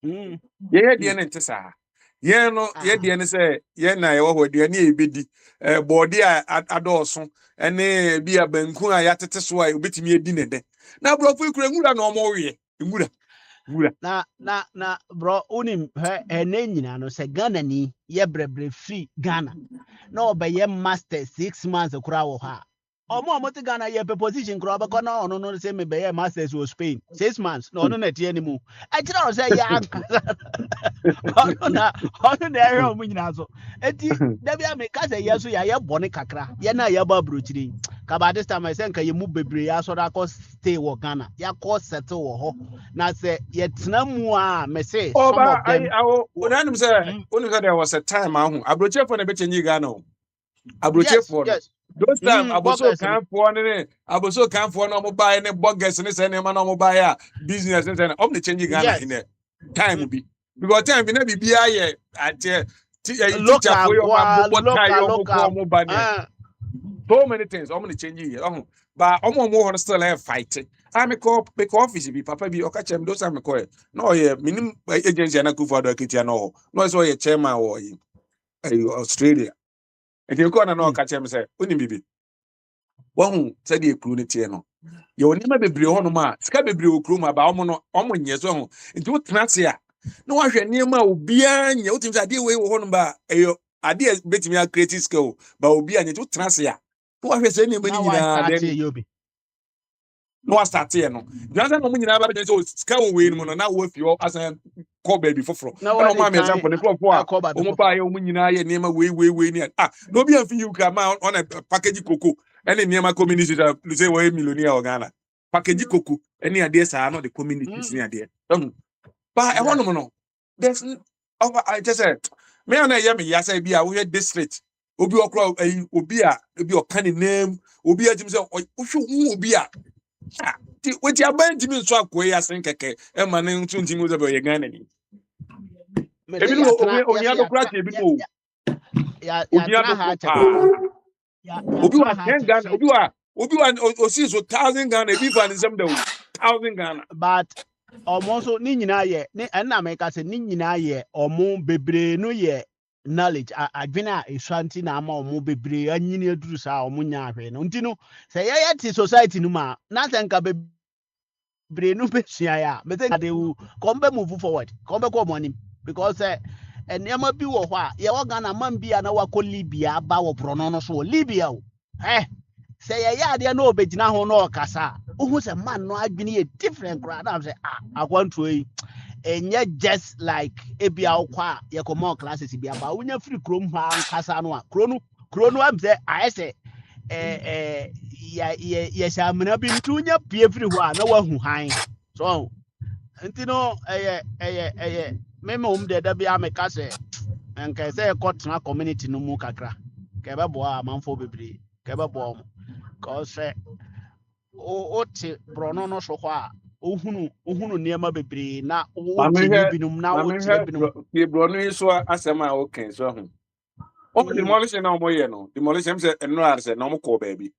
ye de ne ntesa ye no ye de ne say ye na ye wo de ne ebedi body adoso ene bia banku a yatete so a obetimi edi ne de na bro fu ikura ngura na omo wie ngura na bro unim ene nyina no se Ghana ni ye brebre free Ghana na obaye master 6 months kura wo ha omo te Ghana ye position kura ba kono ono no se me be ye masters wo Spain 6 months no no na tie ni mu e tira no se ya anka ono na e ho mu nyina so eti da bia me ka se ye so ya ye bone kakra ye na ye ba brochiri ka ba this time I say nka ye mu bebre ya so da ko stay wo Ghana ya ko settle wo ho na se ye tena mu a me say some of them onanim say there was a time ahu abrochefo na be chenji Ghana o abrochefo those time aboso kan for no mo buy ne bogus ne say ne ma no mo buy a business ne say o me chenji Ghana in time bi because time bi na bibia ye ate teacher for your mo buy so many things I'm going to change here but I'm more still have fight I make up office be papa be catch them those am call no yeah minimum agency na ku for the kiti no so yeah chairman or Australia and you go na no catch them say oni bibi won say the ekru ne tie no ye oni ma bebre ho no ma sika bebre okru ma ba omo nye so ho nti wo tenase a no wa hwe niam a obi anya wo tim say ade we wo ho no ba eyo ade betimi a creative skill ba obi anya wo tenase a no wa say ni mani nyina den no start here no jansa no nyina ba so ska wo we no na wo fi o asan call baby foforo na ma me example the club for o mo pa ye o nyina ye niam we ni no bi an fi you ka ma on a package cocoa any near my community that say we're millionaire or Ghana. Package cocoa, any ideas are not the communities near there. But I want to know. There's I just said, me and I am yes, I be a weird district. Obi okra obi a obi name, obi a himself, obi a what you are buying to me so akwe asen keke e ma ne ntu ntimi zo be ye Ghana ni. Ebi no obi ado kra che ebi no. Obi ado obi wa 10 Ghana, obi wa osi so 1,000 Ghana, ebi fa ni sem da 1,000 Ghana. But almost ni nyina ye ne na America say ni nyina ye omo bebre no ye knowledge adwena eswanti na ama omo bebre anyini aduru sa omo nya ahwe no nti no say ye ti society no ma na senka bebre no be sua ya me think they will come be move forward come be come on because enema bi wo ho a ye wo Ghana man bi na wakọ Libya ba wo brono no so Libya o say ye ade na obegina ho no okasa who say man no adwene ye different crowd na say Akwantufuo yi enye just like ebia okwa ye come classes bia ba unya free krom ha nkasa no a krono am say I say ye shamina bi ntunya pie free ho a na wahu han so ntino me de da bia me ka say enka say kotena community no mu kakra ke be bo amanfo bebre ke be bo cause o te brono no so ho a ohunu niema bebre na o te binum na o te binum ke brono yi so asema okay so ho o demolition na omo ye no demolition say eno are say na omo ko baby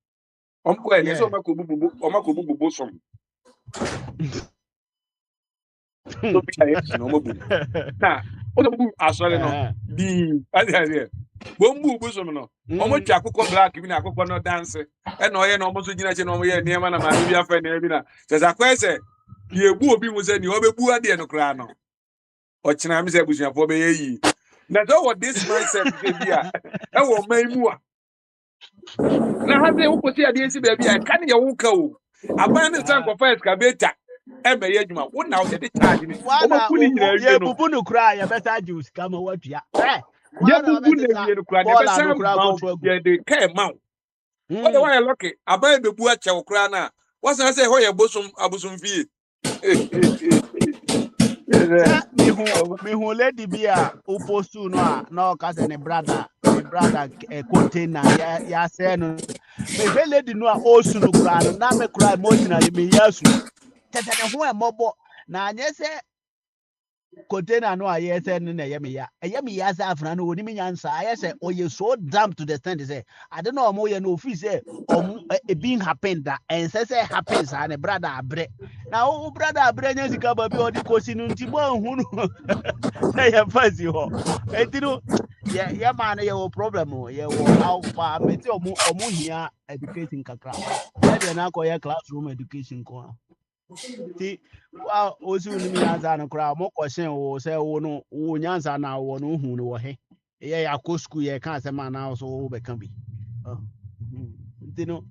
omo ko e so omo ko bubu som so bi aye no omo bu na o do bu asole no di ade bombu bu som no omo twa akụkọ black bi na akụkọ no dance e na oye na omo so gina che na omo ye niema na ma bi afa na bi na se kwese ye bu obi mu se ni obebu ade no kra no o china mi se busuafo be yi na do what this mindset be bia e wo man mu a na ha se wo ko ti ade si be bia ka ne ye wo ka o aban ne san ko first ka beta e me ye adwuma wo na wo de charge ni o ma ku ni nyina ye bubu no kra ya beta juice kama watua ye bubu na wie no kra de be san ye de ka ma o de wa ye lucky aban be bu a che wo kra na wo san se ho ye abosum fie me hu lady bia o postu no a na o ka se ne brother container ya se no me he lady no a o su no kra no na me kra emotionally me ya su tete ne ho e mobo na anye se container no a ye se no na ye me ya sa afra no oni me nyansa aye se o ye so damn to the stand say I don't know mo ye no office say it being happened that and say happens and a brother abre na o brother abre nya sika ba bi o di kosi no nti mo hu no na ye fazi ho etino ye man ye wo problem o ye wo how far me ti omo hia education kakra ye de na ko ye classroom education ko ti wa o si unu mi nyansa no kra mo question wo say wo no wo nyansa na wo no hu no wo he ye ya ko school ye kan se man na so wo be kan bi ntino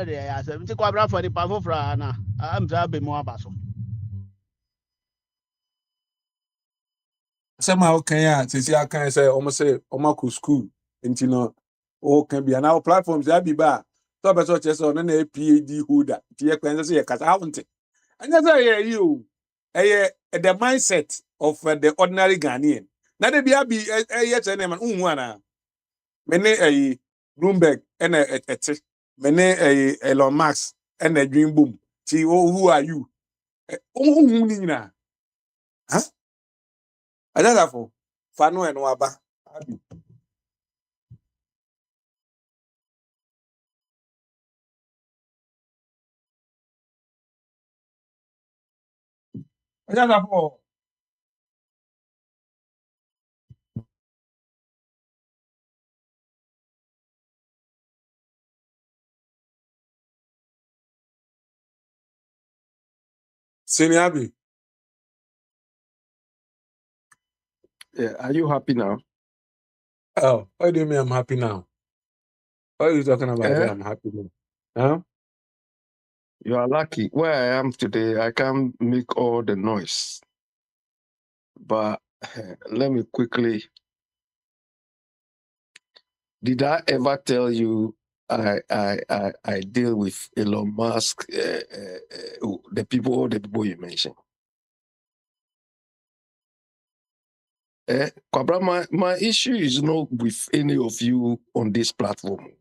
de ya se nti kwa bra for the pafo fra na am za be mo abaso sama okay ya sisi akan say omo say omo ko school nti no o kan bia na platforms ya bi ba so be so che so na PhD holder ti ye kwen say ye kasa hawunte anya say ye you the mindset of the ordinary Ghanaian na de bia bi ye che na man unhu ana me ne Bloomberg and ete me ne Elon Musk and dream boom ti who are you unhu ni nyina huh adadafo fanu eno aba abi adadafo Seniabi. Yeah, are you happy now? Oh, what do you mean I'm happy now? What are you talking about? I'm happy now. Huh? You are lucky. Where I am today, I can't make all the noise. But let me quickly. Did I ever tell you I deal with Elon Musk, all the people you mentioned. Kwabra, my issue is not with any of you on this platform.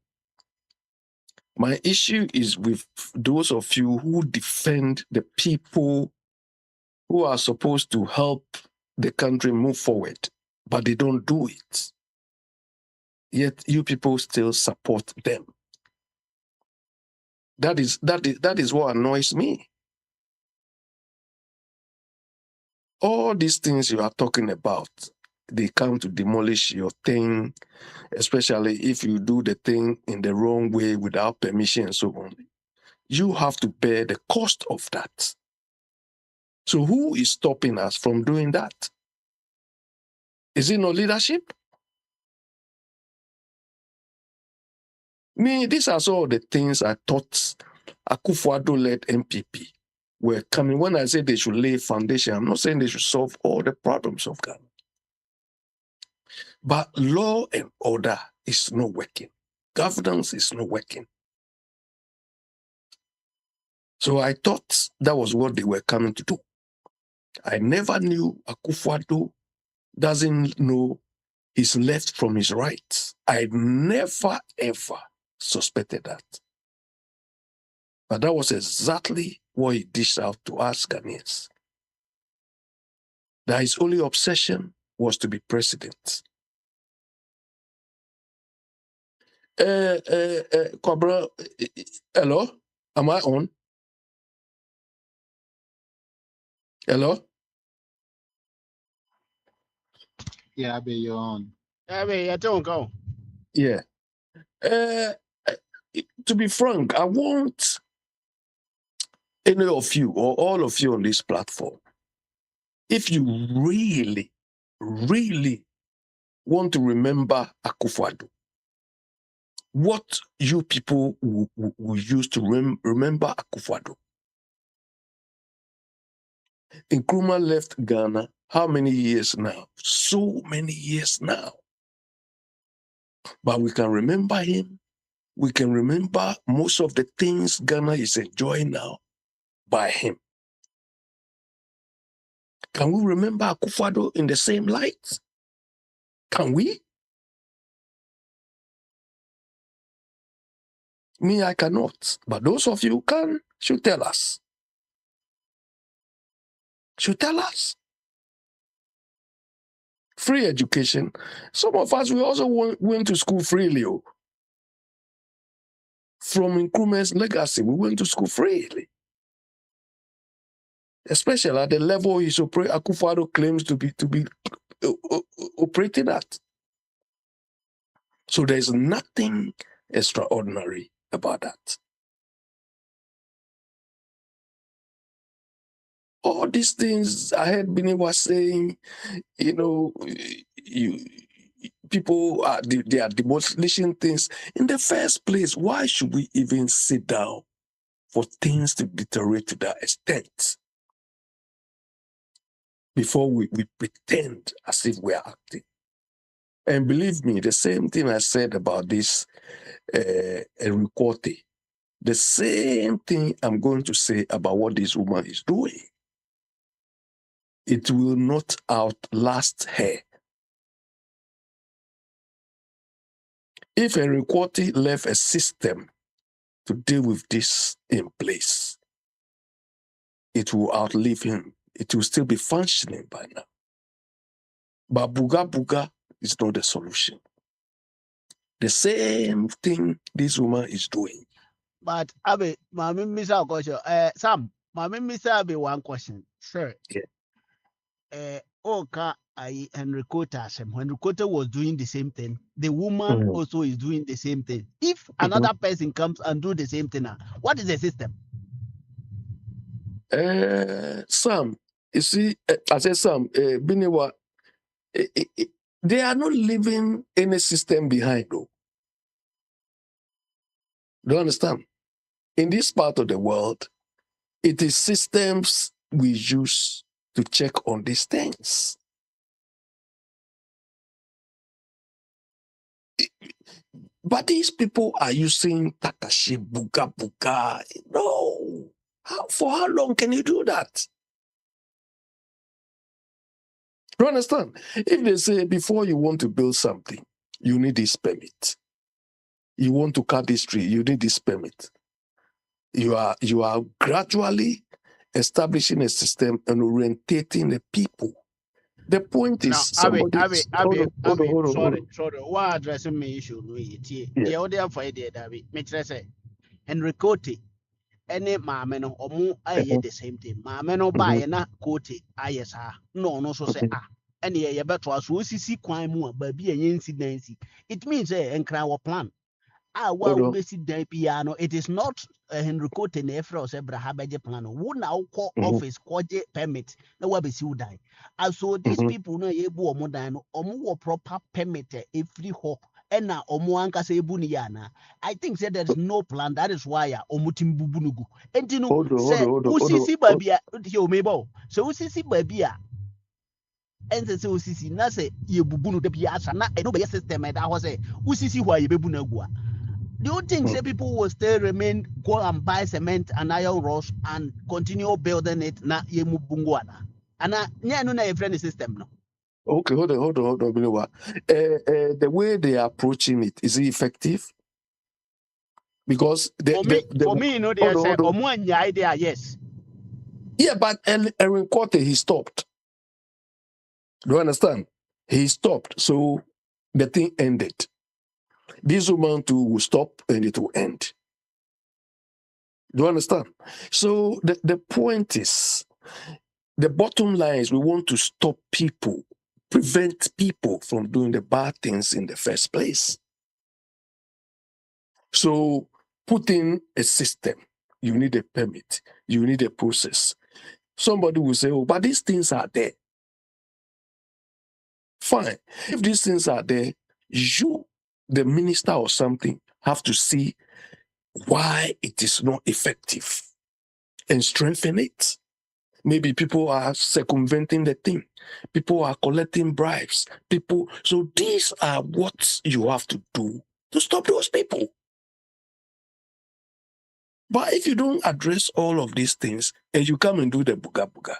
My issue is with those of you who defend the people who are supposed to help the country move forward, but they don't do it. Yet you people still support them. That is what annoys me. All these things you are talking about, they come to demolish your thing, especially if you do the thing in the wrong way without permission and so on. You have to bear the cost of that. So who is stopping us from doing that? Is it not leadership? Me, these are all the things I thought Akufo-Addo-led MPP were coming. When I say they should lay foundation, I'm not saying they should solve all the problems of Ghana. But law and order is not working. Governance is not working. So I thought that was what they were coming to do. I never knew Akufo-Addo doesn't know his left from his right. I never, ever suspected that. But that was exactly what he dished out to us Ghanaians. That his only obsession was to be president. Kwabra, hello? Am I on? Hello? Yeah, I'll be your own. I don't go. Yeah. To be frank, I want any of you or all of you on this platform, if you really, really want to remember Akufo-Addo, what you people will use to remember Akufo-Addo. Nkrumah left Ghana how many years now? So many years now. But we can remember him. We can remember most of the things Ghana is enjoying now by him. Can we remember Akufo-Addo in the same light? Can we? Me, I cannot. But those of you who can, should tell us. Should tell us. Free education. Some of us, we also went to school freely. From Nkrumah's legacy, we went to school freely. Especially at the level Akufo-Addo claims to be operating at. So there's nothing extraordinary about that. All these things I heard Bini was saying, people they are demolishing things. In the first place, why should we even sit down for things to deteriorate to that extent before we pretend as if we are acting? And believe me, the same thing I said about this Erikote, the same thing I'm going to say about what this woman is doing. It will not outlast her. If Erikote left a system to deal with this in place, it will outlive him. It will still be functioning by now. But Buga is not the solution. The same thing this woman is doing. But Abe, Mami Misa question. Sam, Mami Misa Abe one question. Sir. Yeah. Oka Henrico Tashem. Henrico was doing the same thing. The woman also is doing the same thing. If another person comes and do the same thing, what is the system? Sam, you see, I said Sam, Biniwa, they are not leaving any system behind, though. Do you understand? In this part of the world, it is systems we use to check on these things. But these people are using Takashi, Buga Buga. No. For how long can you do that? You understand? If they say before you want to build something, you need this permit. You want to cut this tree, you need this permit. You are gradually establishing a system and orientating the people. The point is, somebody. Sorry. Why addressing me issue? The other for idea that we make say Henry Cote. Any mamma no omu aye the same thing. Mamma no buy na Cote ayesa. No so say any ye better as we see kwan mu baby and incidency. It means and cry our plan. Well, we see the piano. It is not Henry Cote and Efra or Sebra Habaje plan. Who now call office quaje permit? No, what be you die. And so these people no able more than or proper permit every hawk. And now omuanka say buniana. I think said there is no plan. That is why omutim bubunugu. And you know, say usisi babia yo mebo. So usisi babia. And say usisi na say ye bubunu de piasa na eno be system that was say usisi why ye bebunagua. Do you think say people will still remain go and buy cement and iron rods and continue building it na ye mubunguana? And na no na a friendly system no. Okay, hold on. The way they are approaching it, is it effective? Because for me, you know, they say, idea, yes. Yeah, but Aaron Cote, he stopped. Do you understand? He stopped, so the thing ended. This woman too will stop and it will end. Do you understand? So the point is, the bottom line is we want to stop people, prevent people from doing the bad things in the first place. So put in a system. You need a permit. You need a process. Somebody will say, oh, but these things are there. Fine. If these things are there, you, the minister or something, have to see why it is not effective and strengthen it. Maybe people are circumventing the thing. People are collecting bribes. So these are what you have to do to stop those people. But if you don't address all of these things and you come and do the buga buga,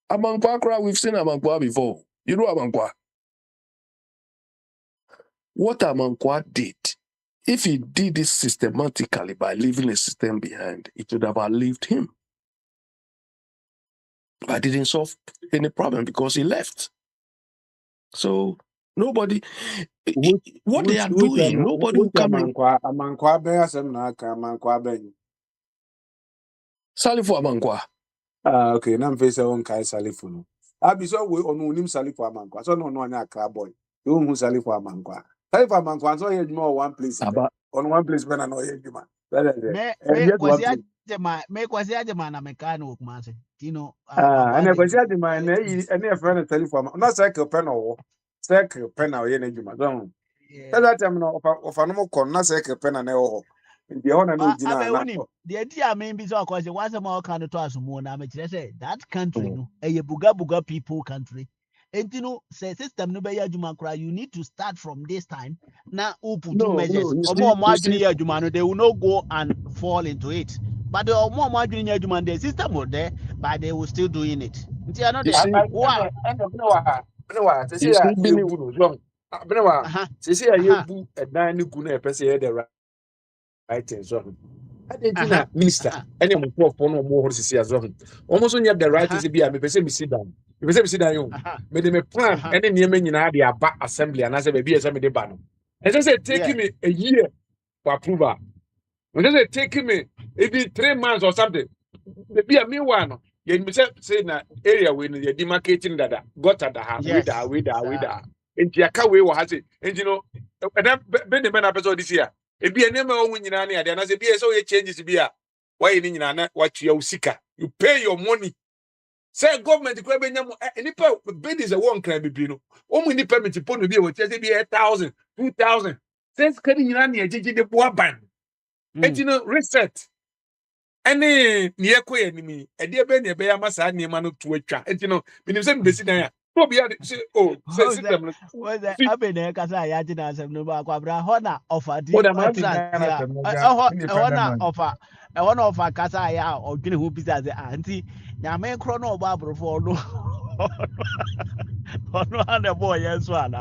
Amankwa, we've seen Amankwa before. You know Amankwa. What Amankwa did, if he did this systematically by leaving a system behind, it would have outlived him. But it didn't solve any problem because he left. So nobody, what they are doing, nobody will come in. Amankwa ben asem na aka Amankwa ben. Salifu Amankwa. Okay, na mfese on kai Salifu no. Abi so we onu unim Salifu Amankwa. So no anya aka boy. You hu Salifu Amankwa. Salifu Amankwa so ye djuma one place. On one place when no ye djuma. Me kwasi ajema na mekano kumase. Tino and kwasi ajema na e friend Salifu Amankwa. Na cycle pen o. Cycle pen na ye na djuma. Don. That time no of no kon na cycle pen na o. The honor no dina na. The idea mean be so cause once more can to us more na me say that country no a buga people country. And you know, say system no be adwuma kra, you need to start from this time. Now put measures. They will not go and fall into it. But the more margin adwuma the system was there, but they will still doing it. Minister, any more for no more horses as well. Almost only have the right to be a me sit down. If you sit down, made me plan any near me in the back assembly and I said, maybe as I made the banner. As I said, taking me a year for approval. When I said, taking me maybe 3 months or something, maybe a me one. You say that area when you're demarcating that got at the house, with that. And Yakawe was it, and you know, and then the man episode this year. It be a name of winning any idea, and as a BS, so it changes to be a why in what you seeker. You pay your money. Say government, the crab any bid is a one crab, you know. Only permit to put to be with just be 1,000, 2,000. Since cutting in any the boa band. And you know, reset. Any near quay enemy, a dear Benny Bear Massa, near Manu to a chat. And you know, when you send Bessia, No, be at say, oh, say, What's that? system. What's that? See, I been there because I had to answer no back. Hona offer oh, the the man in trans Ghana, here. independent Hona man. offer. I want to offer Casa ya or Guinea who pizza the auntie. Now, man, chrono barber for no. Ono and boy, yes, one.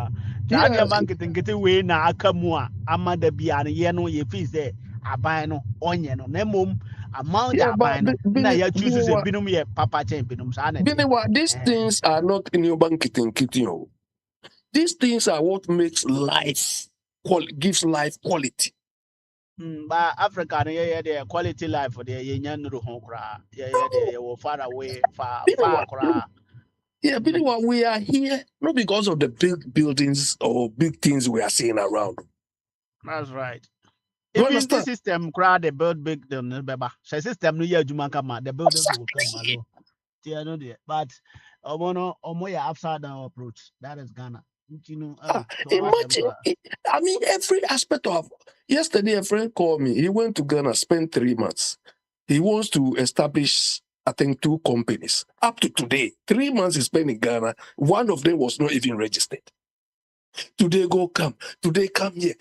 China Yeah, marketing get away na akamua. Amanda Bian, Yeno, ye fees there. Abino, onion, no mum. Amount yeah, that but abino. Now you choose a Biniwa, binum ye papa chain binum sanity. These things are not in your kitting. These things are what makes life gives life quality. But Africa, yeah, the quality life for the Yan Ruhokra. Yeah, they were far away, far Biniwa, cra. Biniwa, we are here not because of the big buildings or big things we are seeing around. That's right. You Even this understand? system, crowd they build big them, beba. So system no year Jumankama, the buildings will come alone. Yeah, no dear. But Omoya upside down approach. That is Ghana. You know, so much Imagine, I mean, every aspect of. Yesterday, a friend called me. He went to Ghana, spent 3 months. He wants to establish, I think, 2 companies. Up to today, 3 months he spent in Ghana. One of them was not even registered. Today come here.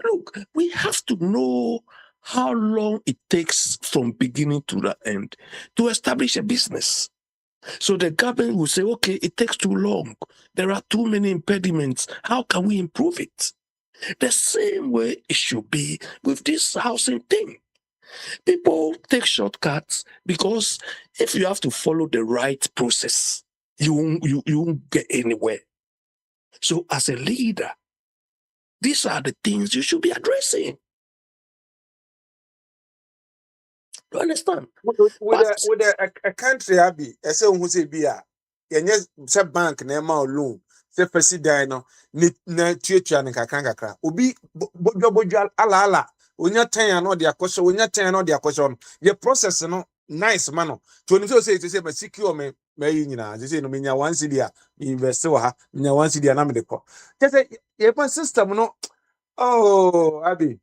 Look, we have to know how long it takes from beginning to the end to establish a business. So the government will say, okay, it takes too long. There are too many impediments. How can we improve it? The same way it should be with this housing thing. People take shortcuts because if you have to follow the right process, you won't get anywhere. So as a leader, these are the things you should be addressing. You understand? With a country, Abby, I say, who say, be a yes, say bank, name or loan, say, President, na teacher and kakra. Ubi, bojo ala. When you're 10 or their question, when you're 10 or their question, your process, no, nice, man. 24 say to say, but secure me, you know, they say, no, mean, one city, invest, one city, and I'm the call. Just say, your system, no, oh, Abby,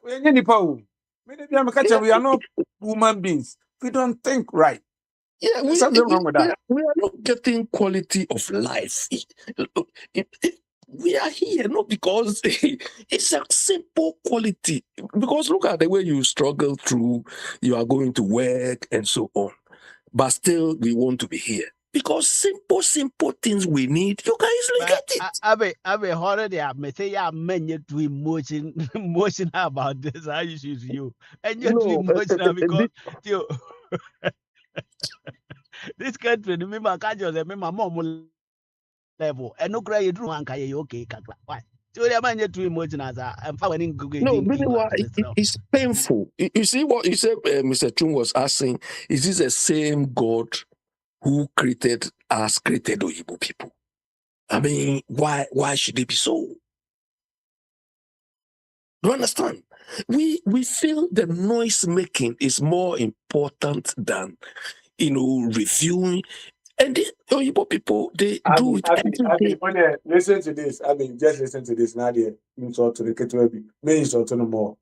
when you're power. We are not human beings. We don't think right. Yeah, There's something wrong with that. we are not getting quality of life. We are here not because it's a simple quality. Because look at the way you struggle through, you are going to work and so on. But still, we want to be here. Because simple things we need, you can easily get it. Abe already I may say yeah, man, you're too emotional about this. I use you. And you're too emotional because you this country, remember, can't just remember mom level. And no cry you do one kaya okay, kakla. Why? So the man you're too emotional as I'm finding Google. No, meanwhile, it's painful. You see what you said, Mr. Chung was asking, is this the same God who created us, created Oyibo people? I mean, why should it be so? Do you understand? We feel the noise making is more important than reviewing. And the Oyibo people, they do it every day. Listen to this. I mean, just listen to this. Nadia, insult to the Ketwebi. Me insult no more.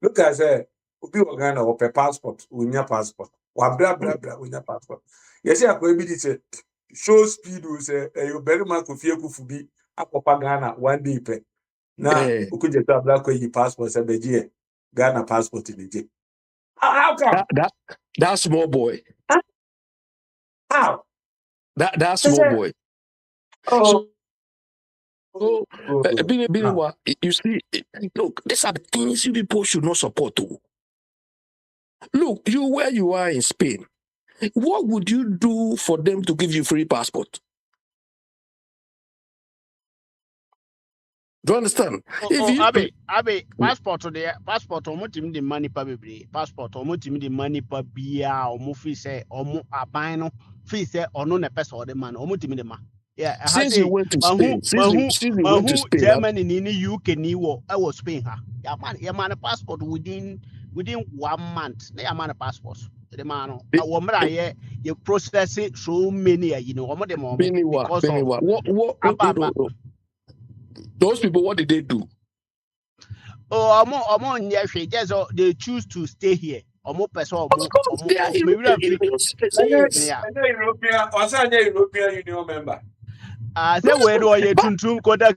Look at that. Ubi Wagana or per passport, win your passport. Wa blah win your passport. Yes, I could be say show speed will say you very much of fear could be up Ghana 1 day pay. Now, who could just black passport say the Ghana passport in the J. How come? That small boy. How? That small boy. Oh. You see, look, these are the things you people should not support too. Look, where you are in Spain, what would you do for them to give you free passport? Do you understand? Abe, passport to the passport, omotim the money probably. Passport, omotim the money pa bia, omo say, omo abino, fee say, or no ne person or the man, omotim the man. Yeah, since you went to Spain, Germany, in UK, I was Spain. Yeah, man, a passport within 1 month. They are man a passport. The man, you process it so many, almost the moment because of those people. What did they do? Oh, they choose to stay here. They are European European Union member. Say where do you tuntum koda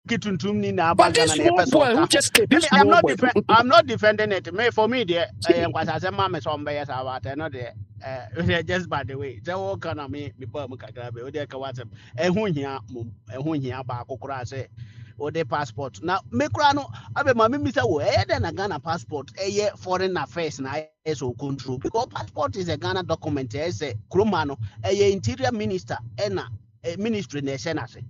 kituntum ni na But baga this na small yepe boy so who ka ho. just came, I this mean, I'm small not boy. I'm not defending it. Me for me there nkwasa say ma me so mbe yes about no there just by the way. Say wo kana me before mu kakra be. O dey ka watem. Ehun hia ba akokora say o dey passport. Now me kura no abe ma me say wo den na Ghana passport foreign affairs na so control because passport is a Ghana document say kroma no interior minister na ministry na ehye na say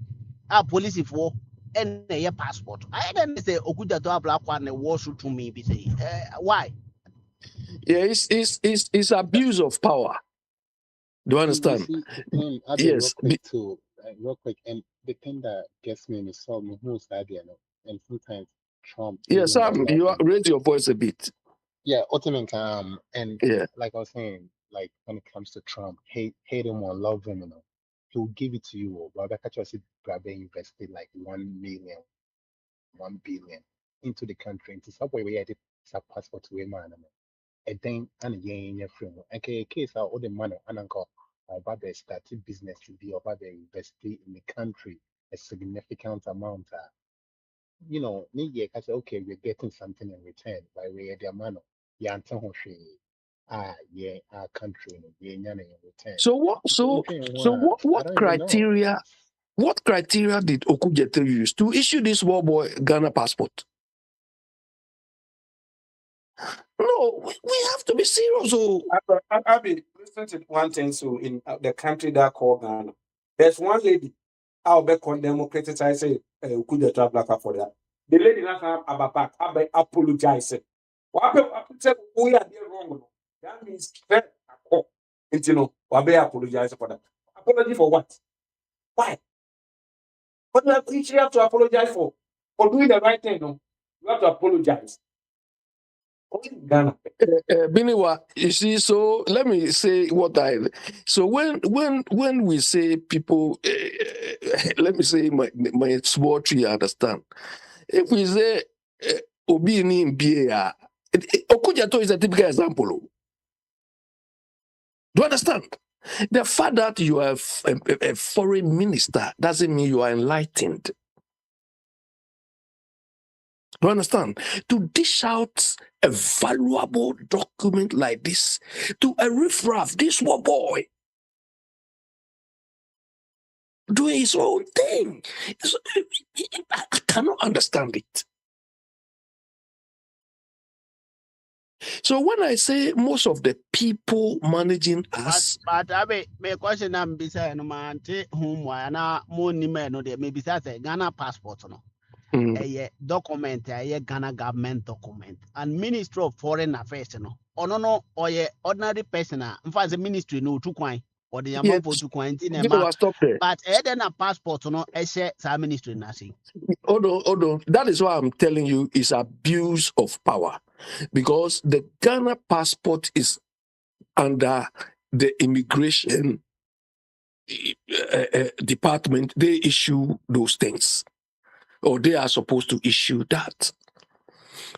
police for and your passport. I then say Okuja to black one was to me be say why? Yeah, it's abuse of power. Do you You understand? see, the thing, I'll be real Yes. quick too, real quick. And the thing that gets me in the soul, me who's that, and sometimes Trump, Yeah, even though I Sam, love you him, raise your voice a bit. yeah, ultimately, and Yeah. like I was saying, like when it comes to Trump, hate him or love him, he'll give it to you. But I just grab invested like 1 million, 1 billion into the country, into subway where it's a passport to a man. And then and yeah, frame. Okay, case out all the money and uncle about the starting business to be about the investing in the country a significant amount. Need you say okay, we're getting something in return by way of the money. Yeah, yeah, our country, yeah, in return. So what so so what I what don't even know. criteria did Okujeto use to issue this small boy Ghana passport? No, we have to be serious. Oh, I'll be listen to one thing. So in the country that called Ghana, there's one lady. I'll be condemn criticize say could the travel for that. The lady not have back. I'll be apologize. What say we are there wrong. No? That means that I'll be apologize for that. Apology for what? Why? What do you have to apologize for? For doing the right thing, no? You have to apologize. Only in Ghana. Biniwa, you see, so let me say what I. So when we say people, let me say my small tree understand. If we say Obi ni Mbia, Okujato is a typical example. Oh. Do you understand? The fact that you are a foreign minister doesn't mean you are enlightened. Do you understand? To dish out a valuable document like this to a riffraff, this war boy, doing his own thing. I cannot understand it. So when I say most of the people managing us, But I be me question am bisa no man te home why na mo ni me no de me bisa say Ghana passport no. Document Ghana government document and Ministry of Foreign Affairs no. No ordinary person in fact the ministry no too kwan or the amount for too kwan stop there. but then a passport no share sa ministry na say. Hold on. That is why I'm telling you is abuse of power. Because the Ghana passport is under the immigration department. They issue those things. Or they are supposed to issue that.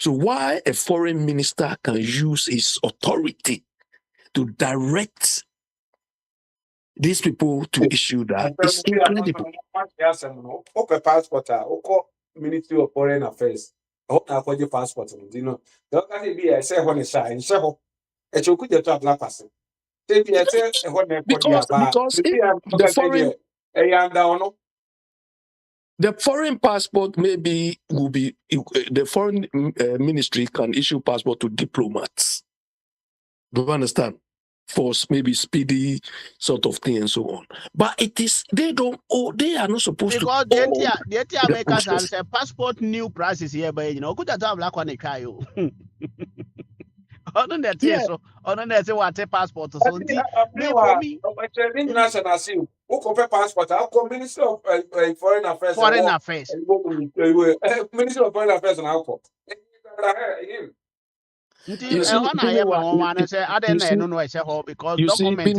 So why a foreign minister can use his authority to direct these people to issue that is incredible. Okay, passport. Ministry of Foreign Affairs. I passport. You know, don't be a say when it's shy and show. It's a good job, black person. Because if the foreign passport maybe will be the foreign ministry can issue passport to diplomats. Do you understand? For maybe speedy sort of thing and so on. But it is they are not supposed because to. Because the Americans have a passport new process here, but good at have black one try you. On that so on that say what passport so for me international seal. Who passport? I'll come Minister of Foreign Affairs. Foreign Affairs. Minister of Foreign Affairs and alcohol. You see, because document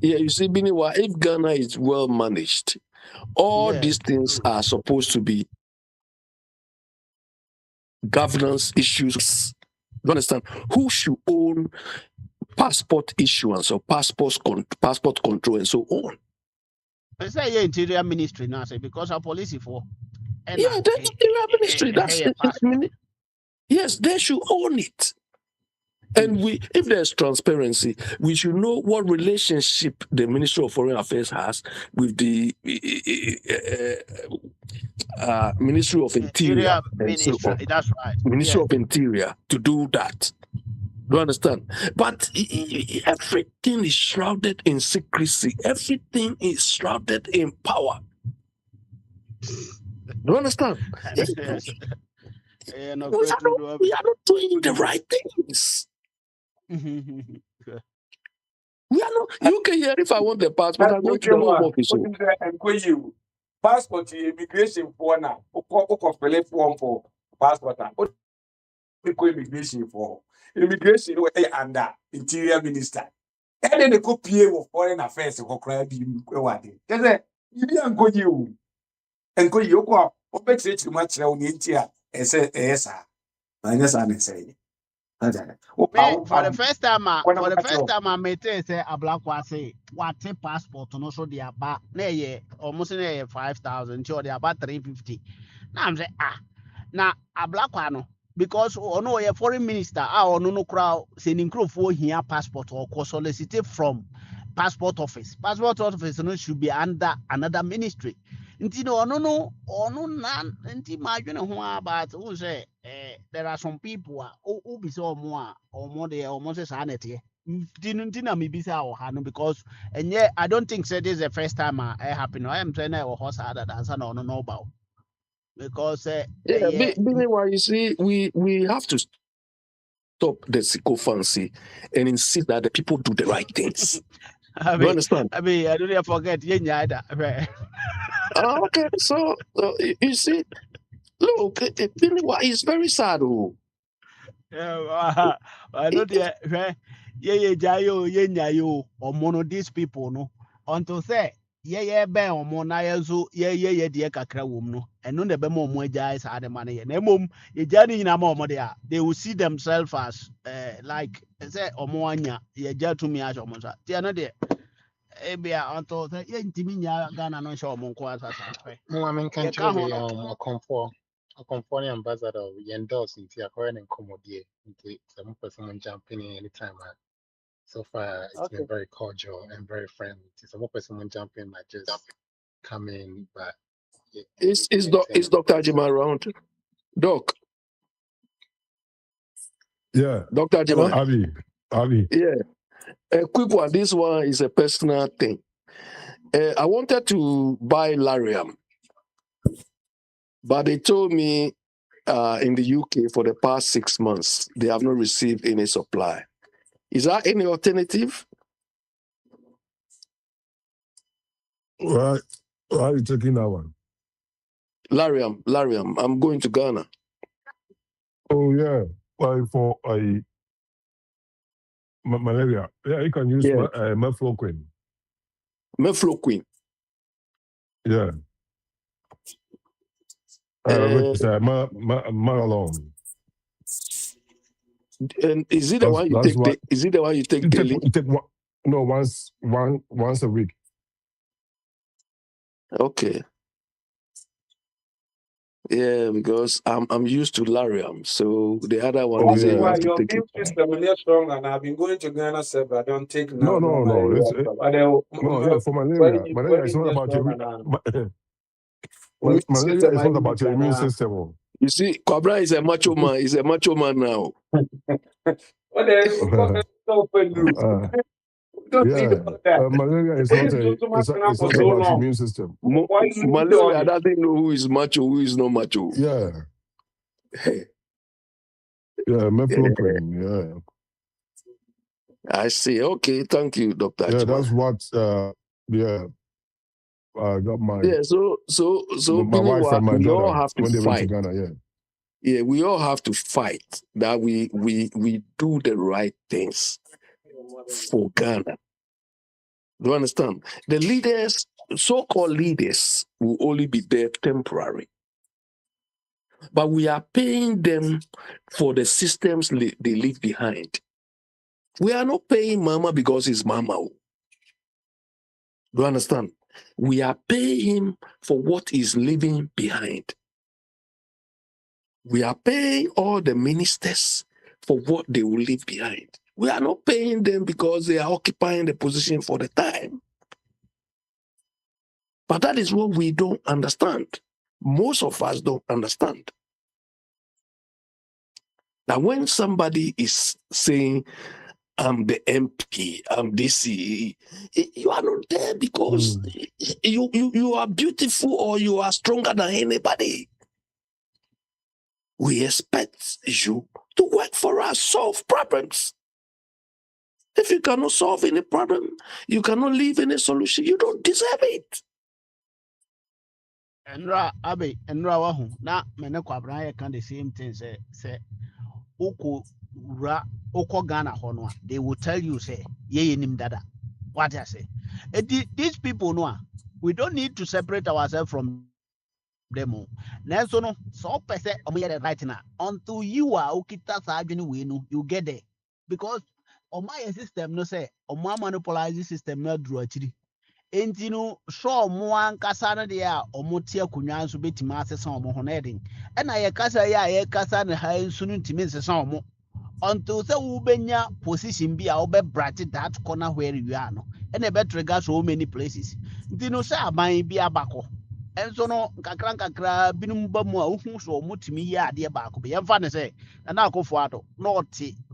you see, Biniwa, if Ghana is well managed, all these things are supposed to be governance issues. You understand? Who should own passport issuance or passport control and so on? I say yeah, interior ministry now, say because of police for. Yeah, the interior ministry. That's yes, they should own it. And if there's transparency, we should know what relationship the Ministry of Foreign Affairs has with the Ministry of Interior and so ministry. on. That's right. Ministry of Interior to do that. Do you understand? But everything is shrouded in secrecy. Everything is shrouded in power. Do you understand? Yes. We are not doing the right things. We are not. You can hear if I want the passport, I go to the home office. Passport immigration for now. Fill form for passport. Immigration for immigration under interior minister. And then they go PA of foreign affairs for crime. Because you didn't go you. And go you go. Open church to match on the interior. Yes, I say. For the first time, I met say a black one say what passport no so they about almost 5,000, so they about 350. Now I'm say now a black one because no a foreign minister no crowd sending crew for here passport or solicited from passport office. Passport office no should be under another ministry. Nti no nan nti ma dwene ho about who say there are some people who be so more or more they almost say sanity nti na me bisa o ha no because and yeah I don't think say this is the first time it happen. I am saying I was horse other than no know about because Why you see we have to stop the sycophancy and insist that the people do the right things. You understand? I mean, I don't forget. Okay, so you see, look, it's very sad. I know or mono these people no until say ben or mona so dear kakra wom no and no the bemo mo jais had the money and mom ye jani in a more they will see themselves as like say omoanya ye to me as almost the Ebia until the Yentiminia Ghana no show Monquas. I mean, can't you a company ambassador we endorse into a current and commodity into some person jumping in anytime. So far, it's been very cordial and very friendly. Some person jumping might just come in, but is Dr. Ajima around? Doc. Yeah. Dr. Ajima. Abi. Yeah. A quick one. This one is a personal thing. I wanted to buy Lariam, but they told me in the UK for the past 6 months, they have not received any supply. Is there any alternative? Why are you taking that one? Lariam. I'm going to Ghana. Oh, yeah. For malaria. Yeah, you can use mefloquine. Mefloquine. Yeah. Maralon. And is it the one you take? Is it the one you take daily? You take one, no, once a week. Okay. Yeah, because I'm used to Lariam, so the other one is your immune system is strong, and I've been going to Ghana, but I don't take no. For malaria. Malaria is not about your malaria is not about your immune system. You see, Kwabra is a macho man. He's a macho man now. Malaria is not about your immune system. Malaria doesn't know who is macho, who is not macho. Yeah. Yeah, mefloquine. Yeah. I see. Okay, thank you, Dr. Yeah, that's what. I got my my wife from my we daughter all have to when they fight. went to Ghana. Yeah, we all have to fight that we do the right things for Ghana. Do you understand? The leaders, so-called leaders, will only be there temporary. But we are paying them for the systems they leave behind. We are not paying Mama because it's Mama. Do you understand? We are paying him for what he's leaving behind. We are paying all the ministers for what they will leave behind. We are not paying them because they are occupying the position for the time. But that is what we don't understand. Most of us don't understand. Now, when somebody is saying, I'm the MP, I'm this, you are not there because you are beautiful or you are stronger than anybody. We expect you to work for us, solve problems. If you cannot solve any problem, you cannot leave any solution, you don't deserve it. Enra Abe, Enra Wahu, na mene kwabra can the same thing say Oko Ghana Honwa. They will tell you say ye nim dada. What I say. These people know we don't need to separate ourselves from them. Nelson no so pese omo right now until you are okita sa adwene we no you get there because my system no say omo monopolize system no dru achiri enti no so omo ankasa no de a omo tie akunwa nso betima asesa omo ho na edin e na ye kasa ya ye kasa na ha nso no ntimi nsesa omo until say we benya position bi a we brate that corner where you are no e na be trigger so many places enti no say aban bi abako enso no kakra binum ba mu a uhu so omutimi yi ade ba ko be yemfa ne say na akofo ato not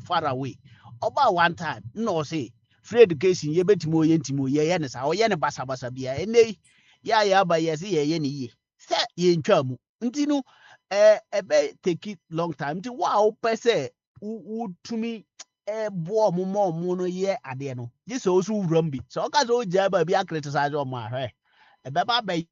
far away oba one time no say free education ye betimo ye ntimo ye ne sa oye ne basa bia ene ya ba ye say ye ne ye se ye ntwa mu nti no ebe take it long time nti wa o pese utumi bo mo no ye ade no ye so wuram bi so ka so ja ba bi criticize o mo ahwe ebe ba ba ye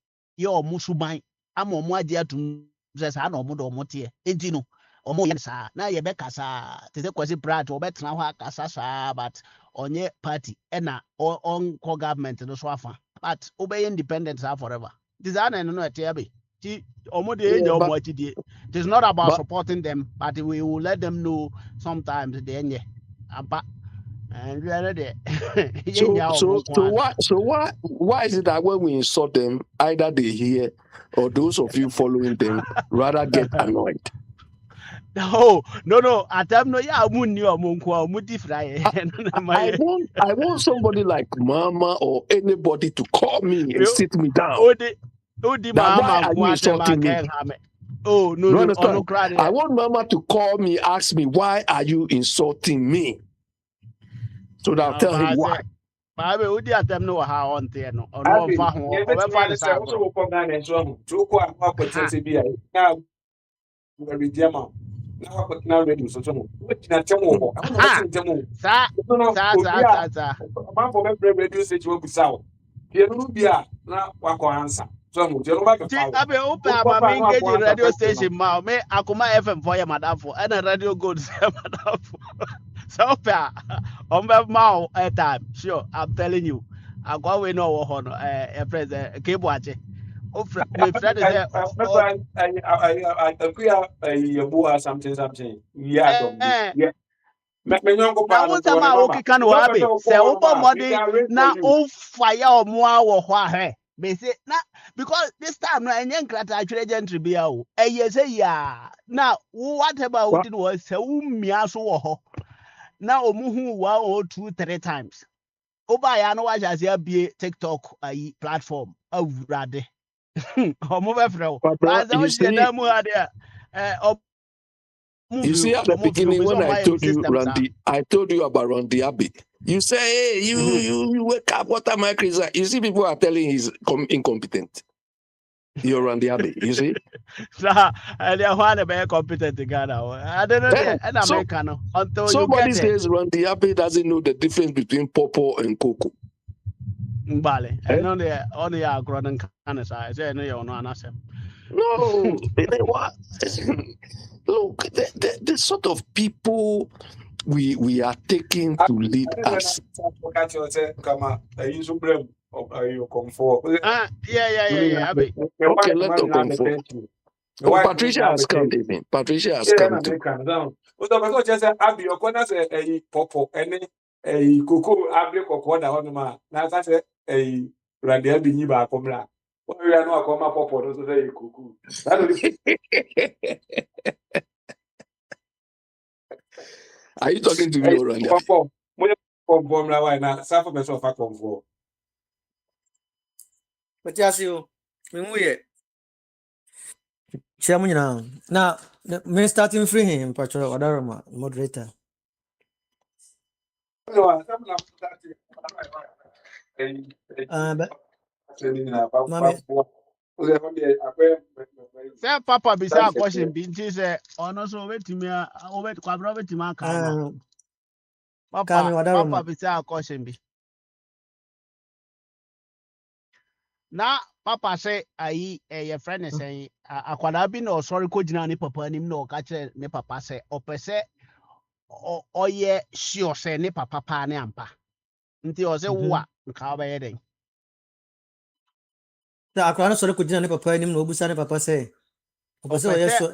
omo suban ama omo ade atum se sa na omo do omo tie enti no omo ye sa na ye be kasa te se kwasi prat obetena ho akasa sa but onye party na on co government no so afa but obey independent forever this na no etia be ti omo de enye omo atidie it is not about supporting them but we will let them know sometimes they enye aba and we are there. So why is it that when we insult them, either they hear or those of you following them rather get annoyed? No. At them no ya munni o munkwa mutifra. I want somebody like Mama or anybody to call me and sit me down. Why are you insulting me? Oh no, no, I want Mama to call me, ask me, why are you insulting me? So that I'll tell him why. Babe, who did them know how on there? No, or no, radio station, ma, me Akuma FM for your madam for and a radio good madam. So fair, on my time, sure, I'm telling you. I go we know what a president keep watching. Oh, my friend is there. Something. Yeah. Na wonsa ma o kika no abi se wo bo modi na o fire o mo awo ho ahwe be say na because this time no enye nkrata atwere gentry bia o eye say ya na whatever we did was se wo mia so wo ho na omuhu 1 or 2 3 times oba ya no wa jase abie TikTok ayi platform awurade omo be frɛ wo ba se wo je da mu ade you see at the beginning when I told you Randy, I told you about Randy Abbey. You say, hey, you wake up, what am I crazy? You see, people are telling he's incompetent. You're Randy Abbey, you see? And they're one very competent Ghana. I don't know and American until somebody says Randy Abbey doesn't know the difference between Popo and Coco. Mbale. And only our grand cancer. I say no, you're not answer. No, what? Look, the sort of people we are taking to lead us. Yeah. Okay, let them come forward. Oh, Patricia has come, even. Patricia has come too. Like the be ba akomla. What we are no akoma popo no so say kuku. Are you talking to me, Oranda? Popo. Mo popo mla wa na safa be so fa komfo. But yes, you. We Chairman now. Me starting free him, Patrol Odarama, moderator. No, But Mammy, Say papa bisa a question bi nti say ono so wetimi a kwabra wetimi aka ama. Kami Papa Odarama. bisa a question bi. Na papa say ayi your friend is saying akwada bi na sorry ko gina ne papa anim na o ka kire ne papa say opese oye sure say ne papa pa ne ampa. Nti o say wo a nka ba ye den. The Akran sorry could dinner papa him no busa papa say. Opese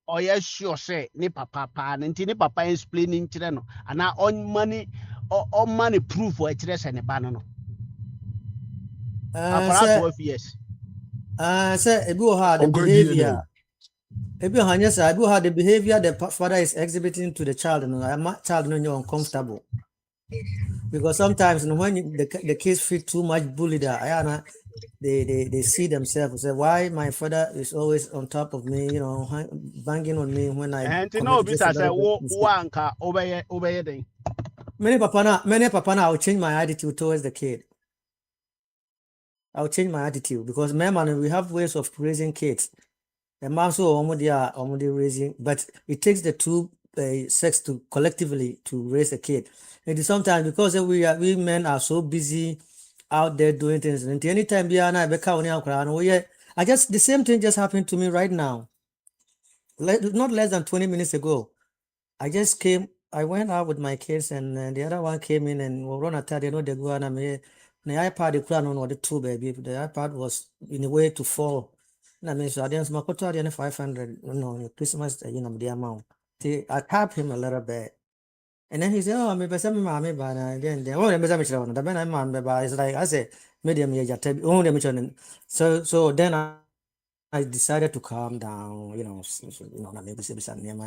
oye sure say ne papa pa ne nti ne papa explaining kire no ana on money proof o kire say ne ba no. Akwara 12 years. Say Ebu had the behavior. Ebu Hanya say Ebu had the behavior the father is exhibiting to the child, and child no you're uncomfortable. Because sometimes when the kids feel too much bullied, they see themselves say, why my father is always on top of me, banging on me when I and no be say wo anka obeye den. Many papa now will change my attitude towards the kid. I'll change my attitude because man, we have ways of raising kids. And also already raising, but it takes the two sex to collectively to raise a kid. And sometimes because we men are so busy out there doing things, and anytime I just the same thing just happened to me right now. Not less than 20 minutes ago. I went out with my kids, and the other one came in and we run they know they go and the iPad the two baby. The iPad was in a way to fall. I mean, so I didn't 500, Christmas, the amount. I tapped him a little bit. And then he said, oh, maybe some mammy, but then the Ben I'm but it's like I said, medium only so then I decided to calm down, I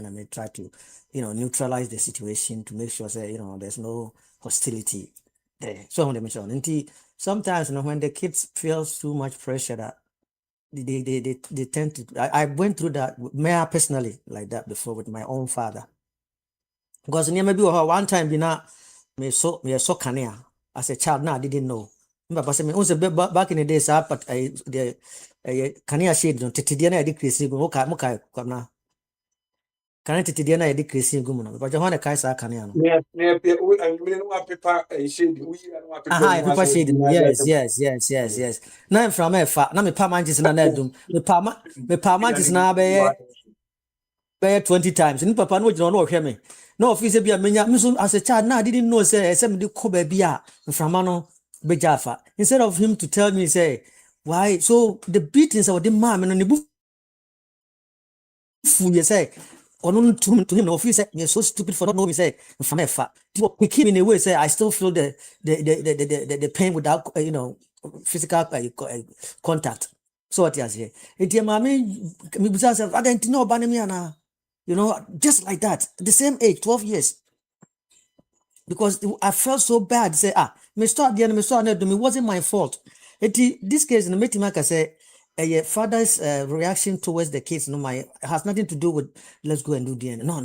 may try to, neutralize the situation to make sure that, there's no hostility there. So sometimes, when the kids feel too much pressure that they tend to, I went through that personally like that before with my own father. Because maybe one time, me so canea as a child. Now I didn't know. But also back in the days, but the canea shade on Titidiana decreasing. Okay, come now. Can Titidiana decreasing? But you want a Kaisa canea. Aha, paper shade. Yes. Now from a fat. Now me pamantis na nedum. Me pamantis na be 20 times. And papa no know hear me. No office be a menya as a child. Now I didn't know say somebody ko baby from mano be jaffa. Instead of him to tell me say why so the beatings of the mom and the fool you say on to him office you're so stupid for not knowing say from a fat. We keep in a way say I still feel the pain without physical contact. So what you say? It mommy me business I didn't know about me just like that, the same age, 12 years. Because I felt so bad. Say, me start there, it wasn't my fault. This case, in the say, a father's reaction towards the kids, has nothing to do with let's go and do DNA. No.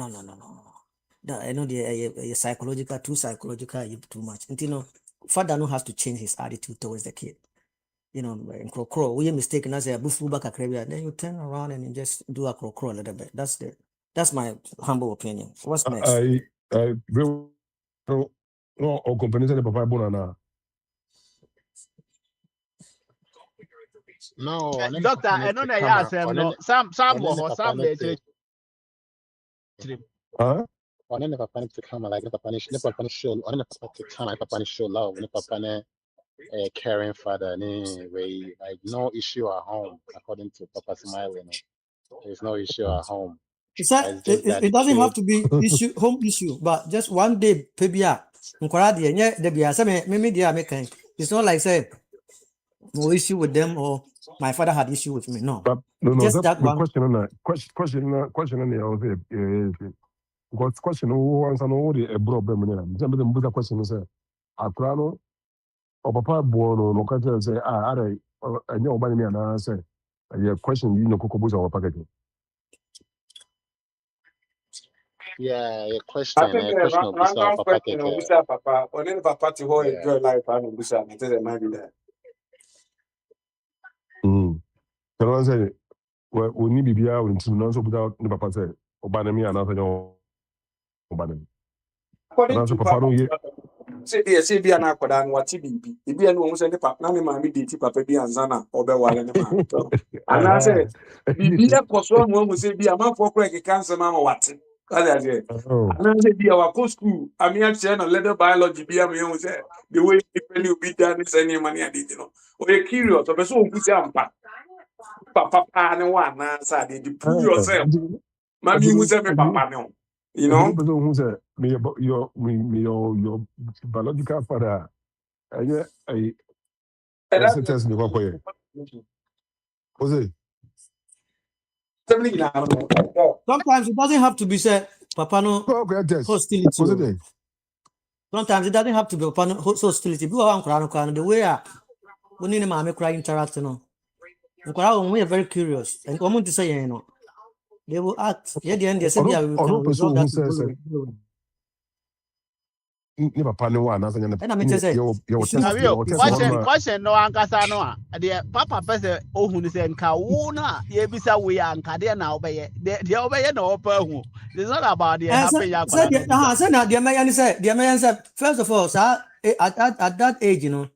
I know the psychological, too too much. And father no has to change his attitude towards the kid. In crow, we mistaken as a bufu back a then you turn around and you just do a crow a little bit. That's my humble opinion. What's next? No, o compagnie de papa bonana. No, Doctor, I know that you say no. Some they Huh? on the papa to come like the papa show on the papa to come like papa show love the papa caring father anyway, like no issue at home according to Papa Smiling. There's no issue at home. It doesn't have to be home issue, but just one day, pebia, it's not like say no issue with them or my father had issue with me. No. But no, Just that the one. question on that question on the because question who answer no the bro be me na. The question is akra no or papa boy no can say are any obani me na say your question you know kokobuza our package. Yeah, a I question, think a question of this random papa question on Busa Papa, or any Papa to hold yeah. enjoy life and Busa, I tell them maybe that. Can I say we need bibia we team no so without the papa say obani me na say obani. According And to papa no Papa, ye say be an akwadan what TB. If be anyone send the papa, na me mami date Papa be anzana or be wale ne ma. And I say, Bibia Koswa mo say be a man for crack cancer mama what. That's it. oh. And I say be our co school. I mean, I say no leather biology be a me say the way people will be done is any money I did, you know. Or you curious, or person who say papa and one na say you prove yourself. Mami who say me papa no. You know? Person who say me your biological father I And that's test me what for was it something now. Sometimes it doesn't have to be said, Papa no okay test hostility. was it Sometimes it doesn't have to be Papa no hostility. People are crying the way when in mommy cry interact, no. We are very curious. And common to say, you know, they will act. Yeah, the end they say, yeah, we can person resolve who that. says ni papa ne wa na sanya And I mean to say, question no ankasa no a de papa pese ohunu se nka wo na ye bisa we anka de na obeye de obeye na opa hu. It's not about the happen ya say now the man say first of all, sir, at that age, you know,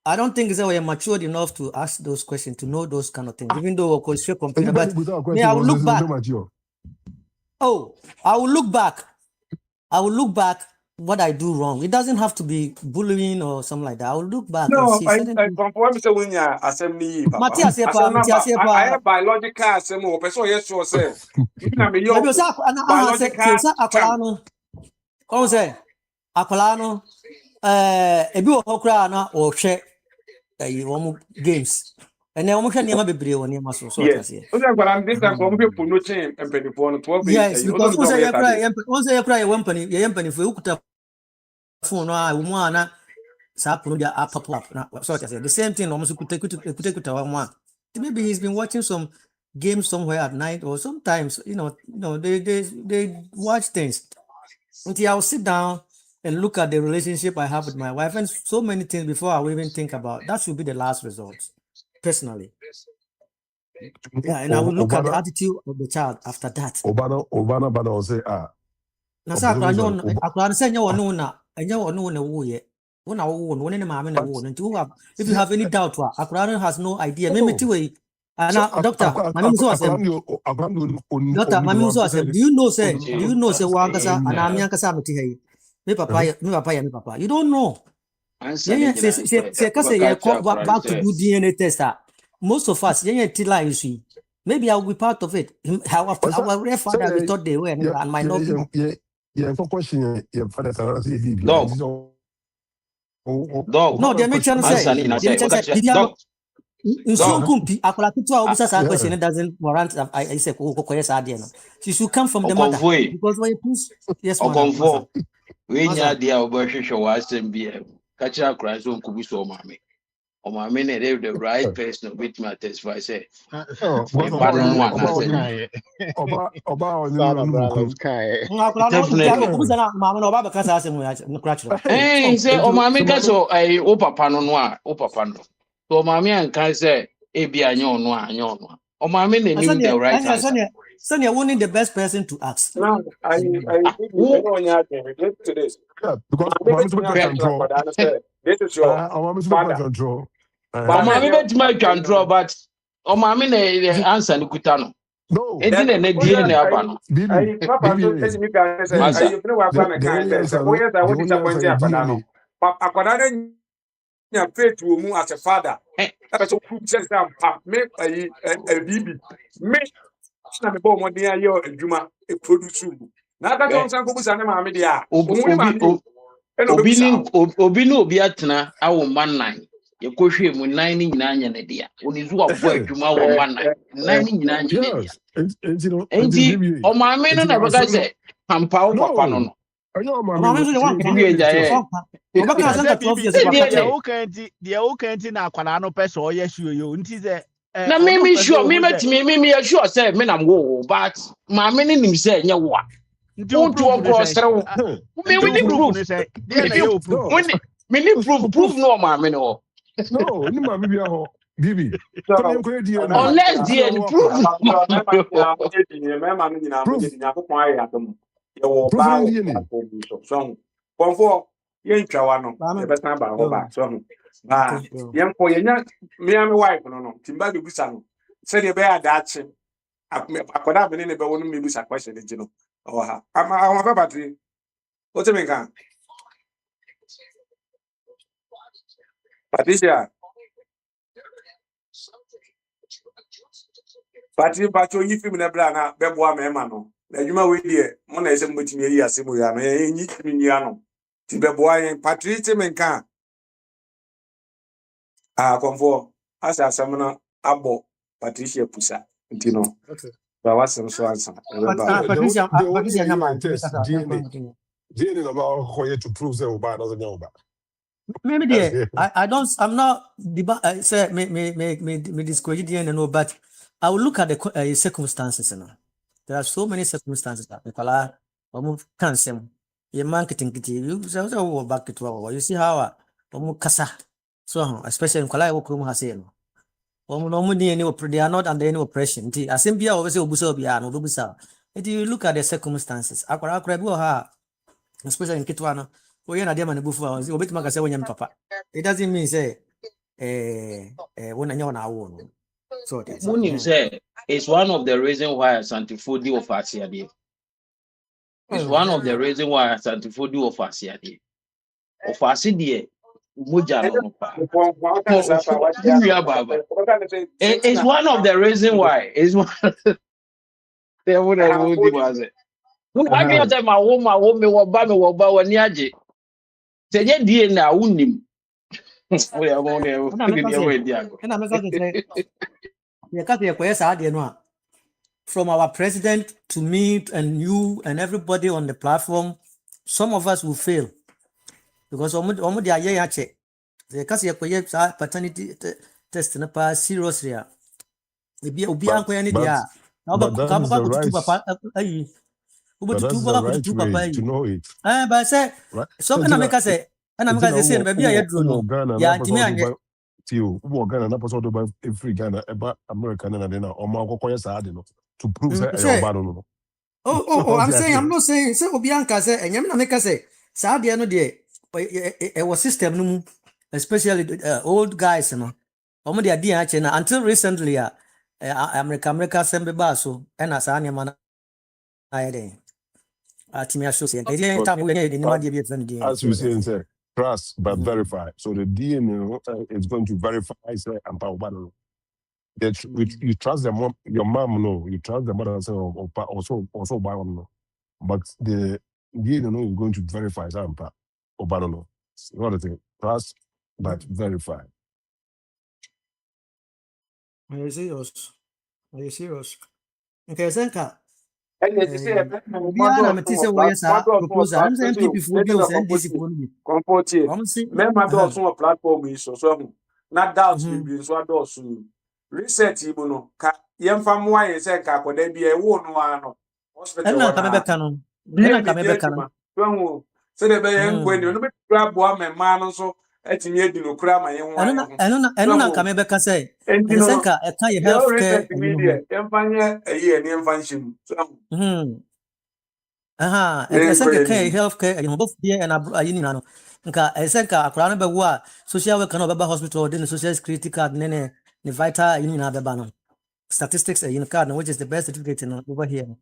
I don't think that we're matured enough to ask those questions, to know those kind of things, even though of course computer. But me, I will look back. Oh, I will look back what I do wrong. It doesn't have to be bullying or something like that. I will look back and see certain things. From what say when ya assembly papa. I have biological assembly or person yes sure say. Na me yo biological. Come say akwala ebi wo hokra na o hwe wo games ene wo hwe niam bebre wo niam so yes but I'm this time from people no change empany for no 12 yes because we say you cry one penny for ukuta phone no a wo mu ana sa put dia pop up na so the same thing almost kuta one. Maybe he's been watching some games somewhere at night, or sometimes they watch things until I'll sit down and look at the relationship I have with my wife and so many things before I will even think about that should be the last result personally. Yeah, and I will look at the attitude of the child after that. Obana will say na sa akra say nya wono na enya wono na wo ye wona wo no ne maame na wo no nti wo if you have any doubt akra has no idea me meti we ana doctor mami so asem doctor mami so asem do you know say wa ankasa ana ami ankasa meti hey me papa you don't know say kase ye come back to do DNA test. Most of us maybe I will be part of it. Our father we thought they were and might not be. Yeah, for question your father no, they make chance say question doesn't warrant I say she should come from the mother because when you push yes we nya dia obahwehwe wa asem bi catch up cry so nkubu so mame o mame na the right person with my testify say say o mame ka so ai o papa no a o papa no so mame an kan say e bi anyo no o mame na nim the right answer. Son, you're only the best person to ask. No, I know to this. Yeah, because this is your control. Mama bet my control, but mama the answer ni kuta no. No. Enti na na die na aba no. Papa so esi mi kan say ayi fune wa kwa na kan say o yes I want disappoint akwada no. Akwada nya faith wo mu as a father. So prove say am me ayi bibi me na me bo mo dey ayo adwuma e produce na aka ton san ko busa na maame dia obi no obi atena awo man nan ye kohwe mu nan ni nyina nya na dia oni zu abo adwuma wo mana nan ni nyina nya na dia Yes. And you know, enti o ma me no na beka no, say pampa wo papa no no I know, Ọmọ mi mommy. nso de wọn pa. bibi eja ye Ọpa. Ọbaka I asanka said 12 BB years say kwa die kache. die the okanti na akwara no pese o yes you nti say na me sure me metimi me sure say me na wo but ma me ni nim say nya wo a nti o won to proof no go say sere nti we o need proof proof no say me there na you proof No, need proof no ma me no no, ni mommy be a Bibi. Come here, come here, DNA. unless It's the not proof working. Proof in DNA. Bame. Yo. Okay. Yo. okay Patricia The Nyama. only test DNA about how to prove that Oba doesn't know about. Maybe That's there. it. I'm not say me discourage the no, but I will look at the circumstances. You know, there are so many circumstances that people are almost cancer. Your marketing, you say back to our. You see how almost kasa. So especially in Kuala Lumpur, has said. They are not under any oppression. Assembly always say obusa obiara no obusa. If you look at the circumstances, akwara bi ha, especially in Kitwana, we na dem na bufu a obetuma ka say wonyam papa. It doesn't mean say when anya na awo no. So it is. munim say it's one of the reason why Akwantufuo di ofasiade it's one of the reason why Akwantufuo di ofasiade ofasiade moja no pa it's one of the reason why it's one they would have di was it I get say my wo me wo ba wani age say ye die na unim we are more there Na me ka say ye ka say kwese ade no a from our president to me and you and everybody on the platform, some of us will fail because omo de aye ya che. They ka say paternity test na pa seriously a. Obi But anko ya ne dia. but Na but that ka is ba the ko tutu right papa ayi. but that is the right way to know it. But say Right? so na make say say na bia ye dro no. Ghana Ya na ntimi person anye. do Tio, Ghana na person do by free Ghana eba America na na o ma kokoye sa ade no to prove say e Oba no. I'm saying I'm not saying say obi anka say enyam na make say sa de no de e was system no mu especially old guys no. Omo de ade ache na until recently America sembe ba so e na sa anya na aye den. Atimi associate. Dey time we dey nima dey be friend dey. As we say, trust but verify. So the DNA is going to verify say I'm Oba no. You trust the mom, your mom, no. You trust the mother, say, also buy one, no. But the DNA no is going to verify that Oba no. You know the thing. Trust but verify. Are you serious? Are you serious? Okay, Senka. Bia na meti say we sa proposal. I'm saying MPP for bi o say NDC for bi. I'm saying ɛna nka mɛbɛka no ɛna nka mɛbɛka no ɛno na nka mɛbɛka sɛ ɛsɛ sɛ nka ɛka yɛ health care ɛyi no ho ɛsɛ sɛ nka ɛka yɛ health care ɛyi no ho bɔfo ɛna ayi nyina no nka ɛsɛ sɛ nka akwaraa no bɛwo a social worker na ɔbɛba hospital ɔde ne social security card ne vital ɛyi nyinaa bɛba no statistics ɛyi no card no which is the best certificate no over here no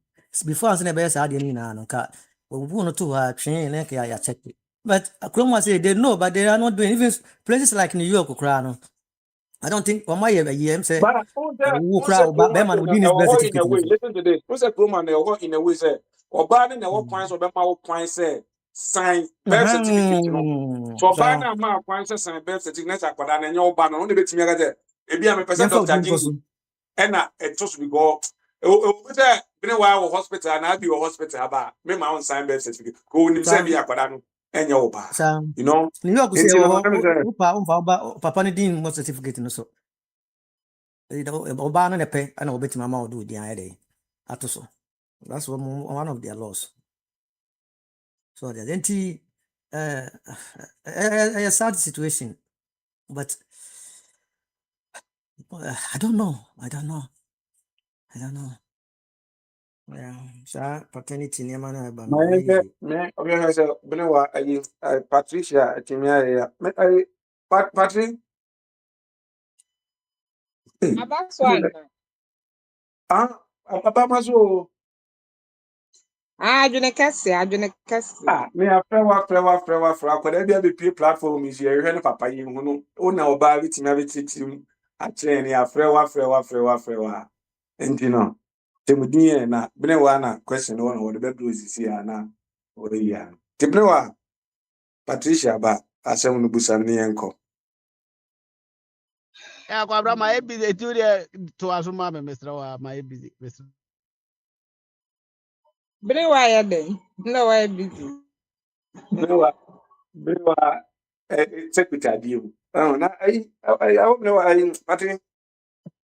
before ansa na ɛbɛyɛ saa adeɛ no nyinaa no nka wɔbubu no to hɔ a twee ne nka yɛ check it. But Akroma say they know, but they are not doing. Even places like New York, Ukraine, I don't think. Well, my EM say, Berman would his birth certificate. Listen to this. Who's a Roman in a way say, or Barney, or points or Bema points say, sign birth certificate. So by now ma kwanse san birth certificate na akwada na nya oba no no betimi aga de ebi am person Dr. Jingu ena etos bi go o say bene wa hospital na abi hospital aba me ma on sign birth certificate ko nim say bi akwada no enya oba you know New York say papa ne din mo certificate no so oba no ne pe ana obeti mama o do din ayede atoso. That's one of their laws. So there's a sad situation, but I don't know. Yeah, so paternity near na ba me obi say bene wa ayi Patricia etimia ya me ayi Patrick papa maso adwene kese me afrewa akwada bia be pie platform is here hwe ne papa yi hu no o na oba bitimi abetitim a kire ne afrewa enti no temudin na bene wa na question no wo de be do sisi ya na wo ya te bene wa Patricia ba asem no busa ne enko ya kwa bra my busy etu de to asuma me Mr. wa my busy Mr. bere wa ya den no wa busy bene wa secretary dio na ai no ai Patrick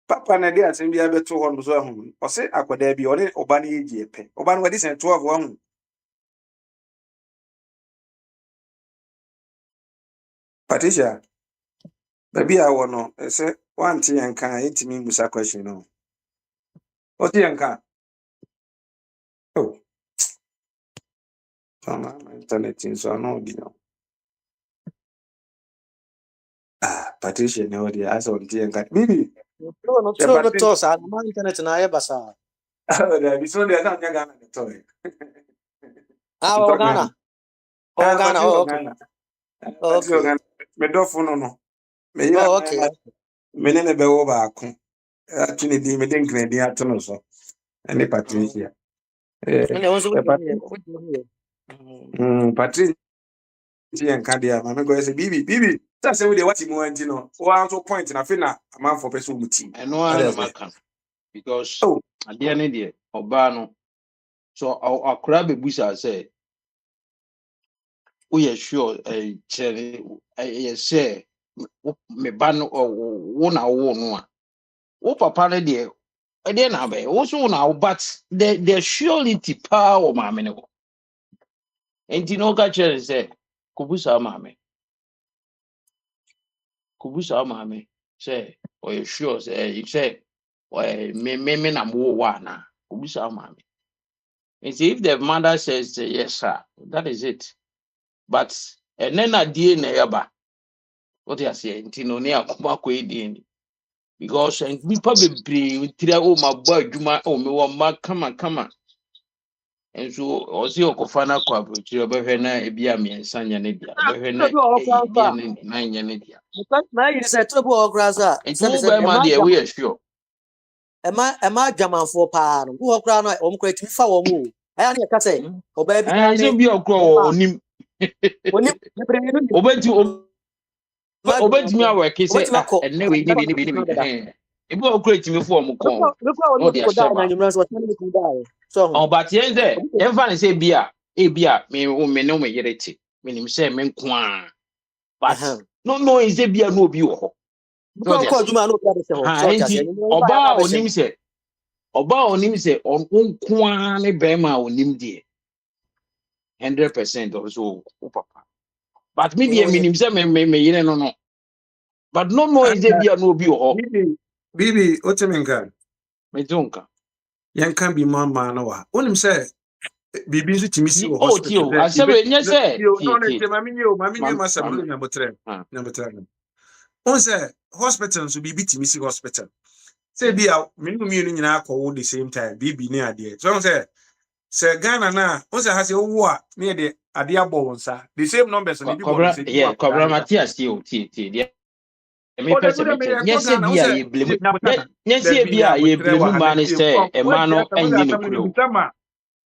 papa na dia asem bia beto ho no so ahu o se akwada bi o ne oba na yeji epe oba no wadi sen 12 ahu Patricia baby a wo no se wanti yanka yetimi musa question no o ti yanka oh sama internet in so no di no Patricia ne o di asa o ti yanka bibi no to sa na internet na ye basa da bi so dia na nya na to Ghana okay me do funu no me ya okay me ne be wo ba ko atuni di me den kredi atono so ene Patricia Patricia yanka dia ma me go say bibi ta say we dey what mu anti no one so point na fe na man for person muti eno ana maka because ade ne de oba no so akura bebusa say we are sure chere say me ba no wo na wo no a wo papa ne de ade na be wo so na but the surety power ma me ne ko enti no ka chere say kubusa ma me say or you sure say you say me na mo wa na kubusa ma me. And see, if the mother says yes, sir, that is it. But and then at the end, what you say, Tino near Kumakwe, because and we probably bring my boy, Juma, oh, me one come on. And so, also, Kofana Quab, which you ever heard, Ebiami and Sanya Nebia, and two by my dear, we are sure. Am I German for pan? Who are crown? Creating for mu. I only can say, obey be a crow on him. Obey me, our case, and never if you are creating me for Muko. Oh, but yes, there, everyone say beer, me, woman, no, me, yet, meaning say, men, but no, is there beer, no, you. Oba onim se onkwa ne bema onim die 100% or so papa but me be minim se me yire no but no is there be no bi ho bibi otemenka me donka yanka bi mama na wa onim se bibi nso timisi wo hospital o asebe nya se no mami nyo masam no nyabotre on se hospital nso bibi timisi hospital say bia menu nyina akọ the same time bibi ne ade so say Ghana na on say ha say wo a ne de ade abọ wonsa the same numbers no bibi say yeah Cobra Matias tie me person nya se bia ye blame nya se bia ye blame man say e man no enye ne kuro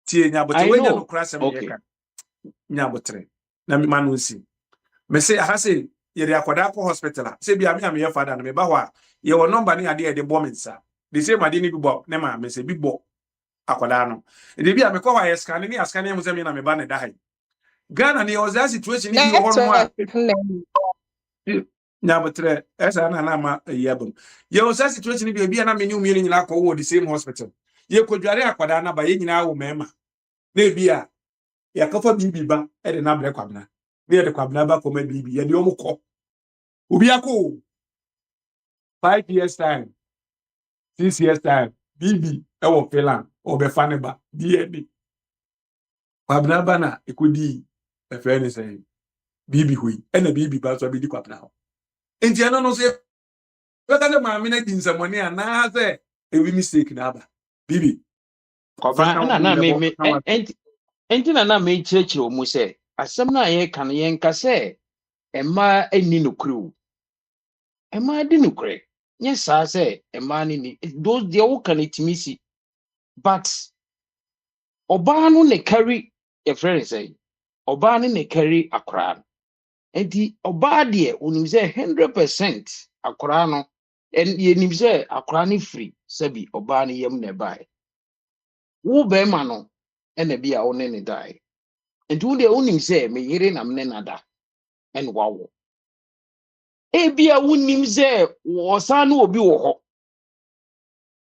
tie nyabotre we no kura sem ye ka nyabotre na man no si me say aha say ye de akwada ko hospital say bia me am ye father na me ba ho a ye wo number ne ade de bo me nsa the same ade ni bi bo ne ma me say bi bo akwada no de bia me ko wa ye scan ne ascan ne mo say me na me ba ne da hai Ghana ni oza situation ni bi ho no a nyabotre esa na ma yabum ye oza situation bi bia na me ni umiere nyina ko wo the same hospital ye kodware akwada na ba ye nyina wo mema na bia ya kafa bibi ba e de na bre kwabna na ye de kwabna ba ko ma bibi ye de omo ko obi akọ 5 years time 6 years time bibi e wo filan o be fa ne ba di kwabna ba na ekodi e fe ne say bibi hui e na bibi ba so bi di kwabna ho enti ano no se beka se ma me na di nsamoni ana se e wi mistake na aba bibi kwabra na me enti na me chirechire mu se asem na ye kan ye nka se emma eni nokru emma di nokre nye sa se emma ni those they all can itimisi but oba no ne carry a friend say oba no ne carry akra enti oba de onim se 100% akra no en ye nim se akra no free sabi oba no yam na bai wo be ma no ena bia wo ne dai enti wo de onim se me yire na me nada en wawo e bia wonim se wo sa no obi wo ho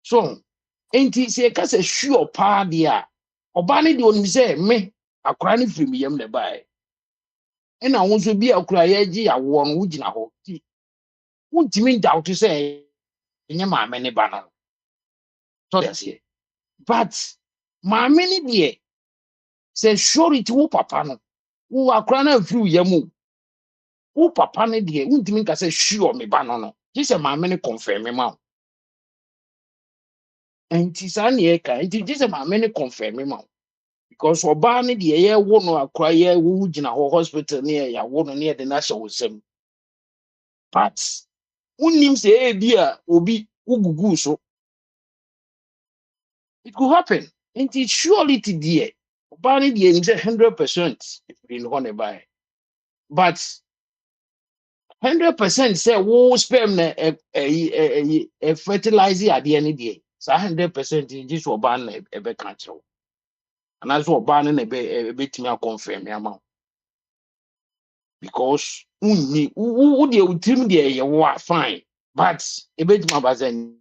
so enti se ka se sure pa de a oba ne de onim se me akra no free me yam na bai ena wo so bia akra ye gi yawo no wo gina ho wo ntimi doubt se enye ma me ne ba no so that's it but ma me ne de se surety wo papa no wo akra na free yam wo papa ne de wo ntimi ka se sure me ba no ji se ma me ne confirm me ma enti sa ne e ka enti ji se ma me ne confirm me ma because oba ne de ye wo no akra ye wo gina ho hospital ne ya wo no ne de na hye wo sem but unim se e bia obi ugugu so it could happen enti surely ti de oba ne de nim se 100% in ho ne bai but 100% say wo sperm na fertilize ade ne de sa 100% just oba na e be kan kyew ana so oba na be timi a confirm ya ma because unni wo de utim de ye wo fine but e be timi abazen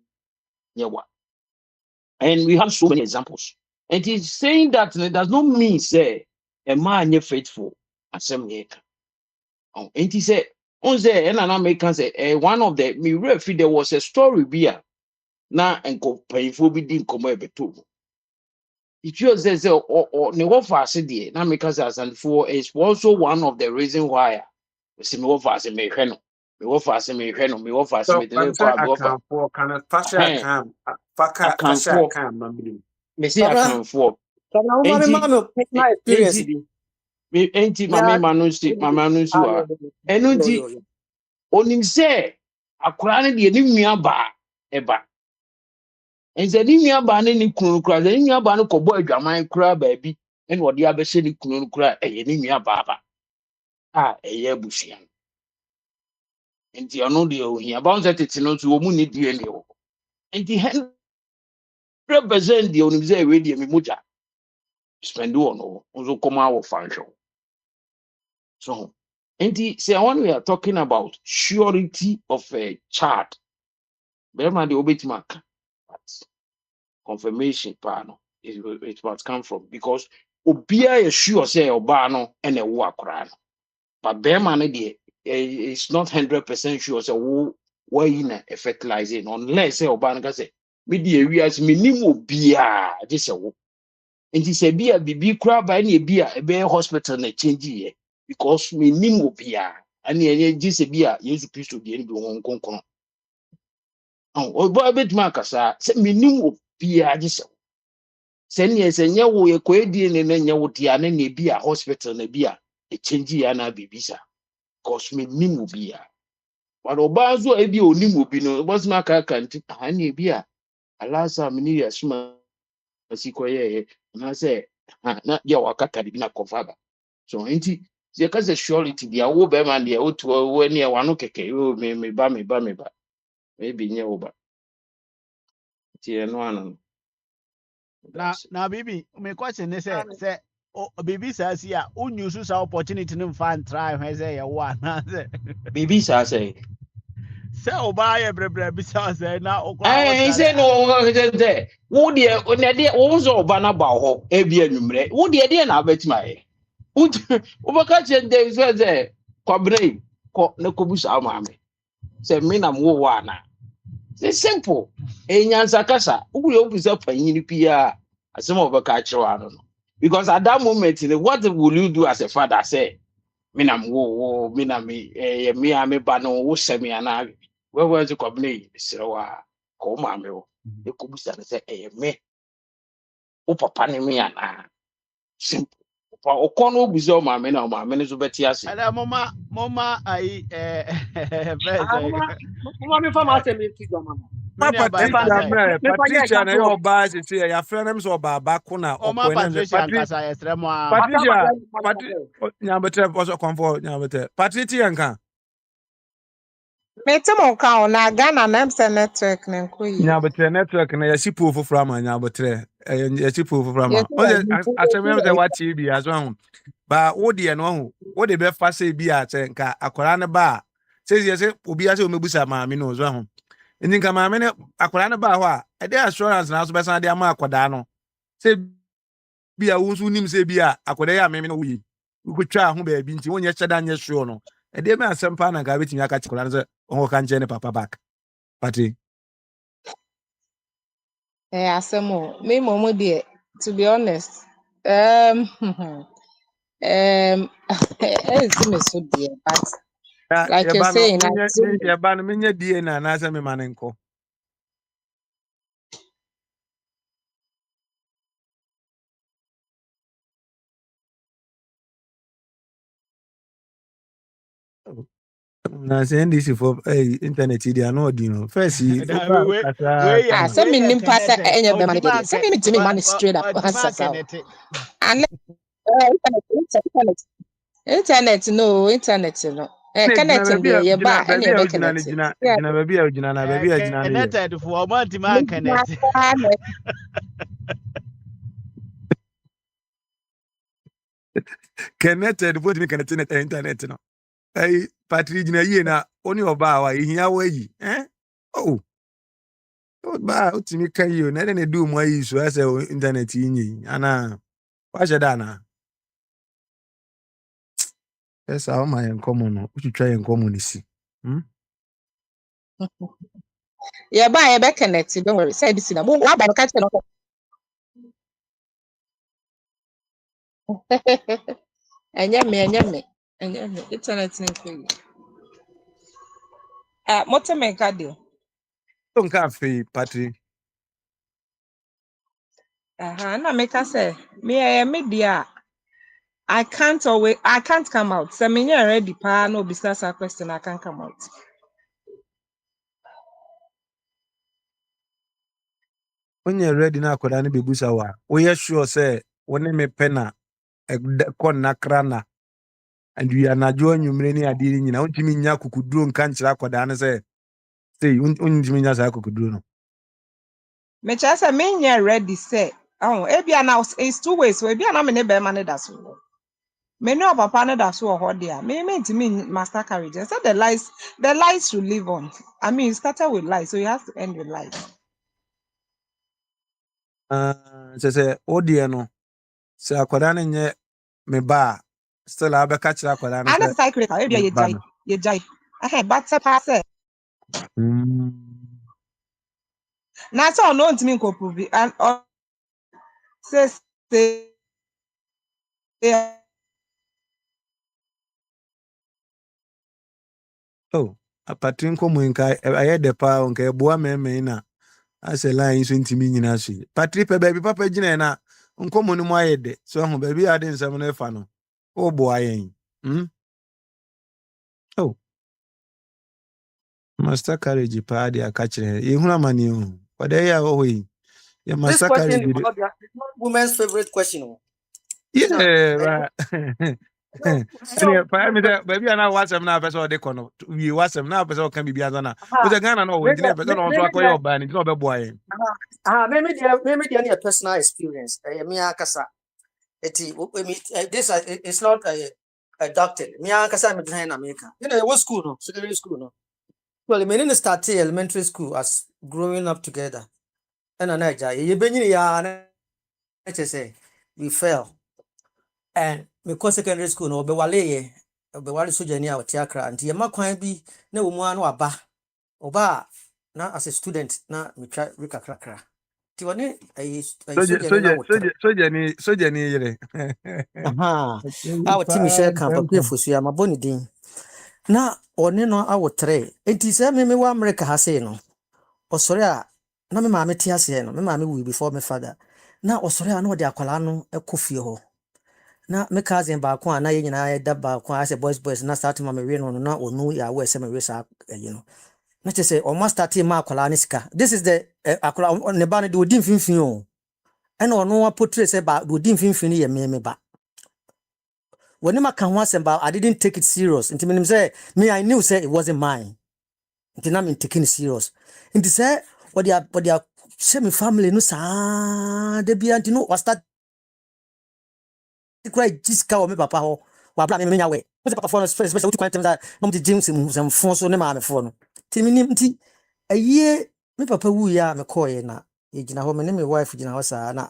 ye wa and we have so many examples and he's saying that it does not mean say a man ye faithful asem ye ka and he said on say and an American say one of the me refi there was a story bia na enko painful bi din komo ebeto it was say or ne wo fa ase de na American say Akwantufuo is also one of the reason why we see me wo fa ase me hwe no me wo fa ase me hwe no me wo fa ase so me de I'm say kwa me I wo fa can for can fashion can fashion Akwantufuo can mambi me say Papa, Akwantufuo Papa, wo ma enti me personal experience enti bi. enti Me a mama no si wa enu yo nti yo yo. onim se akora ne de ne nua ba eba enze ne nua ba ne kunu kura ne nua ba no kɔbɔ adwaman kura baabi ɛna ɔde abɛhyɛ ne kunu kura ɛyɛ ne nua ba ba a ɛyɛ abusua nti ɔno de ohia ba onse tete no so omu ne die ne wɔ nti 100% de onim se ɛwɛ de me mogya spend wɔ no nso kɔma wɔ fanhwɛ so nti say when we are talking about surety of a child bɛrima de obetima aka but confirmation pa no it must come from because obia is sure say oba no and a wo akora no but bɛrima no de it's not 100% sure say wo yi na fertilizing unless say oba no ka say me de awias me nim obia je say wo nti say bia bibi kura ba na bia e be hospital na change ye because me nim obia ani enye je say bia Yesu Kristo de ni bi won konkon oba betuma akasa say me nim obia je say sɛnea sɛ nyɛ wo yɛ kɔ edi ne na nyɛ wo dia ne na ebi a hospital na bi a change ya na bibisa cause me nim obi a but ɔbaa nso a ebi a onim obi no ɔbɛsɛm aka nti aha ne ebi a alasa me ne yɛ soma asi kɔ yɛ na sɛ na yɛ wakata bi na kɔfa ba so nti Ze ka se surety dia wo be man dia otu wo ne wano keke o me ba. Maybe nye wo ba. Tie no anan. na bibi me question is say bibi says ya unyu so opportunity no fan try when say ya wa na say Bibi sa say. say oba ye brebre bi say na okra wo Eh, try say no de wo de ne de wo zo ba na ba ho e bi anwumre. Wo de na abetima ye. Wo ka che de say kwabre ko na kobusa ma me. Say me na mo wa na. It's simple. Enyansa kasa. Ugure obisa panyin pia. Asem obeka akyewa no. Because at that moment, what will you do as a father? Say, me na wo me na me me a me ba no wo se me ana. We want to come ni sewa. Ko ma me wo. E ko busa say me. O papa ni me ana. Simple. Pa okono obusa o ma me na o ma me no so beti ase. ala mama ai Mama me fa ma say me ti do mama. mini abai Patricia, kasa man, Me fa je Patricia, na example. your bars is here. Your friend name's Oba Bakuna or Oma Conan. Patricia kasa yesre mo a Pata ma Patricia, say. Nyambetre also come for Nyambetre. Patricia, nka. Mete mo ka na Ghana na mse network na nkoyi. Nyambetre network na yasi proof from Nyambetre. Yasi proof from. Yes, On the asem say what TV as well. Ba wo de no ho. Wo de be fa say bi a che nka akwara ne ba. Say yes obi ase o mebusa maame no zo ho. Ndi nka maame ne akwara ne ba ho a e dey assurance na so be san dey ama akwada no. Say bia wo nso nim sɛ bia akoda ya meme no wuyi ukotwa ho ba bi nti wonye hyeda nye hweo no e de me asɛm pa na ga betimi aka chikola no sɛ ho ka nche ne papa back pati asemo. Me momo de to be honest. Um it's me so dear, but ya like ye you're ba no saying, I menye assume ye ba no menye die na na sɛ me ma ne nko na sɛ ndc for internet dia no odi no first da oba we kasa ya kama send we me ya nimpa say connected any o be man di get. man Send me to me man straight up o di answer man sao. connected And internet no. ne gyina Connect ba there ye gyina ba ba any be gyina connect. ne gyina Yeah. gyina ba gyina na ba gyina ne ye connected for o di man connected connected both me connected na internet no patri gyina yie na oni oba wa ihia wa yi oh ba utimi ka yi o na de na du mu ayi so ase internet yi nyi ana wa sheda na esa o ma yen common no utwitwa yen common si Yeah, ba ye be connect, don't worry. Say this na. Wa ba no catch no. Enye me. Internet ni ko. Moto me ka de. to nka fe patri Na me ka say me dia. I can't come out. So me ready pa no business a question I can't come out. onye ready na akoda ne bebusa wa wo ye sure say woni me pena kon na krana and we are na jo anwumre ne ade nyina untimi nya kukuduro nka nkyira akoda ne say untimi nya sa kukuduro no Me cha say me ready say. Oh, ebia now it's two ways. So ebia na me ne be man that so. Me no papa no that so ho there. Me master carriage. I said the lies should live on. I mean, it started with lies, so you have to end with lies. se odie no se akoda ne nye me ba still abeka kira akoda ne I know say the cycle. Ebia me ba no ye jai. But pass it. Na so no ntimi ko prove and say oh apatrin ko mu nka aye de pa nka eboa meme na ase line so ntimi nyina so patri pe baby papa gina na nkomo no mu aye de so ho baby ade nsam no fa no o bo ayen oh master carriage pa ade aka kire e huna mani o wada ya ho yi ya This master question carriage is not women's favorite question. yeah right Any five minutes, baby, and I watch them now. Person they can we watch them now. Person can be biazana. Was a Ghana no one. Didn't person also acquire ban. It's not a boy. Maybe the personal experience. Me akasa. This it's not adopted. Me akasa me in America. You know, what school no? Secondary school no. Well, me didn't start elementary school as growing up together. And anaja, you been ya say we fell. And because secondary school no be wale soja ni a Tiakra and ye makwan bi na wo mu anu aba. Oba na as a student na me try rika krakra. Ti woni Soja ni yere. Aha. Awo timi share camp akwefo ya maboni din. Na one no awo 3. Enti se me wa America ha sei no. Osore a na me maame ti ase no. Me maame wi before me father. Na osore a na ode akwala no ekofie ho. Na me cousin ba ko na ye nyina da ba ko ase boys na start ma me we no na onu ya we se me we sa na che say o ma start ma akwala ne sika. This is the akwala ne ba ne de odin finfin o. And ono wa portray say ba do din finfin ye me ba. When ma kan ho asem ba, I didn't take it serious. Inti me say me I knew say it wasn't mine. Inti na me taking it serious. Inti say what they say me family no sa de bia inti no was start cry jiska o me papa ho. Wa bla me nya we. What's papa for especially what kind that no the James some phone so ne ma me for no. Ti me nti aye me papa wu ya me call ye na. Ye gina ho me ne me wife gina ho sa na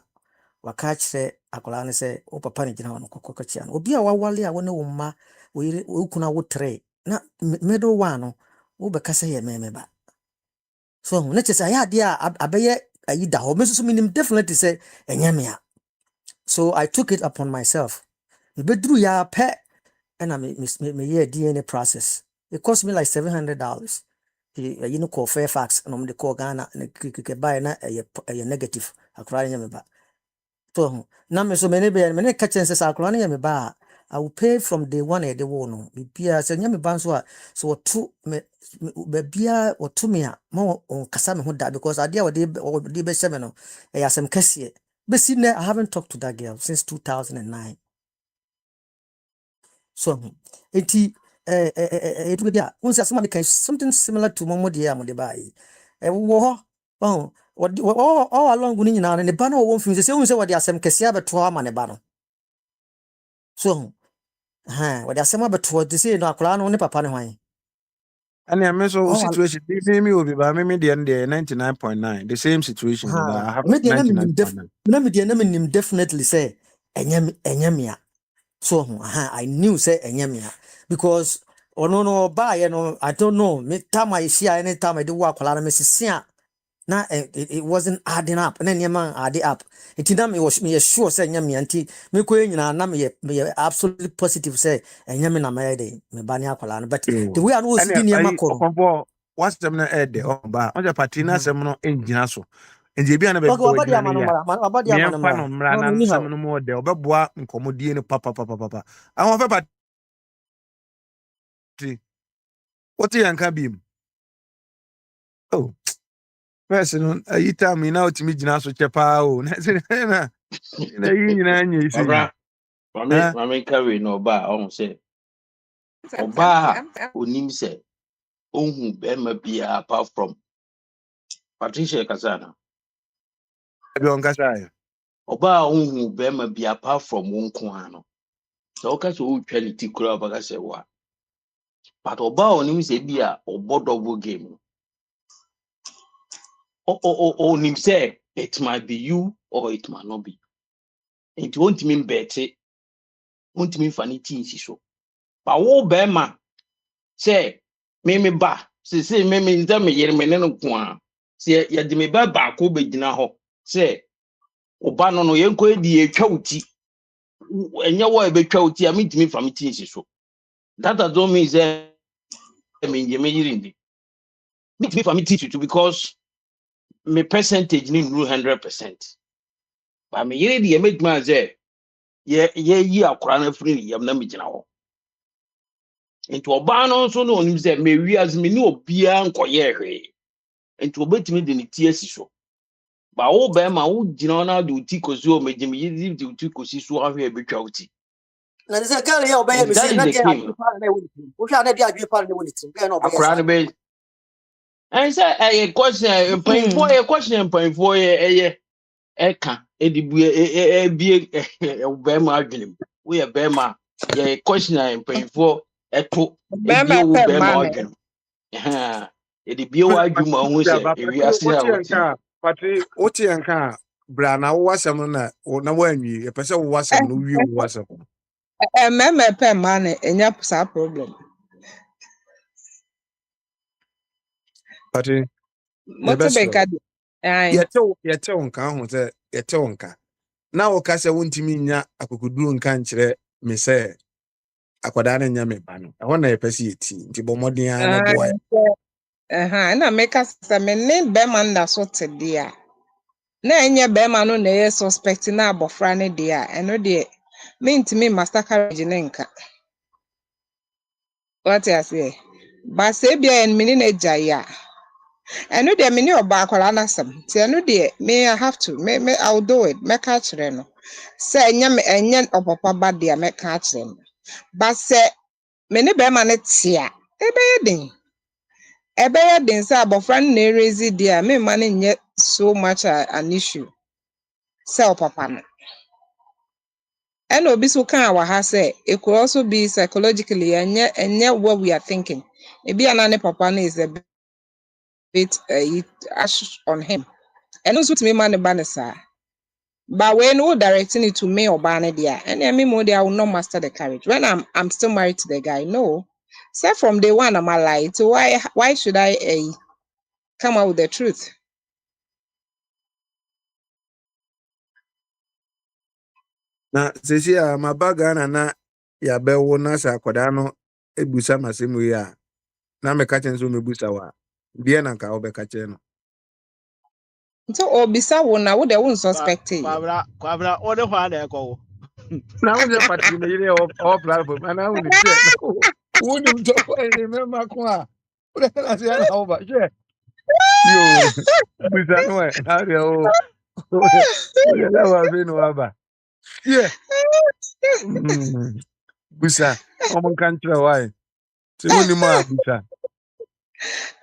waka kire akola ne se o papa ne gina ho no kokko chia no obi a wawale a wone wo ma wo kuna wo 3 na middle one no wo be kasa ye meme ba so ne che say ade a abeye ayi da ho me so minim definitely say enyamia. So I took it upon myself. Me bedru ya pe and me year DNA process. It cost me like $700. You know, call Fairfax and the call Ghana and the buy na a negative. I cry me ba. So now me so many catches are crying me ba. I will pay from day one at the one. Be Pia say nyame banswa so two me bia or 2 me more on kasa me ho da because I dear or be 7 no. I some kese. But see I haven't talked to that girl since 2009. So it will be something similar to Momo Dia Modebai. War all along winning now and the banner won't finish. Say what they are some Cassia but 2 man a banner. So what they are some but what they say no clan only papa no. And I mean, so situation, me will be by me the 99.9, the same situation. But I have 99.9. Definitely say enyamia. So I knew say enyamia because no buy I don't know. Me time I see any time I do work a lot of Mrs. Na it wasn't adding up. And then your man add it up. It didn't was me sure say nyami anti me ko nyina na me absolutely positive say nyami na me dey me bani akwala. But the way I know see the nyama ko. What's them na ede on ba. On the patina sem no engina so. Nje bia na be bo engina na ya. Abadi amana no mra na sem no mo de obeboa nkomodie ne papa. Awon fe pati. What you can be? Oh. Person, you tell me now to me, Jinaso Chapao. Mame carry no ba on say. Oba onim say. Ohun bema bia apart from Patricia Kasana. Oba ohun bema bia apart from wonko ano. So ka so utwa ti kura oba say wa. But oba onim say bia obodobo game. Onim say it might be you or it might not be. It won't mean better. Won't mean funny things so. But wo bema say me ba say me nza me yere me ne no ko a say ya de me ba ko be gina ho say oba no yenko edi etwa uti enye wo e betwa uti a mitimi fa mitini so that don't mean say me nje me yiri ndi mitimi fa mitini to because me percentage ni 100%. But me yiri di e meduma say ye yi akora na free yam na me gina ho into oba no so no onim say me wi as me ni obia nkoye hwe into obetimi de ne tie si so ba wo be ma wo gina na de uti kosi o megimi yi de uti kosi so ahwe betwa uti na ne sɛ girl yɛ ɔbɛyɛ me That sɛ is na the deɛ key. adwene paa na ɛwɔ ne tirim wohwɛ a na deɛ adwene paa na ɛwɔ ne tirim girl na ɔbɛyɛ saa Akwadaa deɛ be. And say a question, paying for a question, paying for a eka. Edibu a be a Bema dream. We are Bema. Yeah, question I'm paying for a two a Bɛrima bio pɛ Bema mma me. dream. Ha. It be a Juma who Yeah, say, but if you are still Pati out. Anka, Pati, Oti Anka, Brana, wasam na, na wani, a person wasam, no, you wasam. Mmarima pɛ mma no ɛnyɛ saa problem. Pati, the Mote best way. bɛnka de. Ae. Yɛte wo nka ho sɛ yɛte wo nka na woka sɛ wontumi nya akokoduru nka nkyerɛ me sɛ akwadaa no nya me ba no ɛhɔ na yɛpɛ sɛ yɛti nti bɔ mmɔden ara na boa Ae, ɛna meka sɛ me ne bɛrima no da so te deɛ a na ɛnyɛ bɛrima no na ɛyɛ suspect na abɔfra no deɛ a ɛno deɛ mentumi master carriage ne nka. Wate aseɛ? But sɛ ebia ɛno me ne no agyae a ɛno deɛ me ne ɔbaa akwadaa no asɛm nti ɛno deɛ me I have to me I'll do it mɛka akyerɛ no sɛ ɛnyɛ ɔpapa ba deɛ mɛka akyerɛ no but sɛ me ne bɛrima no te a ɛbɛyɛ den sɛ abɔfra no na erezi deɛ a memma no nyɛ so much an issue sɛ ɔpapa no ɛna obi so kaa wɔ ha sɛ it could also be psychologically ɛnyɛ what we are thinking ebi a na ne papa no is a bit ash on him ɛno nso tumi ma ne ba ne saa but when no directing it to me or ɔbaa dear, and I mean I will not master the carriage when I'm still married to the guy. No, say from day one I'm alive. So why should I come out with the truth? na sesi a maba Ghana na yɛabɛwo na sɛ akwadaa no ebusa m'asɛm yi a na mɛka kyerɛ nso mebusa wɔ a deɛ na nka wobɛka kyerɛ no So obisa wo na wo de won suspect it. Kwabra, what the father call? na wo sɛ pati me yere ɔwɔ platform ana wo ne hwɛ na wo nim tɔkɔ ne mɛma ko a wode na sɛ ana wo ba hwɛ yo busa no ɛ na deɛ wo wode na wafe no waba yeah busa ɔmo nka nkyerɛ wae sɛ wonim a busa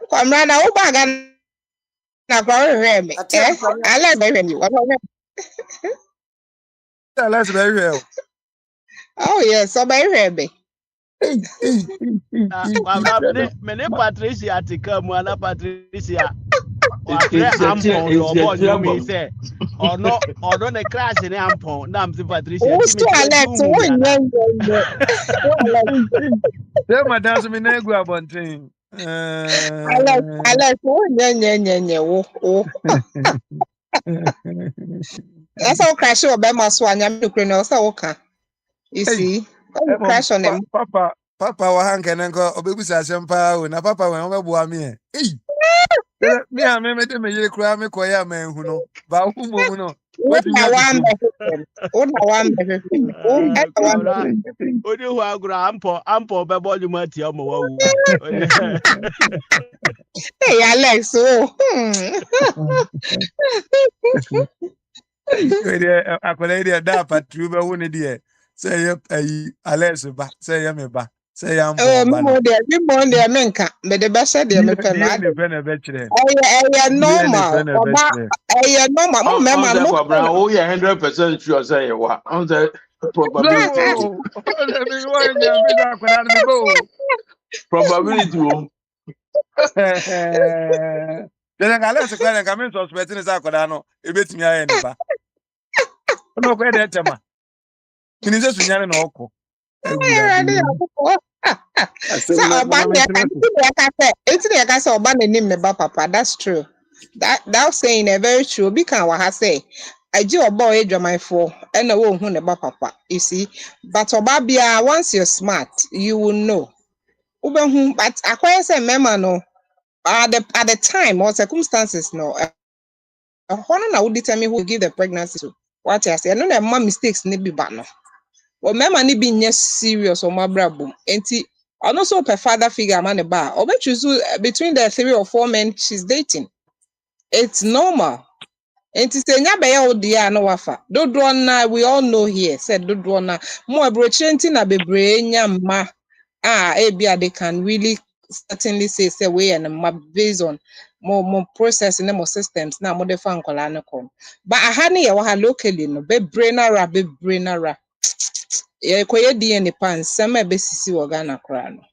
Kwamra na wo ba ga na kwa wo hwɛ me. Ala be hwɛ me. let's be real. Oh yes, so be hwɛ me. Kwabra, me Patricia tika mu ana Patricia. It's Ampon the your me trouble. say. Or no the crash in Ampon. Nam si Patricia. Wo so alert wo nyɛ. Tell my dance me na egu abonten. Alert wo nyɛ wo. That's how crash or be maso anya me kure na so woka. You see? Oh, crash on them. Papa wa hanke nenko obebusa asɛm pa o na papa we obeboa me eh. Me a me de me yere kura me koya manhu no. Ba hu mom no. What na one be Odi hu agura ampo be bɔ dwuma tia mo wa wu. Hey Alex, oh. Akwala ide da patru be hu ne de. Say ye ayi Alex ba, say ye me ba. Say ye ampo ba no. Me menka. Me de be say de me pe no. Ne pe na be kire. Normal. Oba normal. Mo me man mo. Oh, yeah, 100% sure say what. On the probability. No. Me wa nya me da akwala me go. Probability. Then Alex kwa na kamen suspect ni sa akwala no. Ebetimi aye ne ba. No kwa de tema. Kini se sunyane na okọ. So oba ya ka say oba na nim me ba papa. That's true. That saying a very true. Obi kan wa ha say aji oba o edwamanfo e na wo hu ne ba papa. You see? But oba bia once you're smart, you will know. Ubehu but akwai say mema no at the time or circumstances no. One na would determine who will give the pregnancy to. What I say, I know that my mistakes need be bad no. Well, mema ni be nye serious or my brabo. Enti, I know so per father figure man ba. Or bet you between the 3 or 4 men she's dating. It's normal. Enti se nya be ya odi ya no wafa. Dodo na we all know here said dodo na mo abrochire nti na bebre nya mma ebia they can really certainly say we and ma based on more process and more systems na mo defa nkola no kom. But aha ne ye wa ha locally no bebre na ra ye koye die ne pan sem e besisi wo Ghana kra no.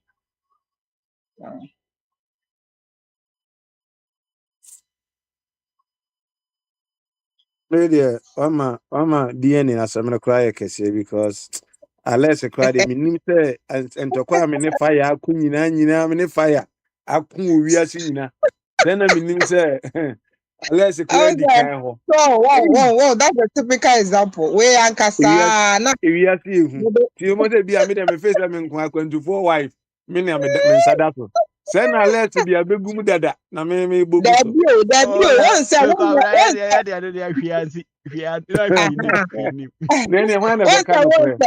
Media, Mama, DNA as I'm cry because unless a cry, meaning say and to cry me fire, I couldn't me fire. I couldn't we are seeing. Then I mean say unless a cry the Okay. kind. So wow, that's a typical example. We ankasa na If you are seeing, you must be a medium face. I mean, Akwantufuo wife, many a sadato. Send a letter to be a big boom dada. Na me boguso. Oh yeah, one say me kwa one bra ya de ade de hwianti na hwini. Then you want to be one kind of prayer.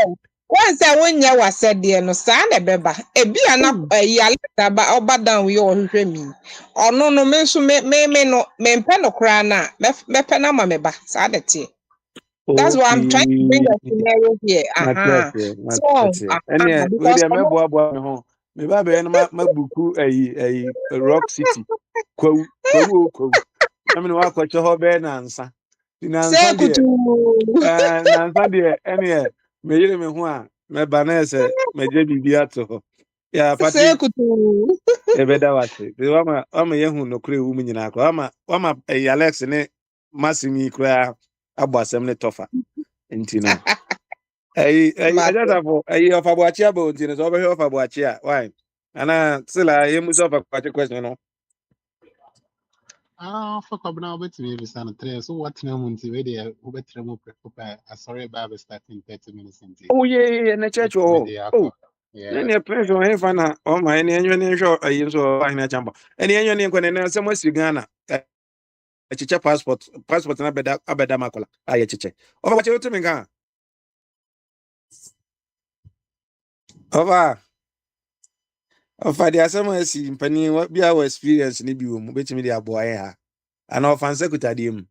one year was said there no sa na beba ebi ana ya leta ba oba down we all hwehwe mi ono no me so me no me mpe no kra na me pe na ma me ba sa de te. That's why I'm trying to bring Okay. a scenario here. So Any we because dey me boa me ho. Me ba be no ma buku Rock City. Kwawu. Na me no akwache ho be na nsa. say Nansa de kutu nansa de ene me yire me ho a me ba na ese me je bibia to ho. Ya say fati kutu. e be da wate. Be wa ma yehu no kure wu mu nyina ko. Wa ma Alex ne Masimi kura abasem ne tofa. Nti no. Ajatafo of Abuachia about in is over here of Abuachia. Why? And still I am so of a question, no. Ah, fuck up now, but maybe stand three. So what name on TV? They who better move prepare. Sorry, Bible starting 30 minutes in tea. Oh, yeah, in the church. But maybe Oh, yeah. then your pressure, hey, Fana, oh, my, any annual show, I use or in a chamber. Any annual when I some West Uganda, a chicha passport, and Abedamacola, I chiche. Over what you to me, over. Of the Asamas in Penny, what be our experience in the Bium, which me the boy, and of Ansecutadim.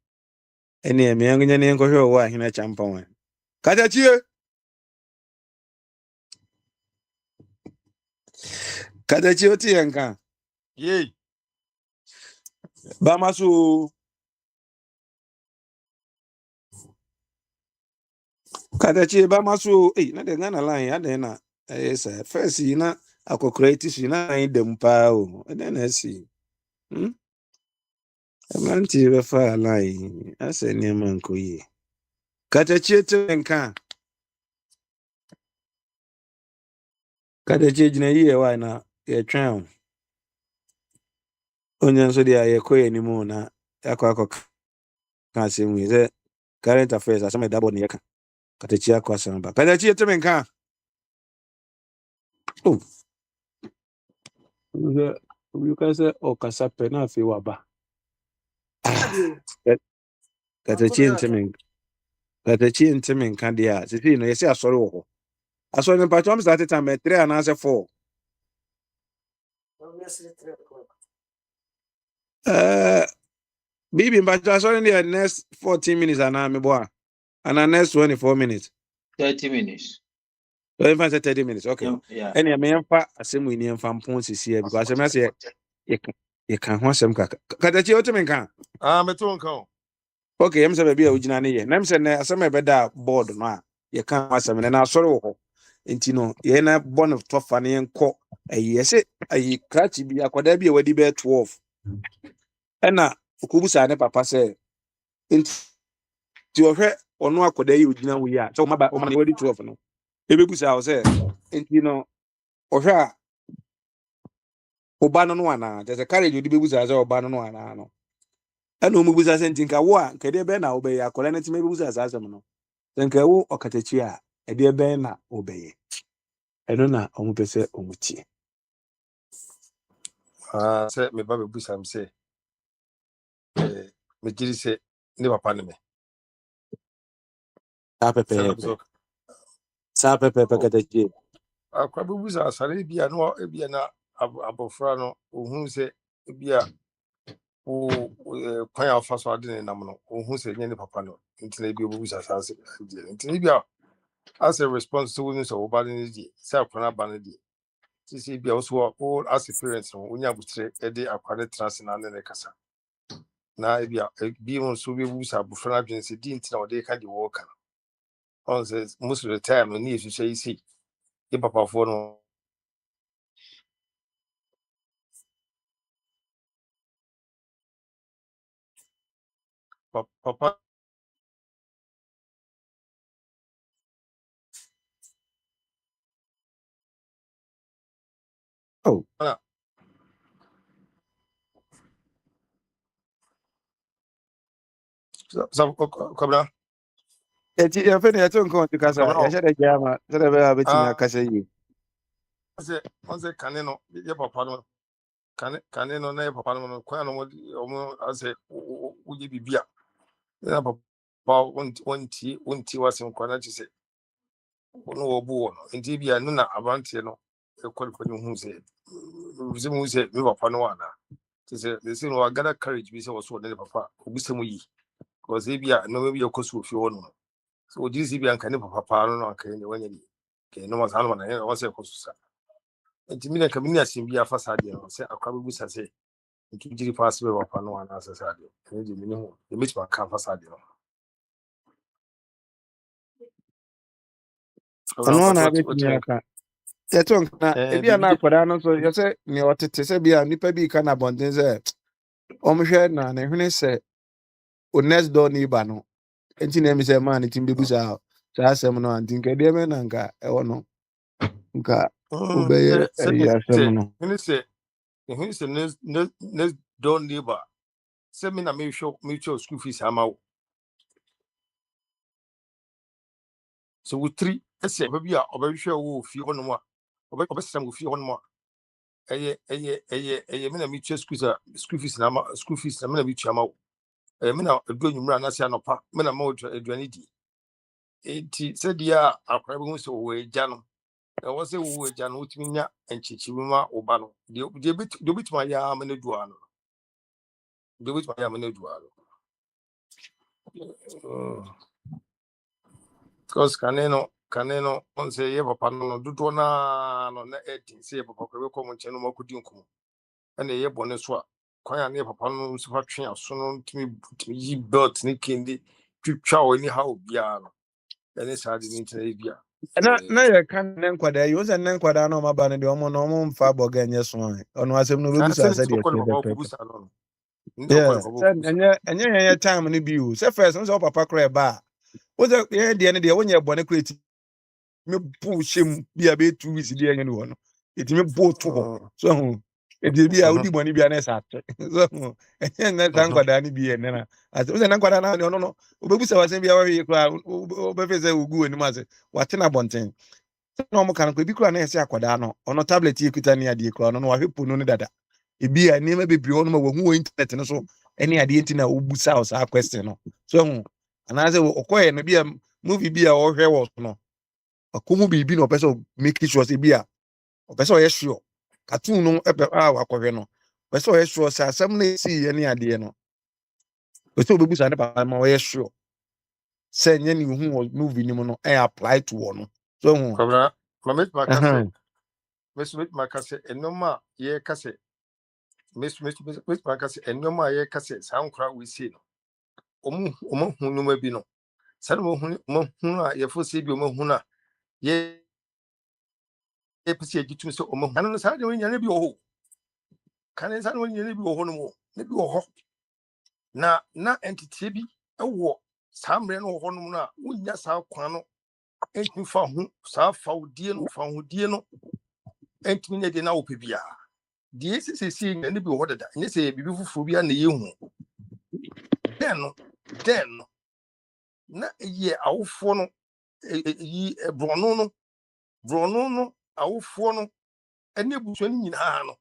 Any me young and go show in a champion. Katachi, Otianka. Yay. Bamasu Katachi Bamasu, not the Gana line, I then yes, first, I could create this, them pow, and then I see. A man to refer line, I say near Manco ye. Katachi Otianka. Katachi in a year, why not? A crown. Onion so dear, a coy anymore now. Aquaco can't see me. The current affairs are some double near Katachi Aquasamba. Katachi Otianka. Oh. You can say, oh, Casape, now if you were back. Katachi and Timming Candia. You say, I saw I saw in Patom started time at 3 and answer 4. Bibi, but I saw in the next 14 minutes and I'm a boy. And the next 24 minutes. 30 minutes. So if I say 30 minutes, okay. Yeah. And I may have a same with him from Ponce here because I say, you can want some Katachi Otiminka. I'm a tone count. Okay, I'm saying, be original here. I'm saying, some better board, no. You can't want some, and I saw. Nti no ye na born of 12 fan enko ayese ayi krachi bi akwada bi e wadi be 12 ena okubusa ne papa se nti ohwe ono akwada yi ogina wo ya so maba o ma wadi 12 no ebebusa wo se nti no ohwe a oba no ana there's a carriage odi bebusa se oba no ana no ena omubusa se nti nka wo a nkede be na obeye akwada ne time bebusa se asem no nka wo okatachi a ede be na obeye eno na omupese omutie. Say me baby bush am say. Me jiri say ne papa ne me. Sa pepe katachi. Akwa bush asare bia no e bia na abofra no ohun say bia kwan a fa so ade ne nam no wo hu sɛ nyɛ ne papa no ntina bi obu sasase ntina bi as a response to woni sɛ wo ba ne di sɛ akwana ba ne di sisi bi a wo as a parent no wonya butre de akwane trans na ne kasa na bi a bi won so bi bu sa bufra na dwen sɛ di ntina wo de ka di wo ka on sɛ most of the time no ni esu sɛ isi e papa fo no papa Oh, sa kobra eti ya fe ne ya ton kon kasa ya shede jama shede be abeti na kasa yi. sɛ kane no yɛ papa no kane no na yɛ papa no kwan no ɔmo asɛ woyɛ bibia na papa wonti wasɛm kwan na kyerɛ sɛ no wɔbu wɔ no nti bia no na aberanteɛ no ɛkɔlifɔ no hu sɛ mu sɛ me papa no ana nti sɛ sɛ no wagada courage bi sɛ wɔ so wɔ ne papa obusɛ mu yi because bia no bi ɛkɔ so ofie hɔ no so wogye si bia nka ne papa paa no na anka ne wanya ni kɛ no ma saa no na ɛwɔ sɛ ɛkɔ so sa nti mi na ka mi ni asɛm bi afa saa deɛ no sɛ akwa bɛbu sa sɛ nti gyiri paa sɛ bɛ papa no anaasɛ saa deɛ ɛno deɛ mene ho ɛmɛtumi aka afa saa deɛ no Ono na abeti aka. Ya ton na ebi na akwada no so yo se ne otete se bia nipa bi ka na bonten se omhwe na ne hwene se o next door neighbor no enti na mi se man ne timbe busa saa asɛm no anti nka de me na nka e wo no nka obeye ayi asɛm no hwene sɛ next door neighbor sɛ me na mehwɛ school fees ama wo sɛ wotiri ɛsɛ baabi a ɔbɛhwɛ wo fie hɔ nom a ɔbɛsɛm wo fie hɔ nom a ɛyɛ me na metua school fees na me na metua ama wo me na adu anwummerɛ anase anɔpa me na ma wo aduane di enti sɛdeɛ a akwara bɛhu sɛ wɔwɔ agya no ɛwɔ sɛ wɔwɔ agya no wotumi nya nkyekyewi ma wo ba no deɛ wobɛtumi ayɛ ama no aduaa no deɛ wobɛtumi ayɛ ama no aduaa no because kane no on sɛ yɛ papa no dodoɔ naa no na ɛdi sɛ yɛ papa kɔ bɛkɔ mo nkyɛn no makɔdi nkɔmmɔ ɛna ɛyɛ bɔne so a kwan a ne yɛ papa no nso fa twe aso no ntumi yi belt ne kende twitwa wɔ ani ha obiara no ɛne saa de ne ntina yɛ bia na ye kan ne nkwada yi o se ne nkwada na o maba ne de omo no omo mfa boga enye so an ono asem no bebusa asa de enye time no bi o se first no se papa kra ba o se ye de ne de wonye bone kra ti me bu shem bia be 2 weeks de enye no no eti me bu to ho so ho edi bia odi bone bia na sa so ho enye na tan nkwada ni bi ene na ase o se na nkwada na no obebusa wasem bia wa hwe kra o be fe se ogu ani ma se wate na bonten no mo kan ko bi kura na yesi akwada no ono tablet ekuta ne ade kura no wa hwepo no ne dada ebi a nema bebre ono ma wahu internet no so ene ade nti na obusa o sa question no so hu anaze okoye no bia movie bia o hwe wo no akomu bibi no person make sure say bia o person ye sure cartoon no epe wa kohwe no person ye sure say asem na si ene ade no person obebusa ne papa ma o ye sure say nya ni hu movie ni mo no e apply to wo no so hu kobra mamet makase enoma ye kase makase enoma ye kase sankra we see no omo hu no ma bi no sane mo hu a ye fo se bi omo hu na ye pese agitum se omo hu no sane we nyane bi ho kan sane we nyane bi ho no mo ne bi ho na entity bi ewo samre no ho no na wonya sa kwan no entimi fa hu sa fa odie no entimi ne de na opebia de sisi ne bi ho dada ne se bibi fufu bia na yehu den na ye awofo no yi brono no awofo no ene buso ni nyina no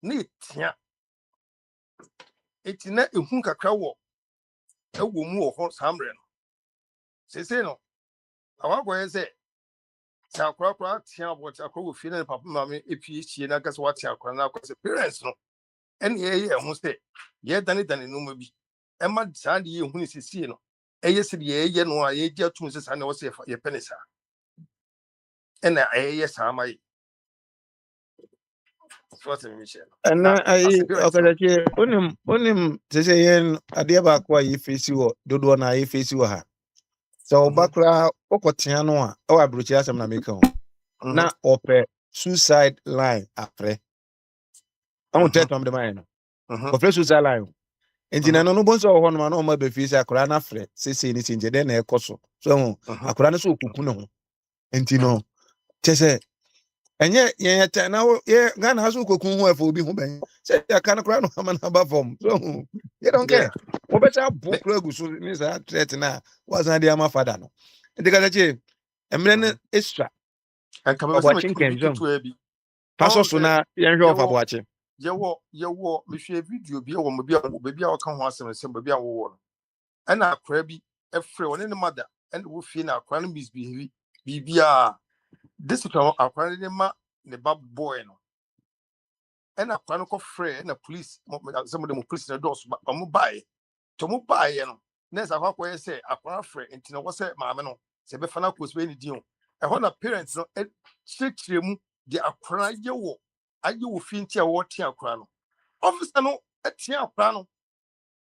na etia etina ehun kakra wo mu wo ho samre no sese no awagoye se sa akra tia bo tia akra wo fie na papa mama epie chie na kase wa tia akra na akose parents no and ye almost say, ye done it than no maybe. Emma Sandy, who is see no. Yes, ye no, I dear to Mrs. Anna was your penisa. And yes, my what a mission. And Now, I as a parent, okay, unim to say yen adia ba kwa yi face wo dodo na yi face wo ha. So bakra okotia no a o abrochi asem na make ho. Na ope suicide line afre. On tell them the man. Ope suicide line. Enti na no bonso ho no ma no ma be face akora na afre. Sese ni tinje de na ekoso. So akora no so okuku no ho. Enti no chese enye ye ta na ye Ghana haso kokun ho afọ obi ho ben say ya kan kra no ama na ba form so you don't care wo better book regu so ni sa threat na was na dia ma father no enti ka che emre ne extra and come over some abwachin kenzo to a be. paso so na ye hwe of abwachi Yawo, me share video be a baby our can was some baby our war. And our crabby, a friend in the mother, and we feel our crime misbehave. Bibia, this is our crime the bab boy. And our chronicle friend and a police, some of them police in the doors, but I'm buy. To buy, you know. Next, I have say, a crime friend, and Tina was said, Mamma, Sebefana was very deal. And when our parents, shake them, they are crying your are you fintia what tia crown? Officer no a tia crown.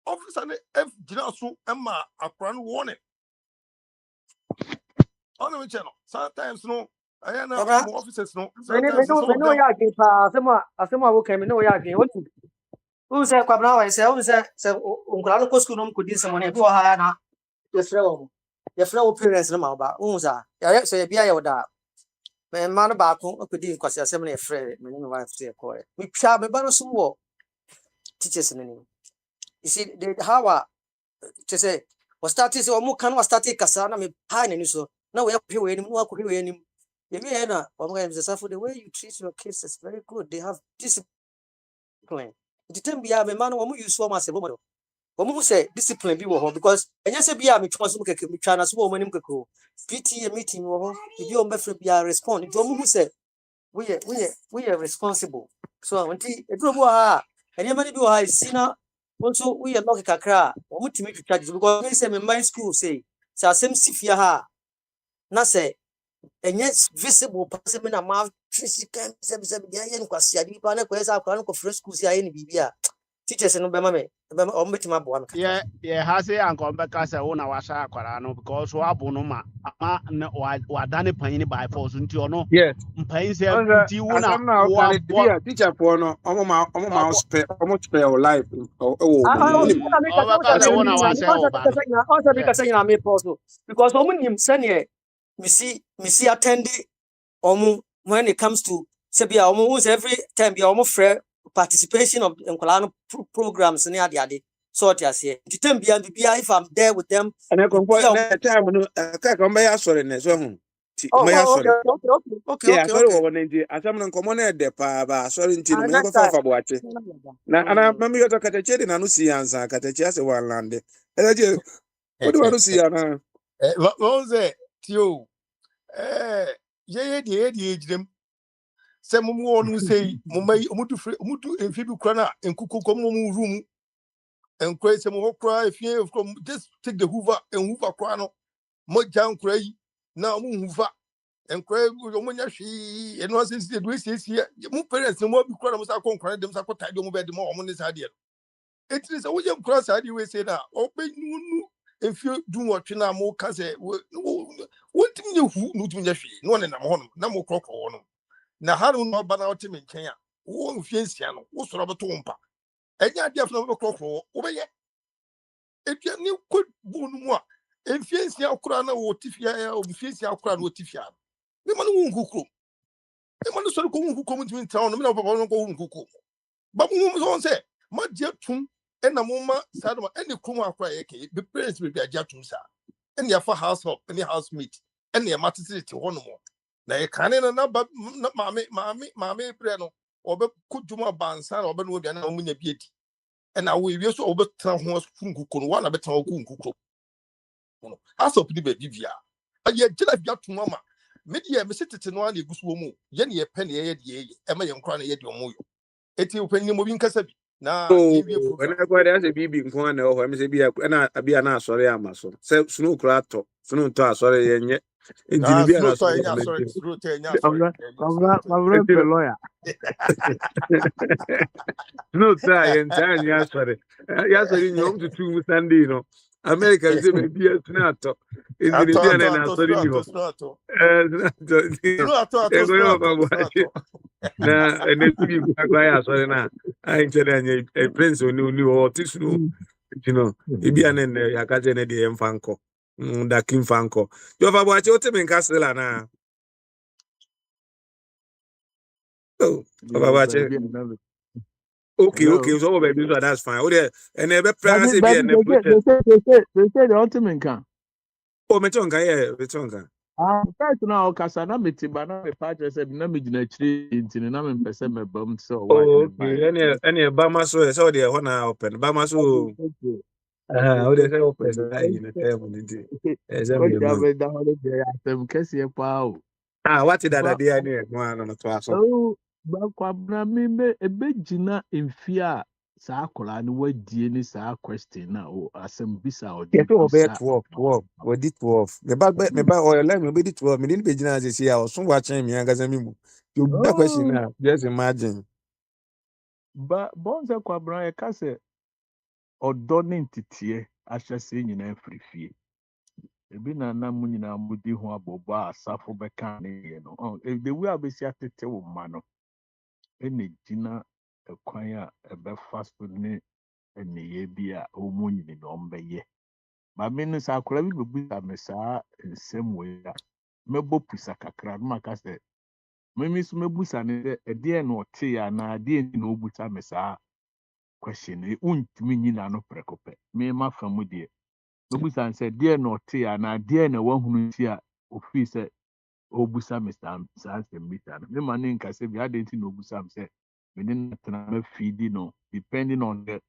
Officer F Ginasu Emma a crown warning. On the channel. Sometimes no, I know officers no. Sometimes some of them. ya ke pa asema wo kemi no ya ke wo se kwa bra wa se wo se unkura no ko school no ko din se mo ne bi wo ha na ye frɛ wo parents no ma ba wo sa ya se bia ye wo da me ma no ba ko ko din kwase asem na ye frɛ me ne me wife se ko me twa me ba no so wo teachers no ni you see the how to say was started so mo kan was started kasa na me pa na ni so na we hwe we ni no akɔ hwe we ni ye me na o mo ga say the way you treat your kids is very good. They have discipline. The time bia me man wo mo use wo ma se bo mo wo say discipline bi wo ho because enya se bia me twa so keke me twa na so wo manim keke PTA meeting wo ho bi o mbefre bia respond nti wo mo say we are responsible so nti eduro bo ha enya mani bi wo ha sina also we are not kakra wo mo timi twitwa because me say me mind school say asem sifia ha na say enye visible person me na ma physical se bia ye nkwase ade pa na kwesa akwa no ko fresh school si aye ni bibia teachers no be ma me o metima abo yeah has a uncle because I want to wash akwara no because wa bo no ma wa dane pan ni by force nti ono pan se nti wo na wa teacher for no omo ma spare life I because I me possible because nim senior missy attend when it comes to Sabia almost every time be almost fair participation of Nkolano programs near the ade sort as here. The time be if I'm there with them and I compare time no ka ko be asore ne so hu ti me asore okay asore wo ne asam no komo na de pa ba asore nti no me ko fa boache na ana mami yo to kateche na no si ansa kateche ase wan lande e je o de wanu si ana What say tio ye ejidem se mo wonu sei mo mai mutu enfibi kura na enkuku ko mo room enkura se mo kura efie from just take the hoover and hoover kura no mo jan kura yi na mo hoover enkura mo nya hwi eno asisi do esisi mo parents mo bi kura na mo sa ko nkura dem sa ko tade mo be dem mo ne sa de it is wo je kura sa de we say na obenunu efie du mo twe na mo ka se wontim nye hu no tum nya hwi no ne na mo hono na mo krokro no na haru no ba na ote me nchen a wo mfie nsia no wo soro beto mpa enya dia fna wo krokro wo be ye etua ni ko bu no mu a mfie nsia okura na wo tifia ya o mfie nsia okura na wo tifia me ma no wo nkukuro me ma no soro ko nkukuro mu ntimi ntawo no me na papa no ko nkukuro ba mu so se ma dia tum ena mo ma sa no eni krum akura ye ke be parents be dia tum sa eni afa household eni housemate eni e matete te ho no mo na ye kane na maame pre no obe kuduma bansa na obe no obiana na munya bieti na wo ewie so obe tena ho funkuko no wana betena ku nkuko no aso pidi be bibia aye gila bia tuma ma media me setete no ana eguso mu ye ne ye pe ne ye de ye e ma ye nkra na ye de omo yo eti opanyin mo bi nkasa bi na Oh, yɛwie and program. I got as a baby in one or I'm say be a sorry, I'm so. Snow crato, snow to sorry, and yet. In Ah, Jinibia, slow to sorry, ɛnyɛ asɔre, slow to ɛnyɛ asɔre, Kwabra ɛnyɛ slow kwabra to. kwabra pe lawyer. no try and time, yes, sorry. Yes, sorry, you home to 2 Sunday, you know. America is a baby at NATO. In Atɔ Jinibia atɔ and I atɔ sorry, slow you atɔ slow atɔ know. slow atɔ They're atɔ going slow over atɔ slow watch it. atɔ. Na and then you go sorry now. I ain't telling a prince who knew or to you know, ebi anen yakaje ne de mfanko. Da kim fanko. Yo fa boache o teme nkasela na. Oh, fa Yo boache. baby another. Okay, Hello. so baby so that's fine. O de and e be plan Baby say be baby and protest. they say the ultimate can. Oh, me tonka yeah, me tonka. Ah, first now kasa na me tiba na me pa say na me gina chiri intini na me pese me bam so why Oh, me buy. okay. Any Bama so so de ho na open. Bama so o de say open na you know tell me ndi. E say What me you man. have the holiday atem kese pa o. Ah, what did that But dey ani e no ano no to aso. oh, but kwabra me be ebe gina mfi a saa akola no wadie ni saa question na o asem bisa Yes, odi we be busa. 12. We did 12. Me ba oil like me be did 12. Me didn't be jina say see I was so watching me and me mu. You that question Oh, now. Just imagine. but bonza kwabra e kase ɔdɔ ne nteteɛ ahyɛ se nyinaa firi fie. Ebi na na mu nyinaa mudi ho abɔbɔ a asafo bɛka ne yɛ no. The way a bɛsi atete wo mma no, ɛna gyina ɛkwan a ɛbɛfa so ne nneyɛe bi a wɔn nyini na wɔbɛyɛ. Maame no sɛ akwadaa bi bɛbusa me saa nsɛm wei a, mɛbɔ pusa kakra na maka sɛ, meme nso mɛbusa ne sɛ, ɛdeɛn na ɔtee anaa adeɛn nti na ɔbusa me saa question yi. Wontumi nyi n'ano prɛko pɛ. Me mafa mu deɛ. Mɛbusa no sɛ, deɛn na ɔtee anaa deɛn na wahunu nti a ofii sɛ ɔrebusa me saa nsɛm bi saa no. Mema ne nkasa bi, adɛn nti na ɔbusa me sɛ, mene no tena mɛfeedi no depending on the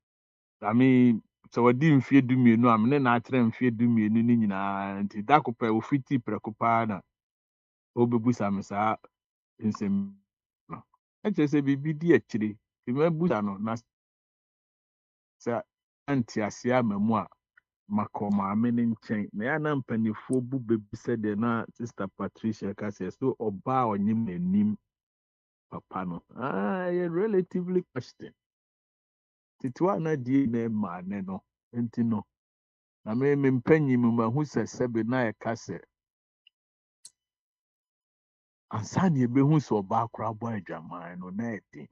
I mean, sɛ wɔde mfeɛ 12 a mene na akyerɛ mfeɛ 12 no nyinaa nti da ko pɛ ofiti prɛko paa na ɔbɛbusa me saa nsɛm no. Ɛkyerɛ sɛ biribi di akyire. Nti mɛbusa no na sɛ ante ase ama mu a makɔ maame no nkyɛn. Na ɛyɛ a na mpanimfoɔ bu bebi sɛdeɛ na Sister Patricia ka sɛ so ɔbaa a ɔnyem n'anim papa no. Ɛyɛ relatively question. Titiwa na die na ɛmaa ne no. Nti no. Na me mpanyin mu mahu sɛ sɛbe na ɛka sɛ ansa na ebehu sɛ ɔbaa koraa bɔ adwaman no na ɛden.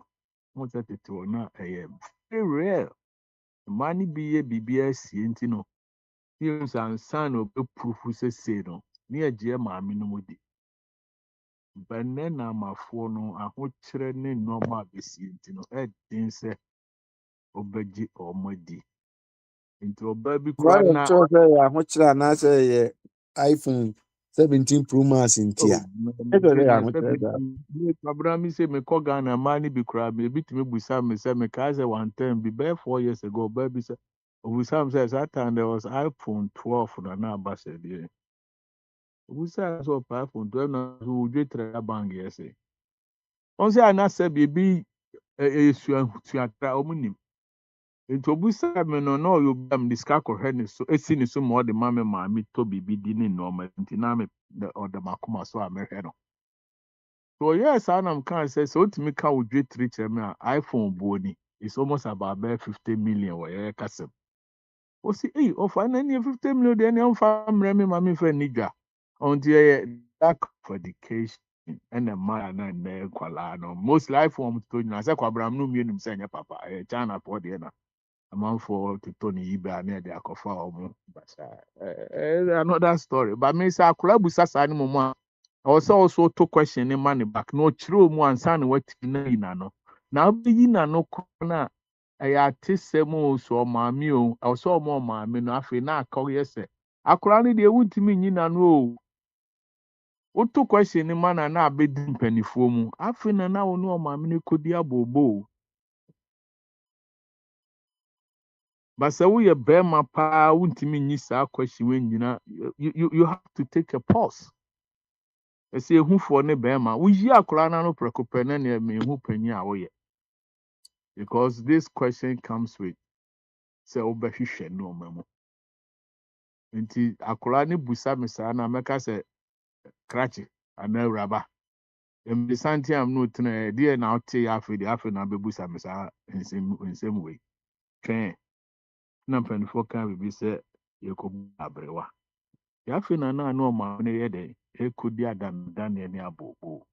Mo sɛ tete hɔ na ɛyɛ very rare. Mmaa no bi yɛ biribi asie nti no. Yɛhu sɛ ansa na ɔbɛpurufu sɛsei no ne yɛgyeɛ maame no mu di. Bɛnnɛ na amafoɔ no ahokyerɛ ne nneɛma a besie nti no ɛden sɛ ɔbɛgye wɔn adi. Nti ɔbaa bi Why koraa am na sure say ya ho kira na say iPhone 17 Pro Max oh, ntia. E so nti say ya na ho sɛ kira da. me kwabra mi sɛ mekɔ Ghana mmaa no bi koraa me ebitumi busa me sɛ mekae sɛ one time bi bɛyɛ 4 years ago ɔbaa bi sɛ obusa me sɛ that time there was iPhone 12 na aba sɛ deɛ obusa sɛ ɔpɛ iPhone 12 na so odwe trɛ bank yɛ sɛ ɔn sɛ ana sɛ biribi ɛyɛ suatra ɔmo nim nti obusa me no na ɔyɛ obi a mede sika kɔhwɛ ne so esi ne so ma ɔde ma me maame tɔ biribi di ne nneɛma nti na me ɔda makoma so a mɛhwɛ no. So yes, I'm can say so to me can with three chairman iPhone boni. It's almost about 50 million or yeah kasem. O see eh of any 50 million then I'm family me mama friend nija. Until that for education and a man and then kwala no most life form to you say kwabram no me nim say papa China for the na. Amount for to Tony Iba near the akofa omo. But another story. But me say akula busa sa ni mo also to question ne money back no chiro mu ansa na wati na yina no na obi na no kona ɛyɛ ate sɛm o so maame o ɔsɔ ɔmo maame no afei na akɔ yɛ sɛ akora no deɛ wuntumi nyina no o woto question ne ma na abɛdi mpanifoɔ mu afei na wo ne ɔmaame no kɔdi abobo o basa woyɛ bɛrima paa wuntumi nyi saa question wei nyina you have to take a pause. Ɛsɛ ehufoɔ ne bɛrima woyi akora na no prɛko pɛ na nea ehu panyin a woyɛ because this question comes with say obehwehwe no mamu. Nti akora ne busa me saa na meka say krachi ana raba. Em santi am no tena dey na ote afi na bebusa me saa nsem we. Twen na mpanifo kan bibi say yekobu abrewa. Yafi na no ma ne yede ekodi adan ne abobo.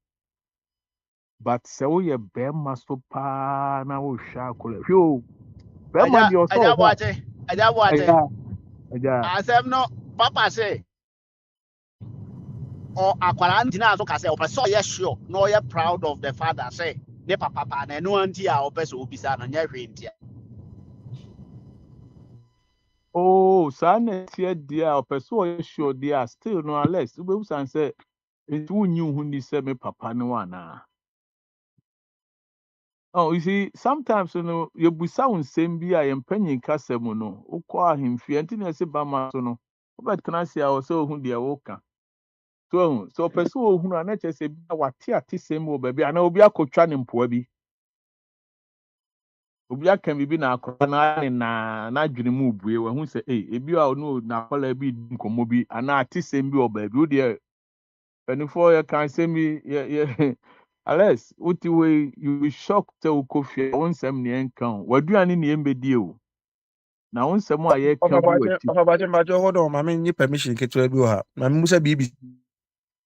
But se wo ye bema so pa na wo hwa akora. Hwo bema di oso ho. Aja boate. Aja. Asem no papa say or akwara ntina so ka say opeso ye sure no ye proud of the father say ne papa na no anti a opeso obisa no nya hwe ntia. Oh, sana tie dia opeso ye sure dia still no unless we san say it wonyu hu ni say me papa no ana. Oh, you see, sometimes you know, you busa unsem bi a yempanyin kasem no, ukọ ahemfie nti na se ba ma so no. Obet kana se a o so hu dia wo ka. So person wo hu na che se bi wate ate sem wo ba bi ana obi akotwa ne mpoa bi. Obi aka bibi na akọ na adwene mu bue wo hu se ebi a no na akola bi nkomo bi ana ate sem bi oba bi o de penifo ya kan sem bi Alex, uti we you shock te ukofia onsem ne enkan. Waduane ne embedi o. Na onsem a ye kan bu wati. Ofa hold on, mama ni permission keto bi ha. Mama musa bibi.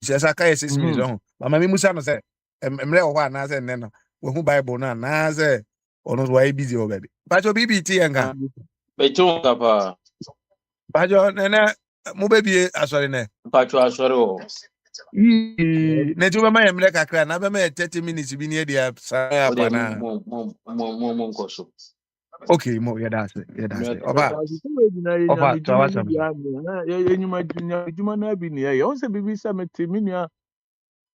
Sesa kai 6 minutes on. Mama mi musa no say emre wo ha na say nne no. Wo hu Bible na say ono why busy o baby. Pacho bibi ti enga. Beto kapa. Pacho nene mu baby asori ne. Pacho asori o. Ne tu mama emre kakra na be me 30 minutes bi ne dia sa apa na. Mo nkoso. Okay, mo yeah that's it. Oba. Ofa to awasam. Enyuma na bi ne ye. O se bibi sa metiminia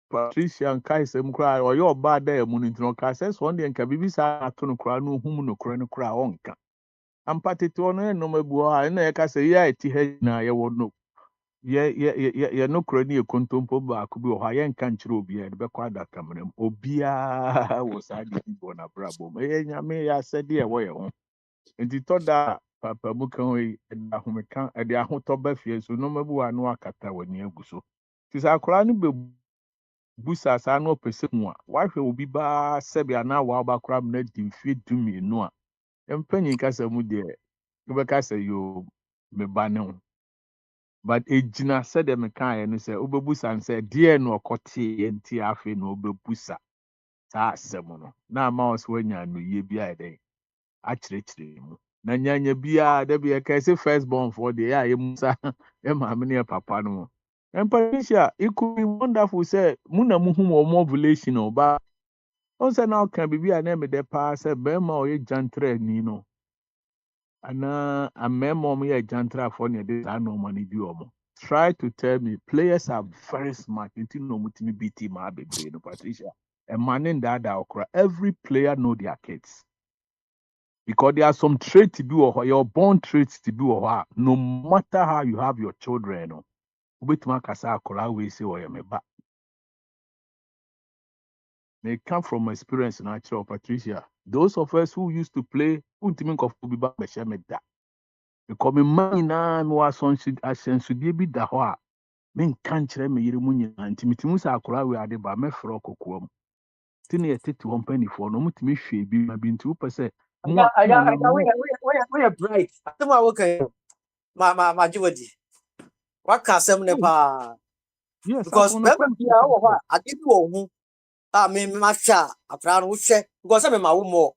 Patricia nkai sem kra o yo ba da emu ntino ka se so de nka bibi sa ato no kra no hum no kra no kra onka. Ampatete no no mabu ha na ye ka se ya eti ha na ye wo no. Ye no kra ni ekontompo ba ko bi o ha ye nka nkyere obi e be kwa da kamera obia wo sa di bo na brabo me nyame ya se de e wo ye ho enti to da papa mu kan we da homeka e de ahoto ba fie so no mabu wa no akata wani aguso ti sa kra no be busa sa no pese mu a wa hwe obi ba sebi ana wa ba kra na di mfie dumi no a empanyin kasa mu de be kasa yo me ba ne ho. But ejina said them kan no say obebusa and say dear no okote enti afi no obebusa sa asem no na mouse wanya no ye bia eden a chire mu na nyanya bia da bia ka say first born for the ya musa e ma me ne papa no empanisha it could be wonderful say muna muhu mo ovulation no ba on say na kan bibia na me de pa say be ma o ye jantre ni no ana amemo mo ye jantra for ne de na no money bi omo. Try to tell me players are very smart until no mutimi BT ma bebre no Patricia. A man in that okra every player know their kids. Because there are some traits to do or your born traits to do or no matter how you have your children no. Ubetuma kasa akora we say or yemeba. They come from experience natural Patricia. Those of us who used to play untimi of biba beshemeda. Because me man na no asensudie bi da ho a men kan kyerɛ me yere mu nyina ntimitimu sa akora we ade ba mɛfrɛ kokoa mu ti ne yɛtete wɔn mpanifo no mutumi hwɛ bi ma bi nti wopɛ sɛ we bright atema wo kan ma jiwadi waka asɛm ne pa because bɛba bia wɔ hɔ a ade bi wɔ ho a me ma hwɛ a akora no wohwɛ because me ma wo mo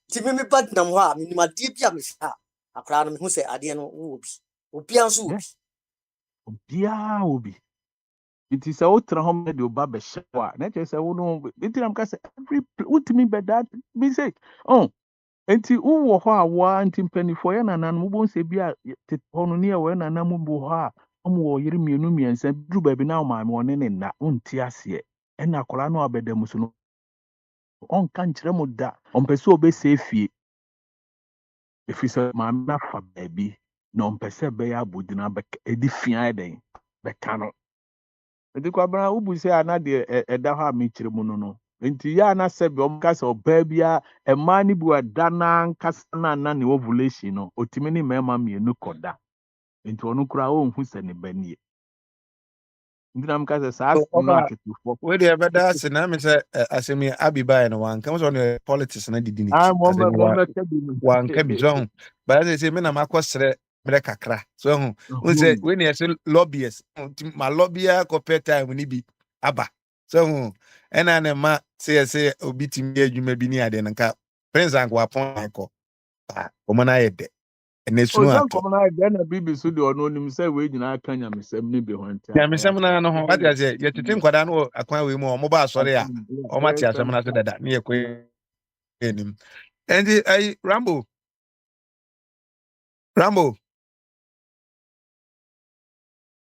ti me ba dinam hɔ a me nim ade bi a me hwɛ a akora no me hu sɛ ade no wo bi obia nso wo bi obia obi nti sɛ wotra hɔ mɛ de oba bɛhyɛ wo a na kyerɛ sɛ wo no nti nam ka sɛ every wotumi bɛda bi sɛ nti wowɔ hɔ a woa nti mpanifo yɛ nananom wobɔ nsɛ bi a tete hɔ no ne yɛ wɔ nananom bu hɔ a ɔmo wɔ yere mmienu mmiɛnsa duru baabi na ɔmaame ɔne ne nna wonte aseɛ ɛna akwaraa no abɛda mu so no ɔnka nkyerɛ mo da ɔmpɛ sɛ ɔbɛsɛ fie ɛfiri sɛ maame no afa baabi na ɔmpɛ sɛ ɛbɛyɛ abɔgyina ɛde fia bɛka no nti kwabena wobu sɛ ana deɛ ɛda hɔ a mekyerɛ mu no Nti ya na sɛ bi ɔmka sɛ ɔbaa bia ɛmaa ne bi wada na nkasa na ne ovulation no otimi ne mmarima mmienu kɔda nti ɔno koraa ɔnhu sɛ ne ba nie nti na mka sɛ saa asɛm no aketefoɔ we dey better say na me say asemi abi buy no one come on the politics na didi niti asemi mɔmmɛka bi no one can be so but as say me na makosre me kakra so who say when you say lobbyists my lobbyer compare time ni bi aba so ɛna na ma say obi timi adwuma bi ni ade nka prince anko apon ko o na yede ɛna sunu Ozan ato kɔmɔ na na bibi so de ɔno nim sɛ wei nyinaa ka nyamesɛm ne bi hɔ nti ya me sem na no ho what you say you tete nkwada no akwan we mu o mo ba asɔre a o ma ti asɛm na so dada ne yɛ enim and Rambo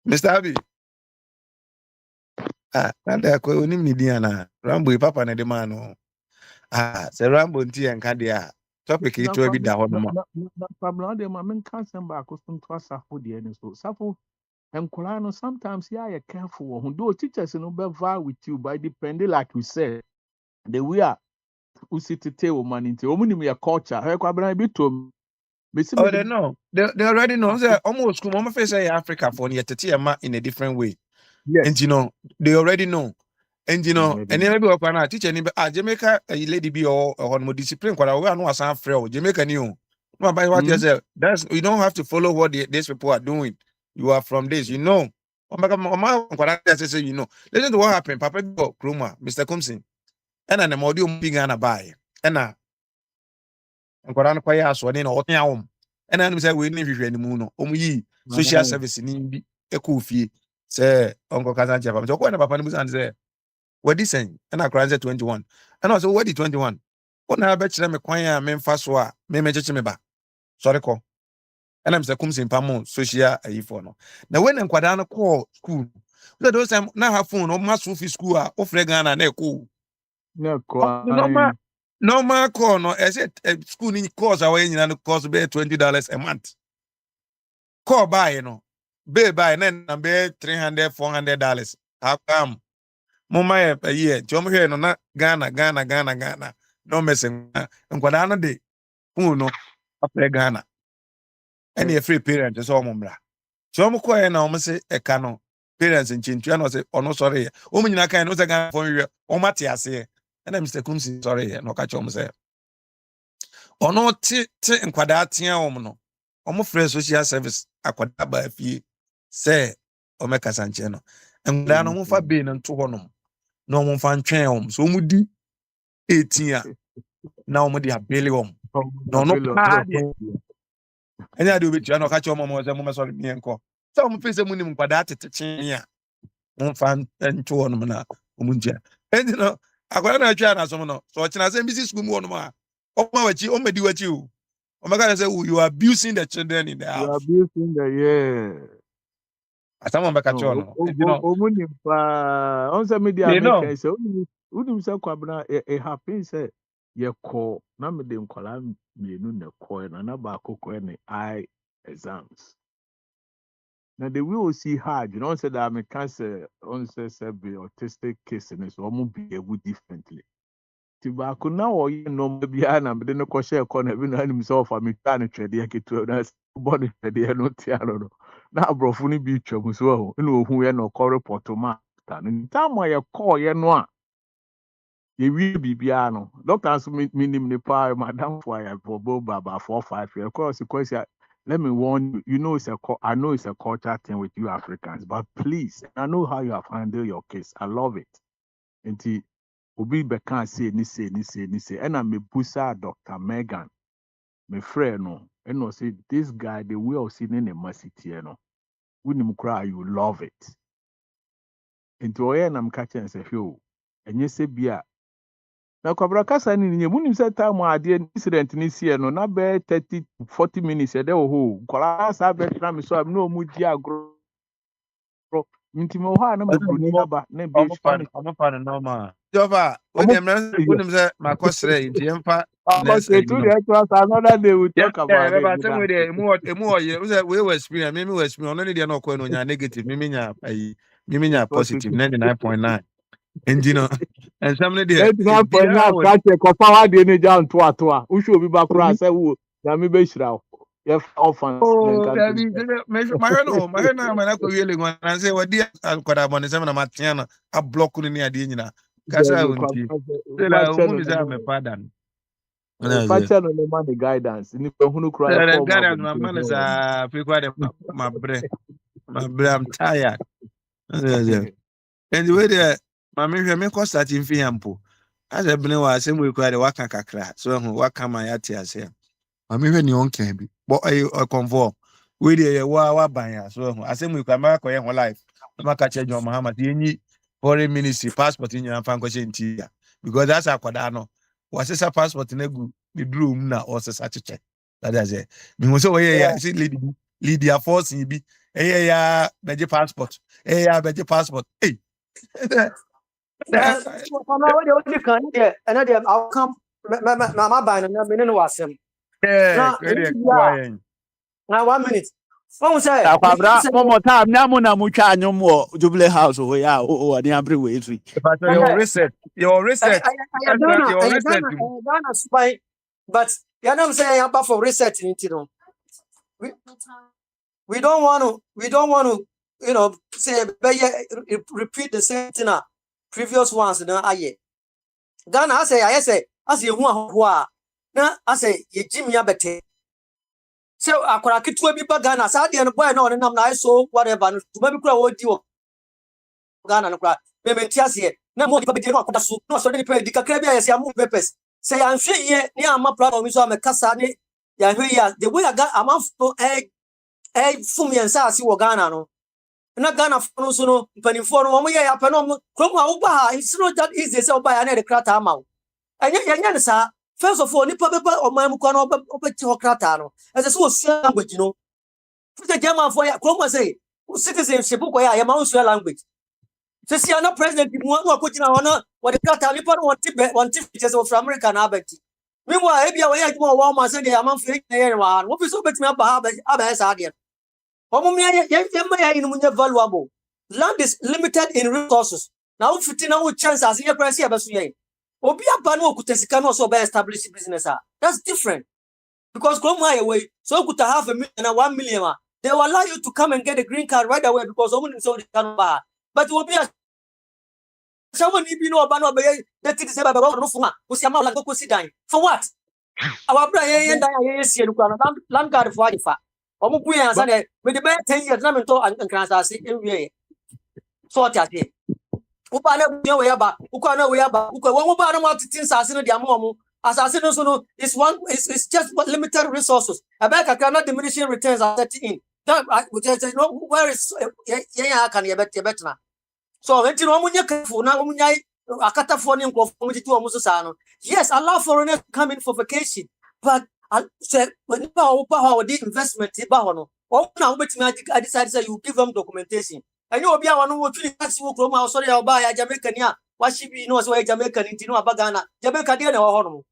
Mr. Abi nada ko onim ni dia na Rambo papa na de man no se Rambo nti en ka dia topic it will be da ho no ma na pamela de ma menka asɛm baako so nto asafo deɛ ne so safo nkwaraa no sometimes yeah you careful wɔ ho though teachers no bɛva with you by depending like you said the way a usitete wo man nti omu nim your culture hɛ kwabena bi tom oh they know they already know say almost school mama face say Africa for yet tete ma in a different way yes and you know they already know and you know and then maybe okwa na teacher ni Jamaica a lady be or no discipline kwara we no asan frɛ o Jamaica ni o no by what you say that's you don't have to follow what these people are doing you are from this you know kwara say you know listen to what happened papa go kroma Mr. Kumsin ɛna na mɔdi omu bi Ghana bae ɛna nkwara no kwaya aso ne na ɔtena wɔm ɛna nim sɛ we ne hwehwɛ ne mu no omu yi social service ni bi ɛkɔ fie sɛ ɔnkɔ kasa nkyɛ papa so ɔkɔ na papa no mu san sɛ wadi sɛn ɛna akora sɛ 21 ɛna ɔsɛ wadi 21 ɔna bɛkyerɛ me kwan a memfa so a memɛkyekye me ba sɔre kɔ ɛna Mr. Kumsin pamo social ayifo no na when nkwada no kɔ school so those time na ha phone ɔma so fi school a ɔfrɛ Ghana na ɛkɔ normal call no I said school ni course away nyina no cost be $20 a month call buy no be buy na be $300-400 how come mama a year jom here no na Ghana no messing nkwada no de phone no afre Ghana any free parent so omumra jom ko e na om se e ka no parents nchintua no se ono sorry o nyina kan no se Ghana for we o mate ase and Mr. Kumsi sorry no ka chom say ono ti nkwada tia wom no omo frɛ social service akwada ba fie say o meka sanche no nkwada no mo fa be no nto honom no mo fa ntwen wom so mo di 18 a na mo di abeli wom no pa de anya de obetua no ka chom mo say mo sorry mi enko so mo fese mo nim nkwada tetechen a mo fa nto honom na mo ntia and you know akwara na atwa na so no so china say mbisi school mu honom a omedi wachi o omega say you are abusing the children in the house you are abusing the asama mbeka cho no you know omunim pa on say media make say unim say kwabena e happen say ye call na me de nkwala mienu na call na ba akoko ne I exams na the way we see hard you know say that me can say on say be autistic case ne so omo be differently Tibaku na ɔyɛ nneɛma biara na mede no kɔhyɛ kɔ na bi na anim sɛ ɔfa me twa ne twɛdeɛ ketewa na bɔ ne twɛdeɛ no tia no na aborɔfo no bi twa mu so ɛho ɛna ohu yɛ na ɔkɔ report ma ta no ntam a yɛkɔɔyɛ no a yɛwie biribiara no doctor nso menim ne paa madamfo a yɛbɔbɔ ba 4-5 yɛkɔɔ si kwasi let me warn you you know I know it's a culture thing with you Africans but please I know how you have handled your case I love it nti obi bɛka say ni say ɛna mebusa Dr. Megan me friend no ɛna say this guy the way of seeing ne masity no wonim cry you love it nti ɔyɛ na mka kyɛn sɛ hwɛ o ɛnyɛ sɛ bia na kwabra kasa ni nyɛ munim sɛ time adeɛ incident ni sie no na bɛ 30-40 minutes ɛdɛ wɔ hɔ kwala sa bɛ tra me so am no mu di agro nti me hɔ a na me broni aba na be Spanish fan normal Jova when them say my cosre in Tiemfa another day we talk about it. But some way there more we were experience me we experience only they no ko no nya negative me nya positive 99.9 Engine and somebody there. Let na for na kache ko power de ne ja nto ato a. Wo hwe obi ba kura say wo na me be hira. Ye orphans men Oh, kan. that is my friend, I could really want and say, what dear, I'll cut up on the 7 of Matiana, a block in the idea. Casa, who is my pardon. Facha no ne man guidance. Ni pe hunu kura e form God, my man is a frequent my brain. My brain, I'm tired. And the way there, my me cost that in Fiampo. As I've been was same we quite a waka kakra. So what come my at here? I mean, when you own can be, but I conform. We the wa buy so I say we can make your life. I'm not catching your Muhammad. You foreign ministry passport in your fan question because that's a quadano. Was this a passport in a good the room now or such a check? That is it. Me so yeah, see Lydia force in be yeah, beje passport. Yeah, beje passport. Hey. I'll come. My buying na me no wasem. Yeah, Now 1 minute. Phone say. Takwabra momo time nyamu na mutwa anyom wo Jubilee House ho ya o ani abre we three. But your reset. Ghana spy, but you know I'm saying I'm for reset in it. We don't want to, you know, say repeat the same thing previous ones na aye. Ghana I say you who na I say you Jimmy abete. So akwara kitwe bi ba Ghana sa de no boy na on nam na so whatever no to be kura wo di wo Ghana no kura me mentiase na mo di ba be no akoda so no so de pe di kakra bi ayese amu purpose say ya nhwe ye ni ama platform so am kasa ni ya nhwe ya the way aga amafo fum yen sa asi wo Ghana no na Ghana fo no so no mpanimfo no mo ye ya pe no krom a wo ba ha it's not that easy say wo ba ya na de krata ama wo enya ne sa. First of all, nipa beba oman kwa no obeti hokrata no. As so language no. The German for ya come say citizenship ko ya ma usu language. So see na president mu no akogina hono what the krata nipa no want features of America na abeti. Meanwhile, ebia we ya juma wa ma say the amanfo na ye wa. Wo fi so betimi aba sa ade. Omo me ya inu munye valuable. Land is limited in resources. Now wo fiti na wo chance as ye press ya beso ye. Obi aba no okutesika no so be establish business. That's different. Because come my way, so could have 1 million and 1 million. They will allow you to come and get a green card right away because someone so they can buy. But will be a someone if you know about that is about Rufuma, who's a man go sit down. For what? Our brain and land card for Ifa. Omukuya and with the best 10 years, I'm and Kansas in sort at it. Upana we aba ukwana we aba ukwa won ba na mo titin sase no dia mo asase no so no is just limited resources abeka cannot diminishing returns are set in that no where is yeah can you bet na so enti no munye kafu na munye akatafo ne nkofo mu titi o muso sa no yes allow foreigners to come in for vacation but say when ba how the investment ba ho no o na wo betimi I decide say you give them documentation. And you will be one who will tax you from our sorry about Jamaican. What she be knows where Jamaican in Tino Bagana, Jamaica dinner or home.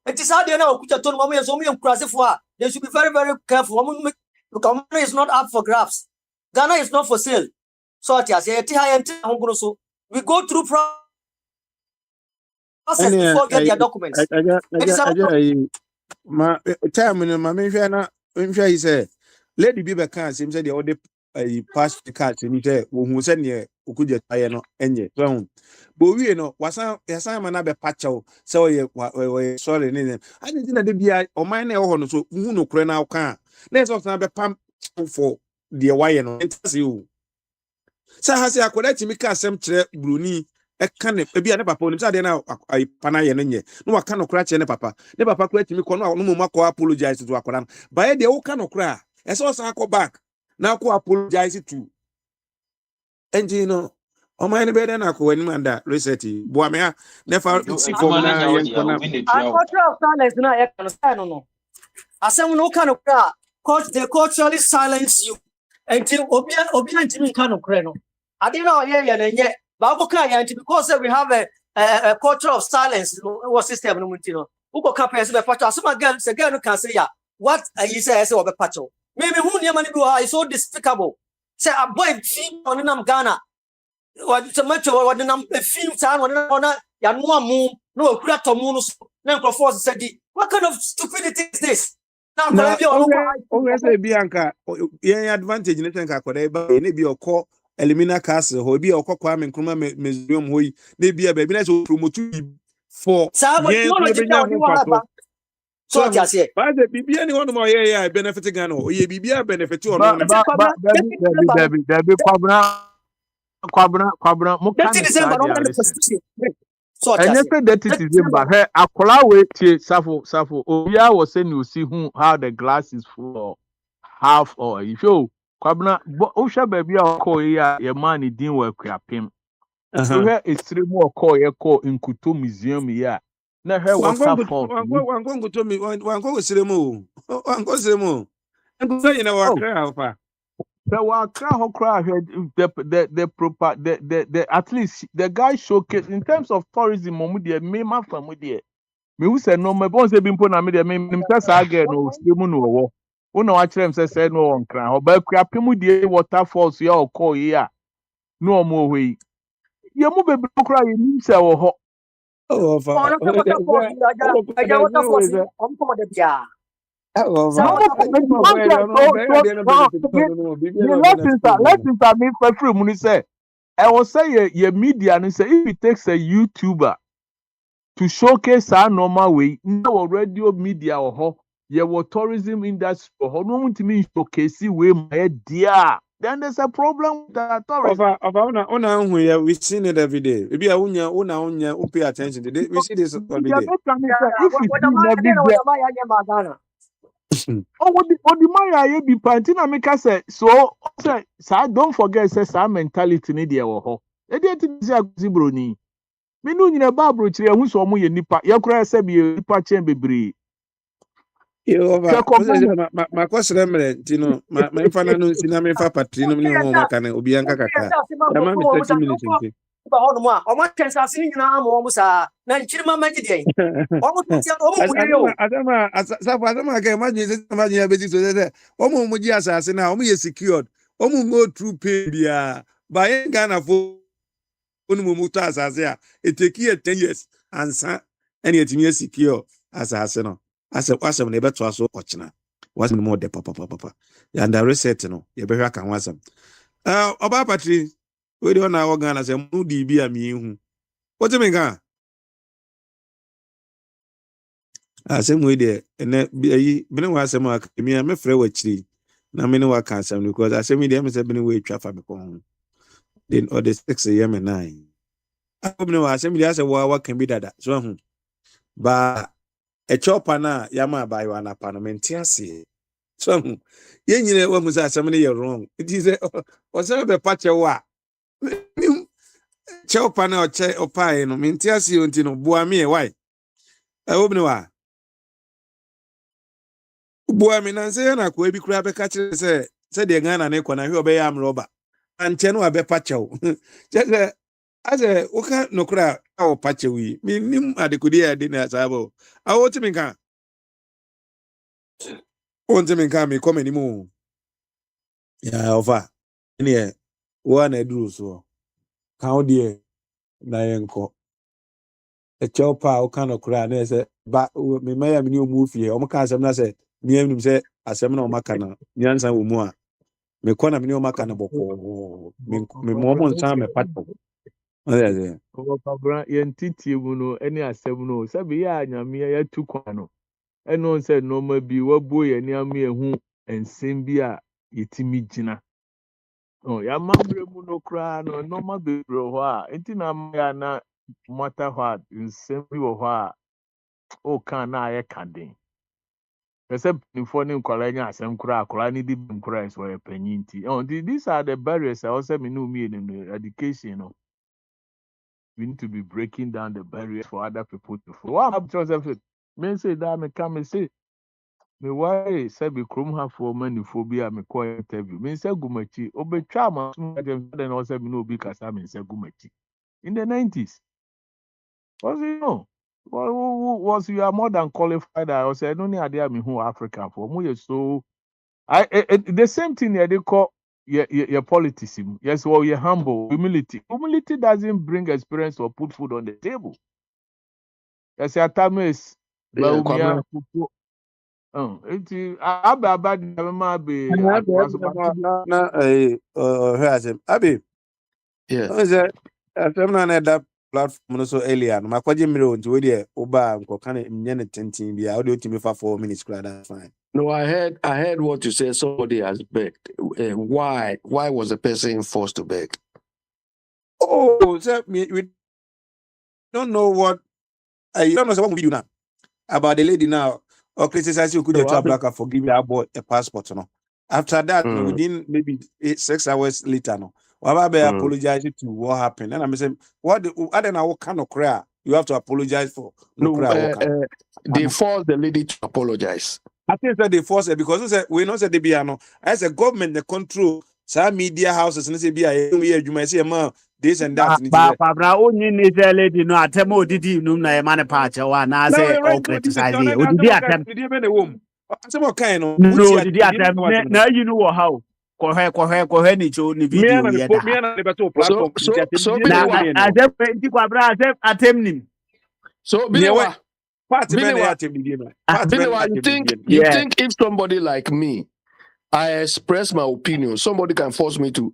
It is how they know which are told mommy and so many cross for. They should be very, very careful. Ghana is not up for grabs. Ghana is not for sale. So I say, we go through process before get their documents. My time in my mention is a lady Bieber can't seem said the other past the card and he who said near Ukuja Tayano enye. So, but we know was a assignment be patcho, so we sorry name. I didn't be or mine or so who no crana can. Let's also be pump for the wire no you. So has a correct me can some Bruni. A can be a papa on him now I panay and no I cannot crash any papa. The papa correct me no more apologize to Aquaran. By the old cannot cry. As also I go back. Now go apologize to. And you know, on my better than I go any man that reset. Boamea never see for cultural silence na I can no. As someone who can they culturally silence you until Obian Timmy can no. I didn't know yet. Because we have a culture of silence system no mutino. Uko kapes be pacho asuma girl say girl can say ya what you say or be pacho. Maybe who near money is so despicable. Say a boy feed on Ghana. What so much what the number film town on ya no amu no okura tomu no so na nkrofo said what kind of stupidity is this? Now Na Colombia on oge say bi anka yen advantage ne tenka kwada ba ne bi okọ elimina castle ho bi okọ kwa me nkruma museum ho yi ne bi ba bi na so promote for sa what yen so technology be nya now ho you have faso. so So just here. ba de bibia ni wono mo ye benefit gan o ye bibia benefit ono no. Debbie, Kwabra, That's Mokani December, Sadia, not the listen. prescription. So And just you here. say that it That's is in December. but hey, Akola wait, Safo, Obia was saying you see who how the glass is full or half or if you Kwabna, Osha baby, I'll call your money didn't work with him. So here is 3 more call your call in Kutu Museum, yeah. Now her waterfall. Wango to me wango siremo. Wango siremo. Ngo ye na Oh, wakra alfa. the Wakra Hokra the proper the at least the guy showcase in terms of tourism, Momudia, Mema Famudia. Me who say no, me bon say bimpo na me de me nim say sa again no still mu no wo. Una wa kyerem say no on kran. Oba kura pemu die waterfalls ya okọ yi a no omo hwe. Ye mu bebre kura ye nim say wo ho. Oh, Oh, alfa. no, what force, I got what force, I'm from the Pia. Oh, So No what mo about me alfa. man say No, be so dey na no benefit no. Bibia the na benefit no. lessons are me for free mu ni say. I was say ye media ni say if it takes a YouTuber to showcase our normal way, no radio media or ho, your tourism industry or ho, no one to me showcase way my dear. Then there's a problem with the tourism. Of una hu ya we seen it every day. Maybe una pay attention to this. We see this every Media day. make am say if we what see am in I every what day, am I Ghana? oh what the man ya be pantina make us say so say don't forget say sa mentality ni there wo ho. E dey ti say agusi broni. Me no nyina ba bro kire hu so mo ye nipa. Ye kura say be nipa chen bebre. Yo Hwe over. ko O say ma kwasere mre ntino ma mfa na no nsi na me fa patri no ni ho maka na obi anka kaka. Ya ma me 30 minutes nti. Ba ho no mo a o ma twen sa sin nyina ma o mo sa na nchiri ma magi den. O mo ti o mo mu yo. Asama ka imagine say imagine ya beti so say o mo ji asase na o mo ye secured. O mo go through pay bia. Ba yen Ghana fo onu mo to asase a it take you 10 years ansa and yet me secure asase no. Asem na beto aso ochina. Wasem no de papa. Ya nda reset no ye behwa kan wasem. Oba patri we dey na Ghana say mu di bi am hu. What me ga? Asem we dey ene yi bene wa asem aka mi a me frɛ wa chiri. Na me ne wa kan asem because asem we dey me say bene we twa fa me ko. Then or the 6 am and 9. Bene wa asem dey say wa kan bi dada. So hu. Ba a chopper na yama ba yo na parliament ase. So ye nyine wa musa asem ne ye wrong. It is o se be pache wa. Chopper na o che opai no mentiase yo ntino bua me e why. Obne wa bua me na se na ko ebi kura be ka kire se de Ghana na ekọ na hwe obe ya amroba. Anche no abe pache wo. Je ase uka no kura o pache wi. Mi nim adekudi ya de na sabo. Awo timi kan. On timi kan me come anymore. Ya over. Ne wo na eduru so. Kan de na yenko. E chopa o kan okura na se ba me maya me ni omu fie. O maka asem na se mi enim se asem na o maka na nyansa wo mu a. Me kona me ni o maka na boko. Me mo mo nsan me pato. Oye. Obakabra yentitie mu no ene asem no sabe ya nyame ya tu kwa no eno se no ma bi wabuo ye ni am ehu ensem bi a yetimi gina oh ya mambre mu no kra no no ma bebro ho a enti na ya na mata ho a nsem bi wo ho a o kan na aye kaden pese before ni nkwala nya asem kra akora ni di nkra so ye panyinti oh these are the barriers I also me no me in education no. We need to be breaking down the barriers for other people to follow. What happened to us? Men say that me come and say me why say be krom ha for many phobia me call interview. Men say gumachi obetwa ma then also me no be kasa men say gumachi. In the 90s. Was you know? Was you are more than qualified? I was saying no idea me who African for. Mo so the same thing they call your politics. Yes, well, you're humble. Humility. Humility doesn't bring experience or put food on the table. Yes, your time is Yeah, Baumia. Kwabena. It's about be Na at was hwɛ asɛm abi Yes. ɔn sɛ asɛm na ɛda platform no so earlier no makɔgye mmerɛ o nti wo deɛ wobaa nkɔka ne nyɛ ne tenten bia wode wotumi fa 4 minutes koraa that's fine. No, I heard what you said. Somebody has begged. Why? Why was the person forced to beg? Oh, so we don't know what I don't know what video now about the lady now or criticize you could No, try black for giving her boy a passport no. After that, no, Mm, within maybe 6 hours later, no, Wababe mm. apologizing to what happened. And I'm saying, I don't know what kind of cry you have to apologize for. No No, cry, what kind. they forced the lady to apologize. I think that they force it because we know that they be no as a government the control some media houses and say be you might say this and that. Barbara, only need a lady no attempt did no na man patch or na No, say right. or criticize you. Did he attempt? Some kind of No, did he attempt? Now you know how. Kohe ni cho ni me video and yeda. the better So, platform. Na attempt attempt so Yeah, Binewa, party man Binewa, party man Binewa, you Yeah. think if somebody like me, I express my opinion, somebody can force me to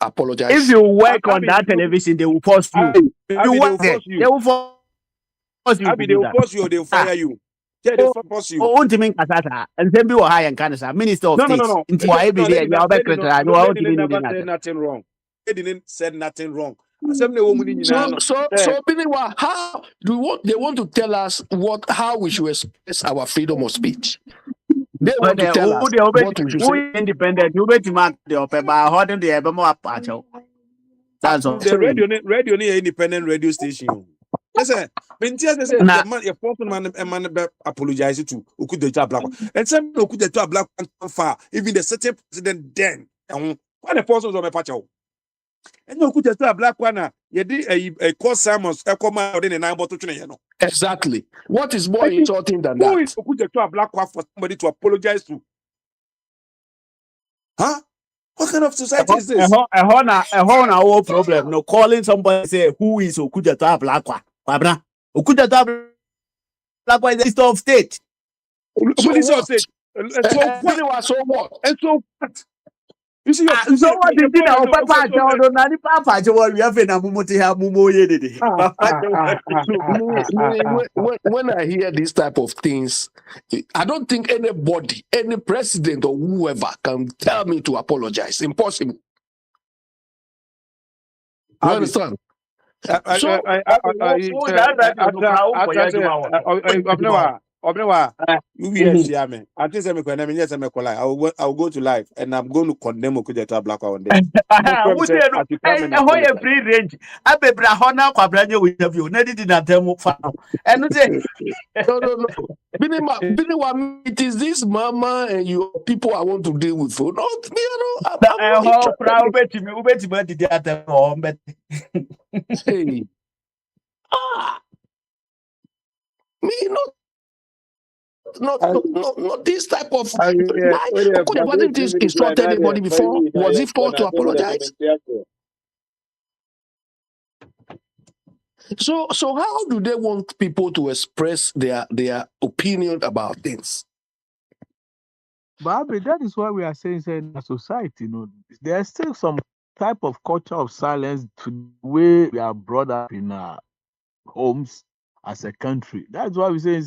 apologize? If you work on that television, they will force you. If you work there, they will force you to They do will that. force you or they will fire you. Yeah, they will force you. Oh, to mean kasasa. And then be wa high and cancer. Minister of State. No. Into why be there? You are back to that. You are Lady never said nothing wrong. They didn't said nothing wrong. Assembly woman in So Binewa, how they want to tell us how we should express our freedom of speech? They want to tell us what we should say. Independent. You bet man the upper by holding the ever more patch. That's all. the radio independent radio station. Listen, Bintia says Nah. the man, a person man apologize to who could the job black one. And some who could the job black one far, even the certain president then. And one of the persons on my patch. And you could just a black one, you did a course Simons, a command in a 9 bottle train. Exactly. What is more insulting than Who that? is who could a black one for somebody to apologize to? Huh? What kind of society is this? A whole problem. No calling somebody say who is Okuja to have black one. Babra. Okuja to have black one is the minister of state. So what? And so what? You see, so what did you know? Papa, Papa, we have in a mumote have mumo yedidi. When I hear these type of things, I don't think anybody, any president or whoever can tell me to apologize. Impossible. You understand? I'll go to live and I'm going to condemn Okuja to a black one day. Free range. I be brahona kwabranya with you. Nedi did not tell me. And No. Binima, it is this mama and your people I want to deal with. Not me, I'm not proud ubeti did that home, but hey. Me not this type of why wasn't this insulted anybody before? Was he forced to apologize? So how do they want people to express their opinion about things? Bobby, that is why we are saying in a society, there's still some type of culture of silence to the way we are brought up in our homes as a country. That's why we say,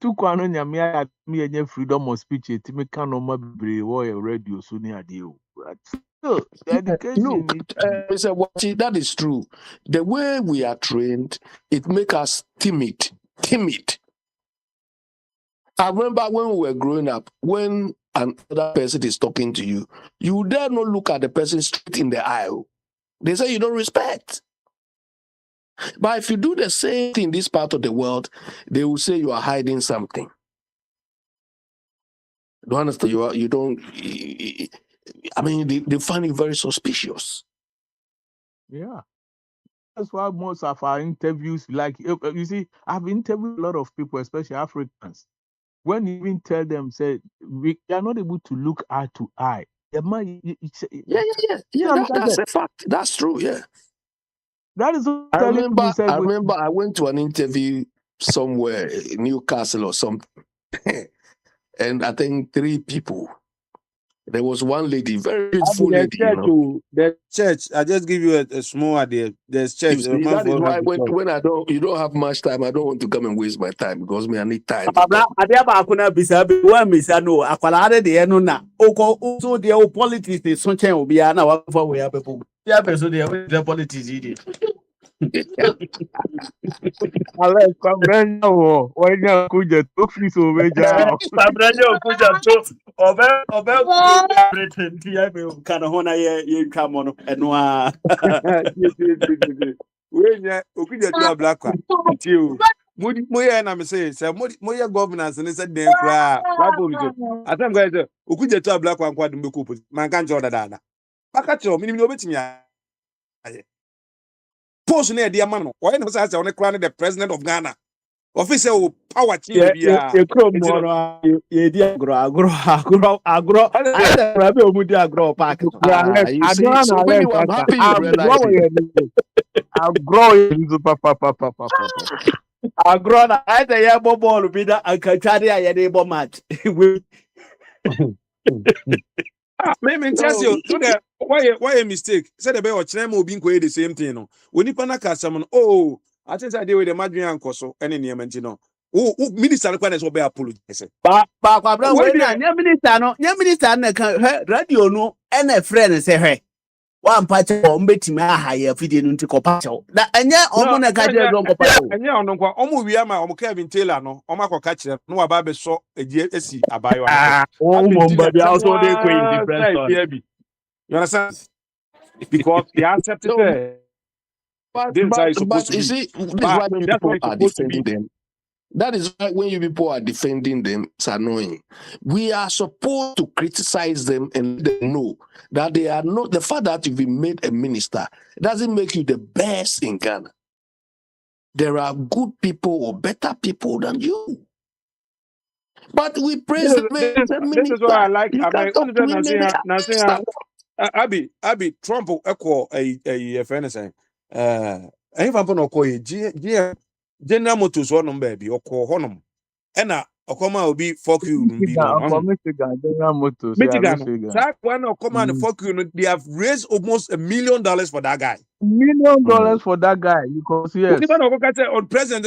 too kwano nyame me freedom of speech, me can no more radio so near you. But still, the education that is true. The way we are trained, it makes us timid. I remember when we were growing up, when another person is talking to you, you dare not look at the person straight in the eye. They say you don't respect. But if you do the same thing in this part of the world, they will say you are hiding something. Do you understand? You don't. I mean, they find you very suspicious. Yeah. That's why most of our interviews, like you see, I've interviewed a lot of people, especially Africans. When you even tell them, say, we are not able to look eye to eye. That's a fact. That's true. Yeah. That is I remember I went to an interview somewhere in Newcastle or something, and I think 3 people. There was one lady, very beautiful lady, you know. The church, I just give you a small idea. There's church. You see, that is why when you don't have much time, I don't want to come and waste my time because I need time. Adia ba akuna bisa bi wa misa no akwala de no na so de politics is so chen obi na wa for we people. Yeah, person the politics is Alex, Pambrenya wo, wanya kuja to fis obeja. Pambrenya okuja to obe everything ti me kana hona ye twamo no eno a. We nya okuja to ablakwa. Tiu. Moye na me say moye governance ne say den kra. Platform so. Atam go say okuja to ablakwa nkwa dum be ko man kan che odada. Baka che o minimi obetimi aye. Post na dia man no. Why na say on the president of Ghana. Official power team bia. Ye krom no ye di agro. I rabi omudi agro park. You see, so when you are happy you realize agro is papa. Agro na I say ya ball bi da akachari ya dey bo match. Me tell you, so that why a mistake? Said the boy or Chinemo being the same thing. No, when you panaka someone, oh, I think I deal with the Madrian Coso and any Yamentino. Oh, minister requires obey apologize. But minister no, minister na radio no, and a friend say hey. One patch on betting my higher feeding into copacho. That and yet, on a catcher don't go. And yeah, on Omo Kevin Taylor, no, Omako catcher, no ababe so a GSC, a bio. But also they queen. You understand? Because the accepted but you see, this is why people are defending them. That is why when you people are defending them, it's annoying. We are supposed to criticize them and let them know that they are not, the fact that you've been made a minister doesn't make you the best in Ghana. There are good people or better people than you. But we praise the minister. This is why I like Abby Trump equal a friend saying if I'm gonna call you General Motors one baby or call honum. Ena Okoma will be fuck you. General Motors. One Okoma and fuck you. They have raised almost $1 million for that guy. $1 million for that guy. Because yes. On president,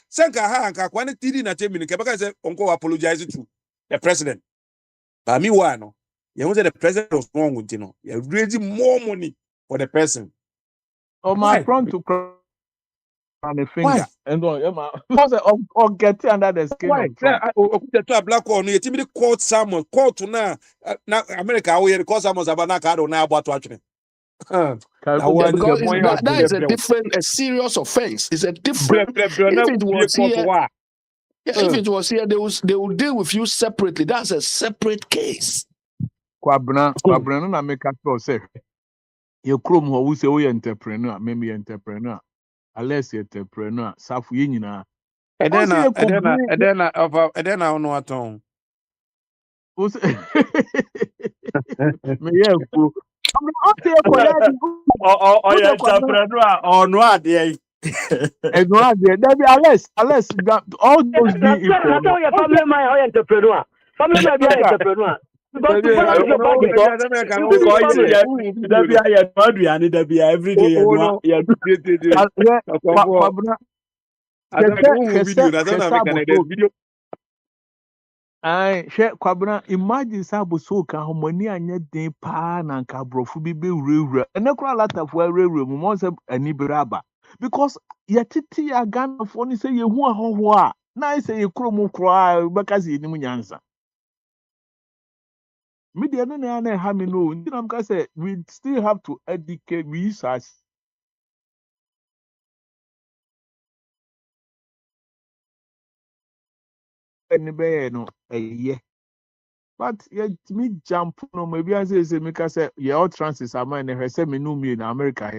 Sanka Hanka, when it did not tell me, Kabaka said, Uncle apologize to the president. But me, one, you know, the president was wrong with you know, you're raising more money for the person. Oh, my front to cry. And a finger and because or get under the skin. Why? The black one, you timid court someone, court to now America, we call someone Sabanaka or now about watching. That is a serious offense. It's a different. If it was here, they will deal with you separately. That's a separate case. Kwabna na make us say you chrome who say we entrepreneur, maybe entrepreneur. Unless you're entrepreneur, Safu Yina. And then I know what on. Entrepreneur or no, dear. And no, dear, unless all those be entrepreneur. Family entrepreneur. Because every day. I share Kwabna. Imagine Sabu Soka, how many anya de pan and cabrofu be real. And a lot of where real months and Ibraba. Because Yatiti a gun of one say you want nice say you chromo cry because you didn't answer. Media no have me know. We still have to educate research. No, but me jump no maybe I say because all trances are mine. If I say me know me in America,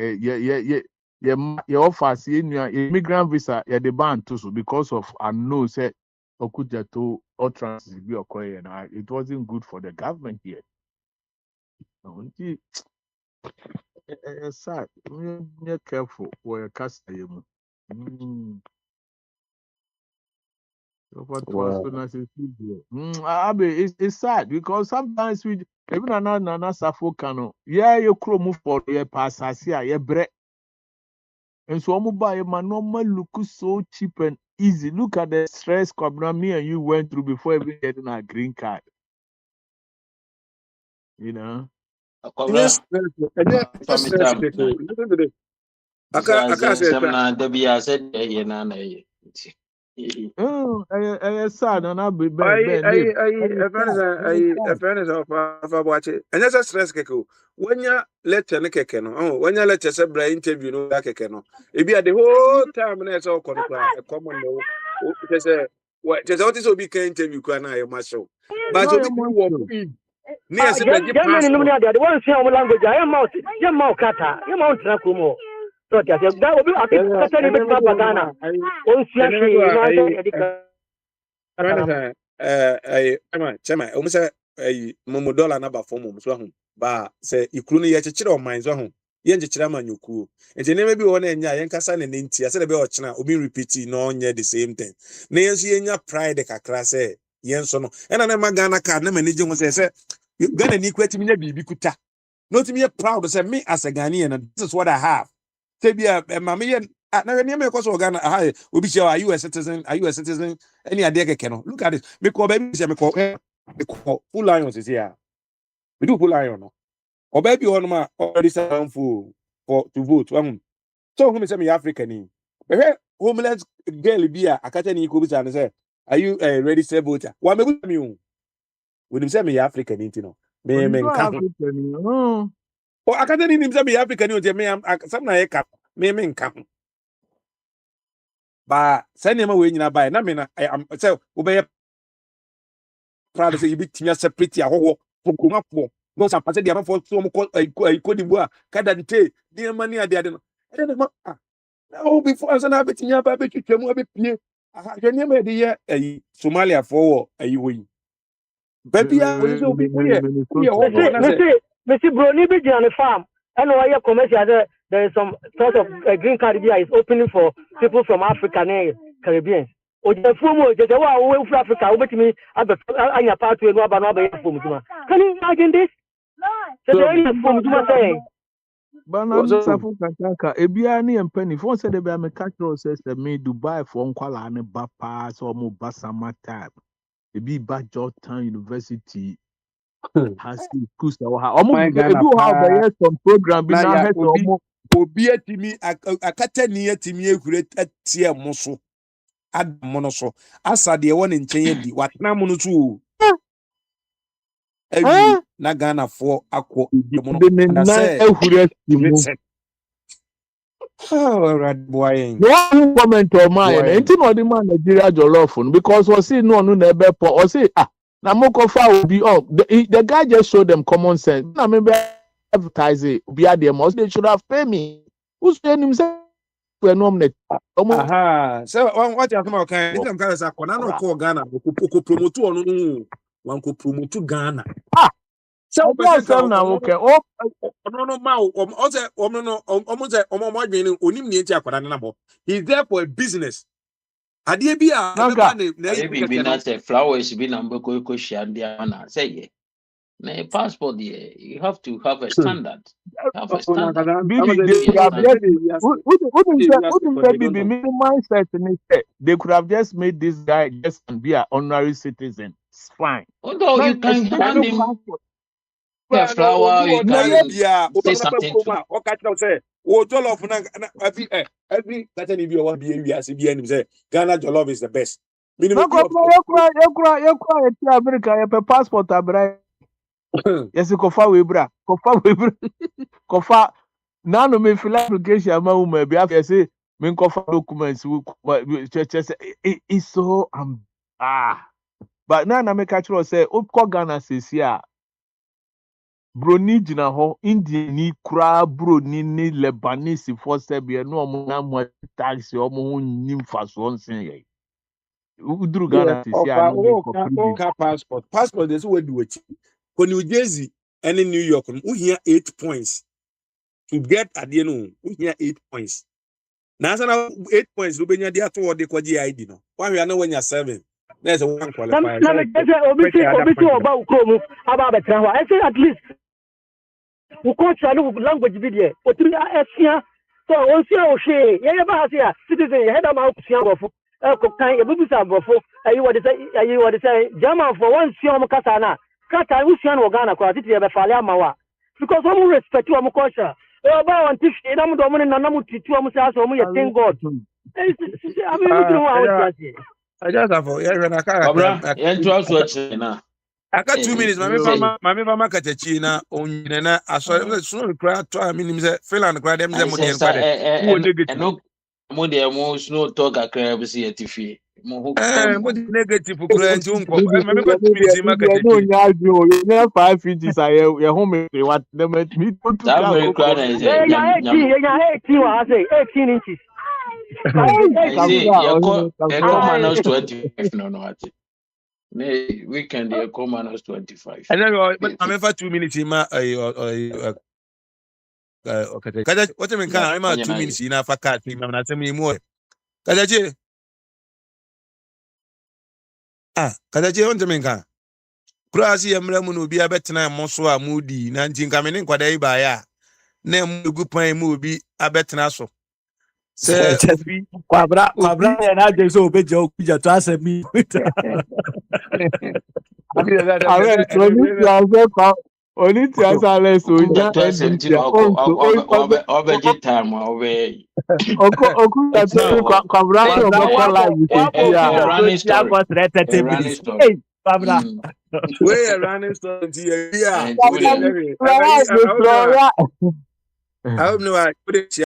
your offers immigrant visa, the ban too, so because of I know say Okuja to all trances be occurring, it wasn't good for the government here. Sad. You're careful where you're casting. What was Wow. it's sad because sometimes we even another Safo cano. Yeah, you crow move for your pass as yeah, bread. And so mobile man normal look so cheap and easy. Look at the stress me and you went through before even getting a green card. You know? Yes, From it, yes, listen to this. Aka said, some na Debbie said, Sad and I'll be a friend of watching. And that's a stress keko. When you lecture ne keke no, oh, when you lecture say bra interview no that keke no. It be at the whole time na it's all a common no. There's a what what is obi can interview kwa na your show. But no, obi can walk in. Near say the Germany no passport. money they want to see our language. I am out. You mount kata. You mount na kumo. So that will be akit kata ni bit bagana. On sia shi no ante Chema, almost a momo dollar number for mum so ba say ikunu ye chechire o man so ho ye nchechire ma nyoku enti ne maybe wona enya ye nkasa ne nti ase de be ochina obi repeat no onye the same thing na ye nso ye nya pride kakra say ye nso no ena na magana card na manage ho say Ghana ni kwati nya bibi kuta no to me proud say me as a Ghanaian and this is what I have say bia mama ye na we me ko so Ghana obi che are you a citizen any ade keke no look at this me ko baby say me ko full lions is here we do full lion no or baby on ma already sound for to vote so who me say me African ni homeless girl bia akata ni ko bi say are you a registered voter wa me me o we say me African ni no me nka ho o akata ni say me African ni o me some na e ka me nka ho ba say na ma we nyina ba na me na say wo be proud say you be tinya separate ahoho pokuma po no sa pase dia for so mo ko di bua kada nte dia mani ade ade no ede ma o before so na betinya ba be twetwamu abepie aha hwene ma de ye Somalia for ayi wo yi ba bia wo so bi wo ye ho na say Mr. Brony be on the farm. I know why commercial there is some sort of green card here is opening for people from Africa and Caribbean. O je fumo je wa we from Africa o betimi anya pathway no aba no aba fumo tuma. Can you imagine this? So there is fumo tuma say. Bana Safo Kataka, Ebia ni penny. For said the American says that me Dubai for Nkwala and Bapa, so mo Basama time. Ebi ba Georgetown University has schools that were almost ebi how the some program be now head obi atimi akata ni atimi ehure atie mo so admo no so asa de won nchen yedi watna mo no so awi na Ghana for akọ mo no say ehure mo oh red boy no comment on mine enti no the man Nigeria jollof because we see no na ebe po o say na mo ko fa obi the guy just showed them common sense na me be advertise obi ade mo they should have paid me who's paying him say we no net aha so what you come kan this am kan say akọ na no ko Ghana ko promote onu no wan ko promote Ghana so person ka na okay no ma o say no adwene onim ne enti akwara na bo he's there for a business ade bia be ba na be not a flowers be number ko shia na say ye na passport there you have to have a standard have a standard they could have just made this guy just be an honorary citizen. It's fine. Although you can hand him a flower, you can say something to say, oh, jollof every Ghana be one be we as be say Ghana jollof is the best. Minimum America, you passport abra. Yes, kofa webra. Kofa now no me fill application ma woman be after say me kofa documents it's so but now na me catch you say up Ghana says here Broni gyina hɔ Indiani kura Broni ne Lebanese for Serbia no ɔmo na mo taxi ɔmo ho nim fa so nsen yɛ uduru Ghana says here passport they say we do it for New Jersey any New York, we hear 8 points to get at the end. We hear 8 points. Now, 8 points. We be there toward the Kwaji ID. No, why we are not when you're 7? There's a one qualifier. Now, obviously, about Chrome, about the travel. I say at least we can't try language video. But we are here. So, on see how she, yeah, citizen, head of my Siambo. Kind of Bubusa Bofo. You what to say, German for one Siam Katana. Kata, who's Sian Ogana, because it's a Falamawa. Because I'm respect to a culture. About one tish, I'm dominant and I'm to thank God. I mean, I just have I got 2 minutes. My mama China on Nana. I saw it soon cry to a minimum. Finland cried them. Mo de mo snow talk akra be see atifi mo ho what negative cry to unko my member 2 minutes in market no 5 inches I home what them me to that cry na is 18 inches. I say you come minus 25 no ati me weekend you come minus 25 and then but my member 2 minutes in my okay kada what I mean can I'm 2 minutes in afa card me na say me more kada je kada je on te men kan Croatia yamra mu no bi abetena mo so a mudi na ntinka me ne nkwada yi ba ya na mu gu pan mu obi abetena so se obi kwabra na je so obeje okuja to asemi Only to answer less so ja obeje time obe running story kwabra we running story here yeah I hope no